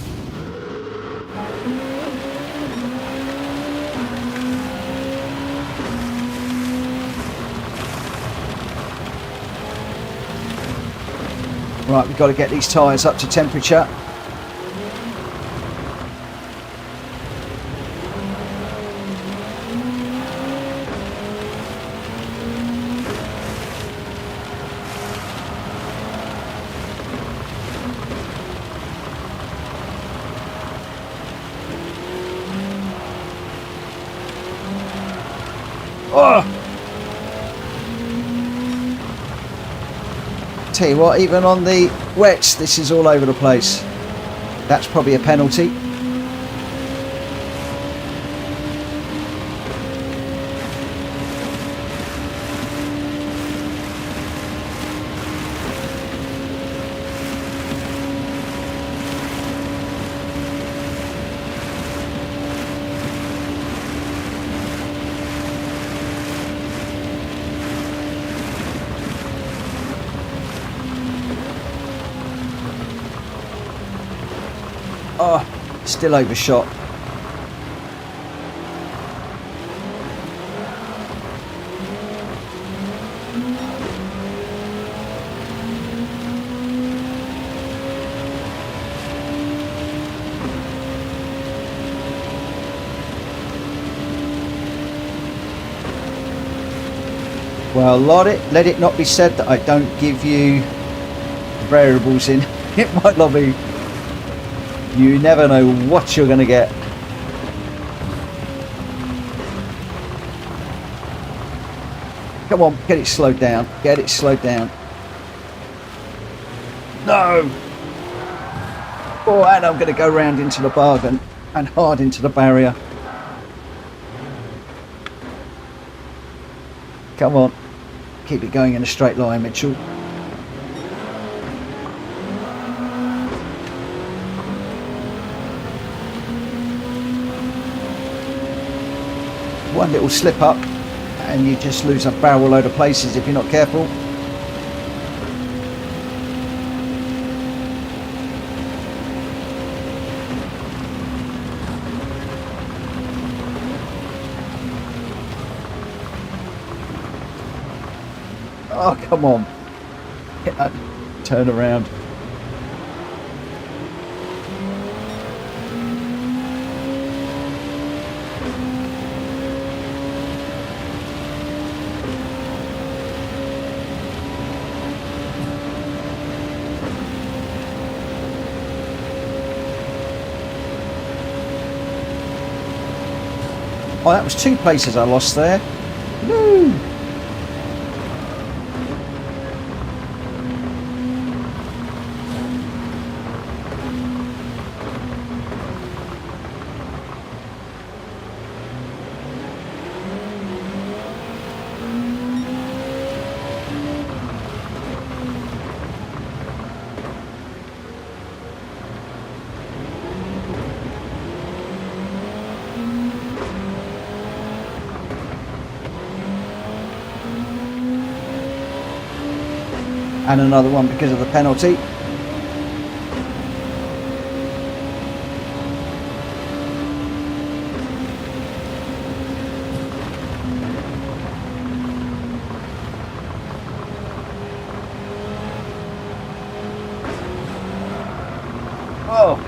Right, we've got to get these tyres up to temperature. Tell you what, even on the wets, this is all over the place. That's probably a penalty. Oh, still overshot. Well, let it not be said that I don't give you variables in my lobby. You never know what you're going to get. Come on, get it slowed down. Get it slowed down. No! Oh, and I'm going to go round into the bargain and hard into the barrier. Come on. Keep it going in a straight line, Mitchell. One little slip up and you just lose a barrel load of places if you're not careful. Oh, come on. Turn around. Oh, that was 2 places I lost there. Woo! And another one because of the penalty. Oh.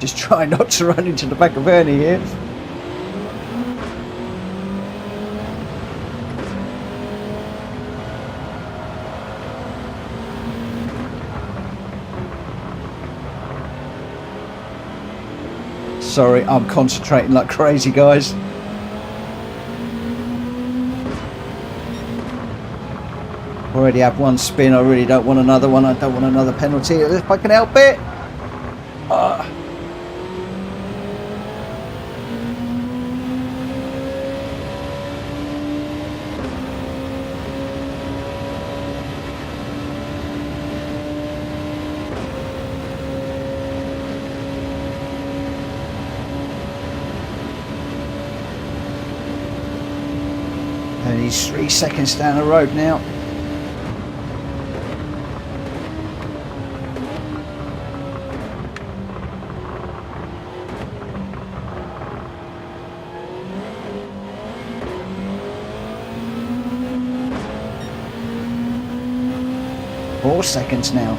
Just try not to run into the back of Ernie here. Sorry, I'm concentrating like crazy, guys. Already have one spin. I really don't want another one. I don't want another penalty if I can help it. And he's 3 seconds down the road now. Four seconds now.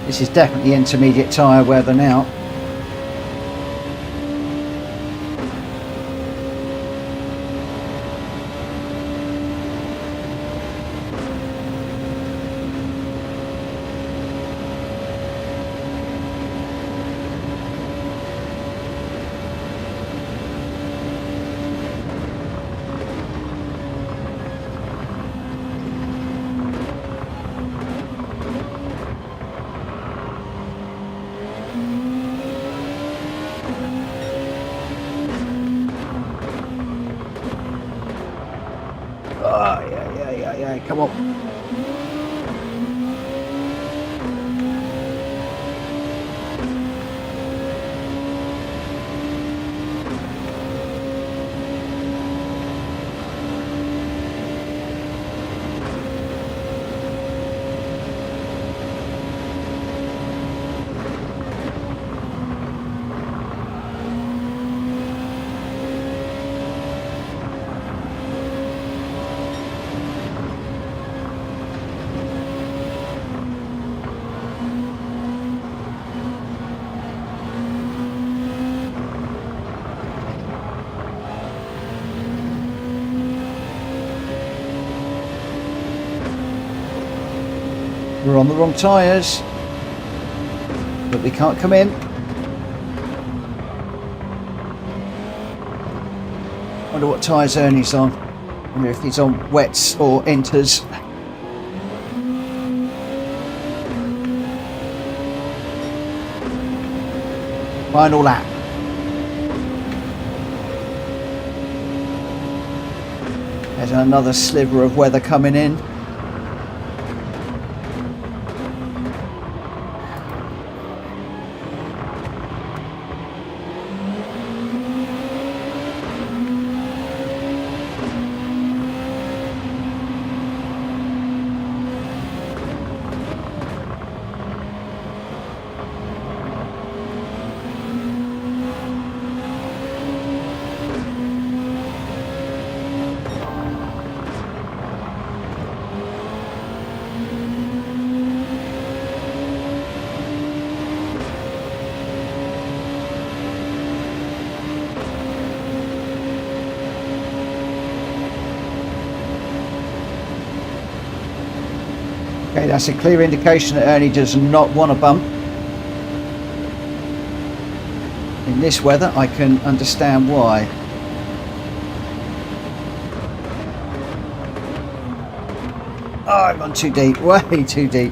This is definitely intermediate tyre weather now. Come on. We're on the wrong tyres, but we can't come in. Wonder what tyres Ernie's on. Wonder if he's on wets or inters. Final lap. There's another sliver of weather coming in. Okay, that's a clear indication that Ernie does not want a bump. In this weather, I can understand why. Oh, I've gone too deep, way too deep.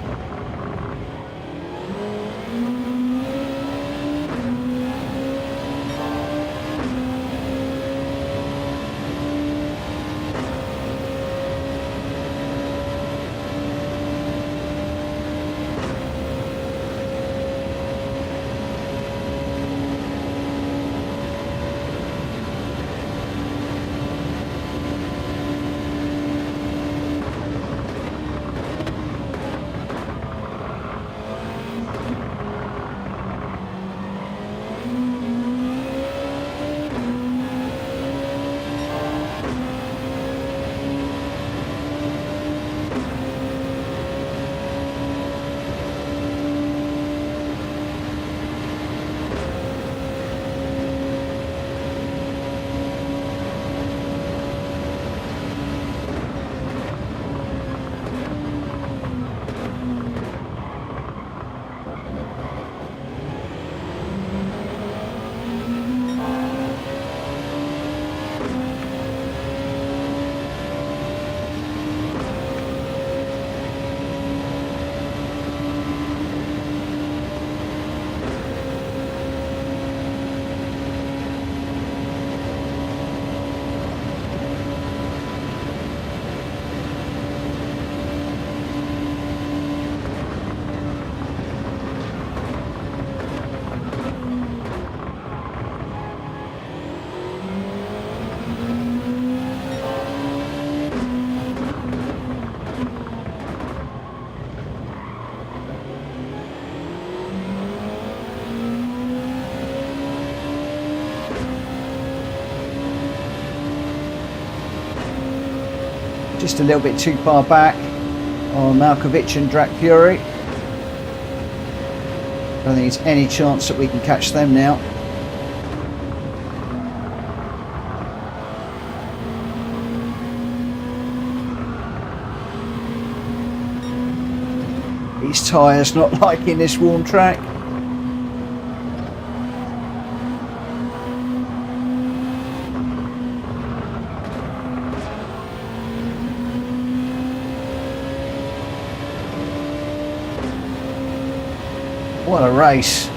Just a little bit too far back on Malkovich and Drac Fury. don't think there's any chance that we can catch them now. These tyres not liking this warm track. What a race.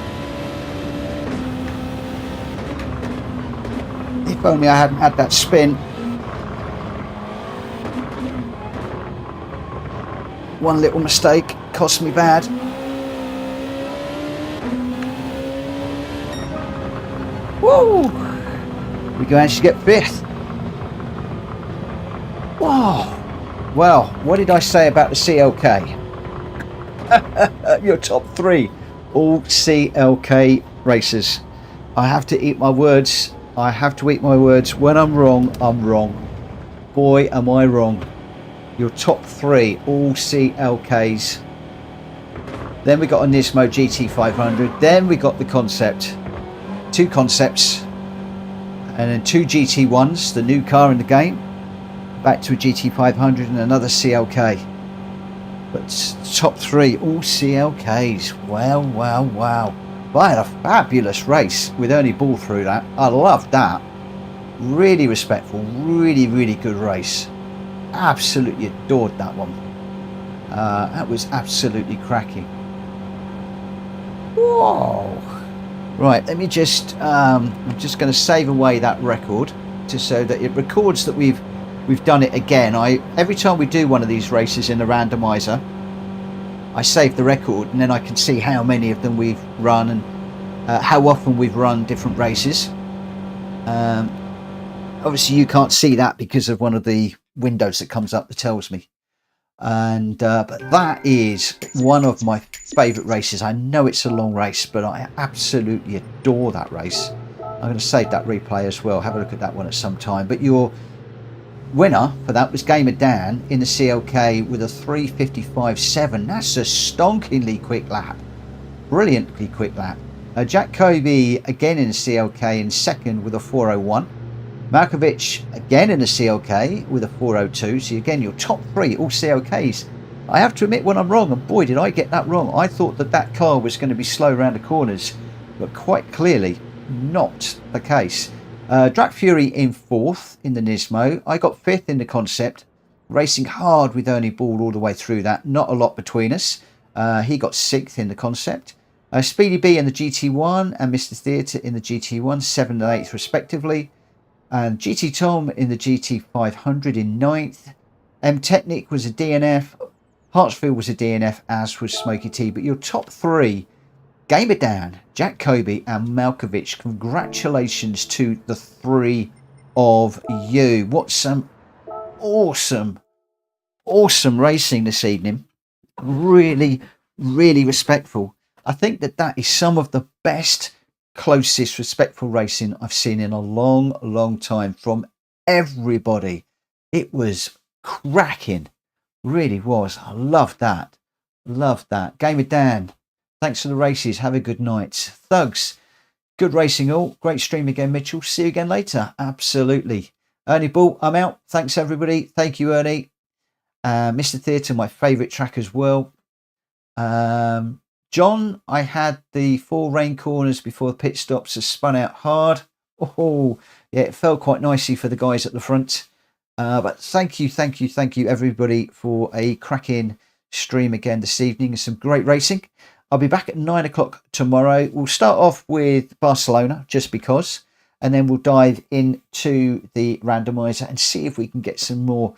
If only I hadn't had that spin. One little mistake cost me bad. Woo! We can actually get 5th. Wow. Well, what did I say about the CLK? Your top 3. All CLK races. I have to eat my words. I have to eat my words. When I'm wrong, I'm wrong. Boy, am I wrong. Your top 3, all CLKs. Then we got a Nismo GT500. Then we got the concept. 2 concepts. And then 2 GT1s, the new car in the game. Back to a GT500 and another CLK. But top 3, all CLKs. Wow, wow, wow. But I had a fabulous race with Ernie Ball through that. I loved that. Really respectful, really, really good race. Absolutely adored that one. That was absolutely cracking. Whoa. Right, let me just, I'm just going to save away that record just so that it records that we've done it again. Every time we do one of these races in the randomizer, I save the record and then I can see how many of them we've run and how often we've run different races. Obviously you can't see that because of one of the windows that comes up that tells me. And but that is one of my favourite races. I know it's a long race, but I absolutely adore that race. I'm going to save that replay as well. Have a look at that one at some time. But your winner for that was Gamer Dan in the CLK with a 3:55.7. That's a stonkingly quick lap. Brilliantly quick lap. Jack Kobe again in the CLK in second with a 4:01. Malkovich again in the CLK with a 4:02. So again, your top 3 all CLKs. I have to admit when I'm wrong, and boy did I get that wrong. I thought that car was going to be slow around the corners, but quite clearly not the case. Drac Fury in 4th in the Nismo. I got 5th in the concept, racing hard with Ernie Ball all the way through that. Not a lot between us. He got 6th in the concept. Speedy B in the GT1 and Mr. Theatre in the GT1, 7th and 8th respectively. And GT Tom in the GT500 in 9th. M Technic was a DNF. Hartsfield was a DNF, as was Smokey T. But your top 3, Gamer Dan, Jack Kobe and Malkovich. Congratulations to the 3 of you. What some awesome racing this evening. Really, really respectful. I think that is some of the best, closest, respectful racing I've seen in a long time from everybody. It was cracking. Really was. I loved that. Gamer Dan, thanks for the races. Have a good night. Thugs, good racing all. Great stream again, Mitchell. See you again later. Absolutely. Ernie Ball, I'm out. Thanks, everybody. Thank you, Ernie. Mr. Theatre, my favourite track as well. John, I had the 4 rain corners before the pit stops has spun out hard. Oh, yeah, it fell quite nicely for the guys at the front. But thank you, everybody, for a cracking stream again this evening and some great racing. I'll be back at 9 o'clock tomorrow. We'll start off with Barcelona, just because, and then we'll dive into the randomizer and see if we can get some more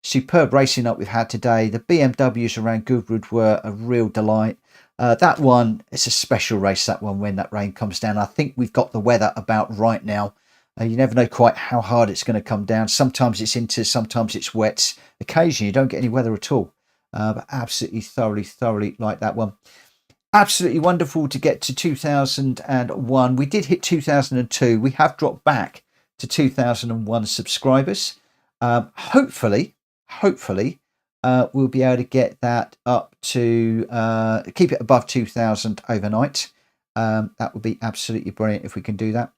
superb racing up we've had today. The BMWs around Goodwood were a real delight. That one, it's a special race, that one, when that rain comes down. I think we've got the weather about right now. You never know quite how hard it's going to come down. Sometimes it's into, sometimes it's wet. Occasionally you don't get any weather at all. But absolutely thoroughly like that one. Absolutely wonderful to get to 2001. We did hit 2002. We have dropped back to 2001 subscribers. Hopefully we'll be able to get that up to keep it above 2,000 overnight. That would be absolutely brilliant if we can do that.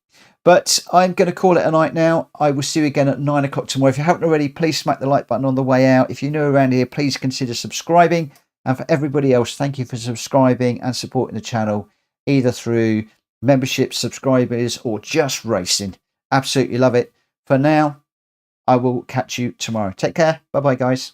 But I'm going to call it a night now. I will see you again at 9 o'clock tomorrow. If you haven't already, please smack the like button on the way out. If you're new around here, please consider subscribing. And for everybody else, thank you for subscribing and supporting the channel, either through membership, subscribers, or just racing. Absolutely love it. For now, I will catch you tomorrow. Take care. Bye-bye, guys.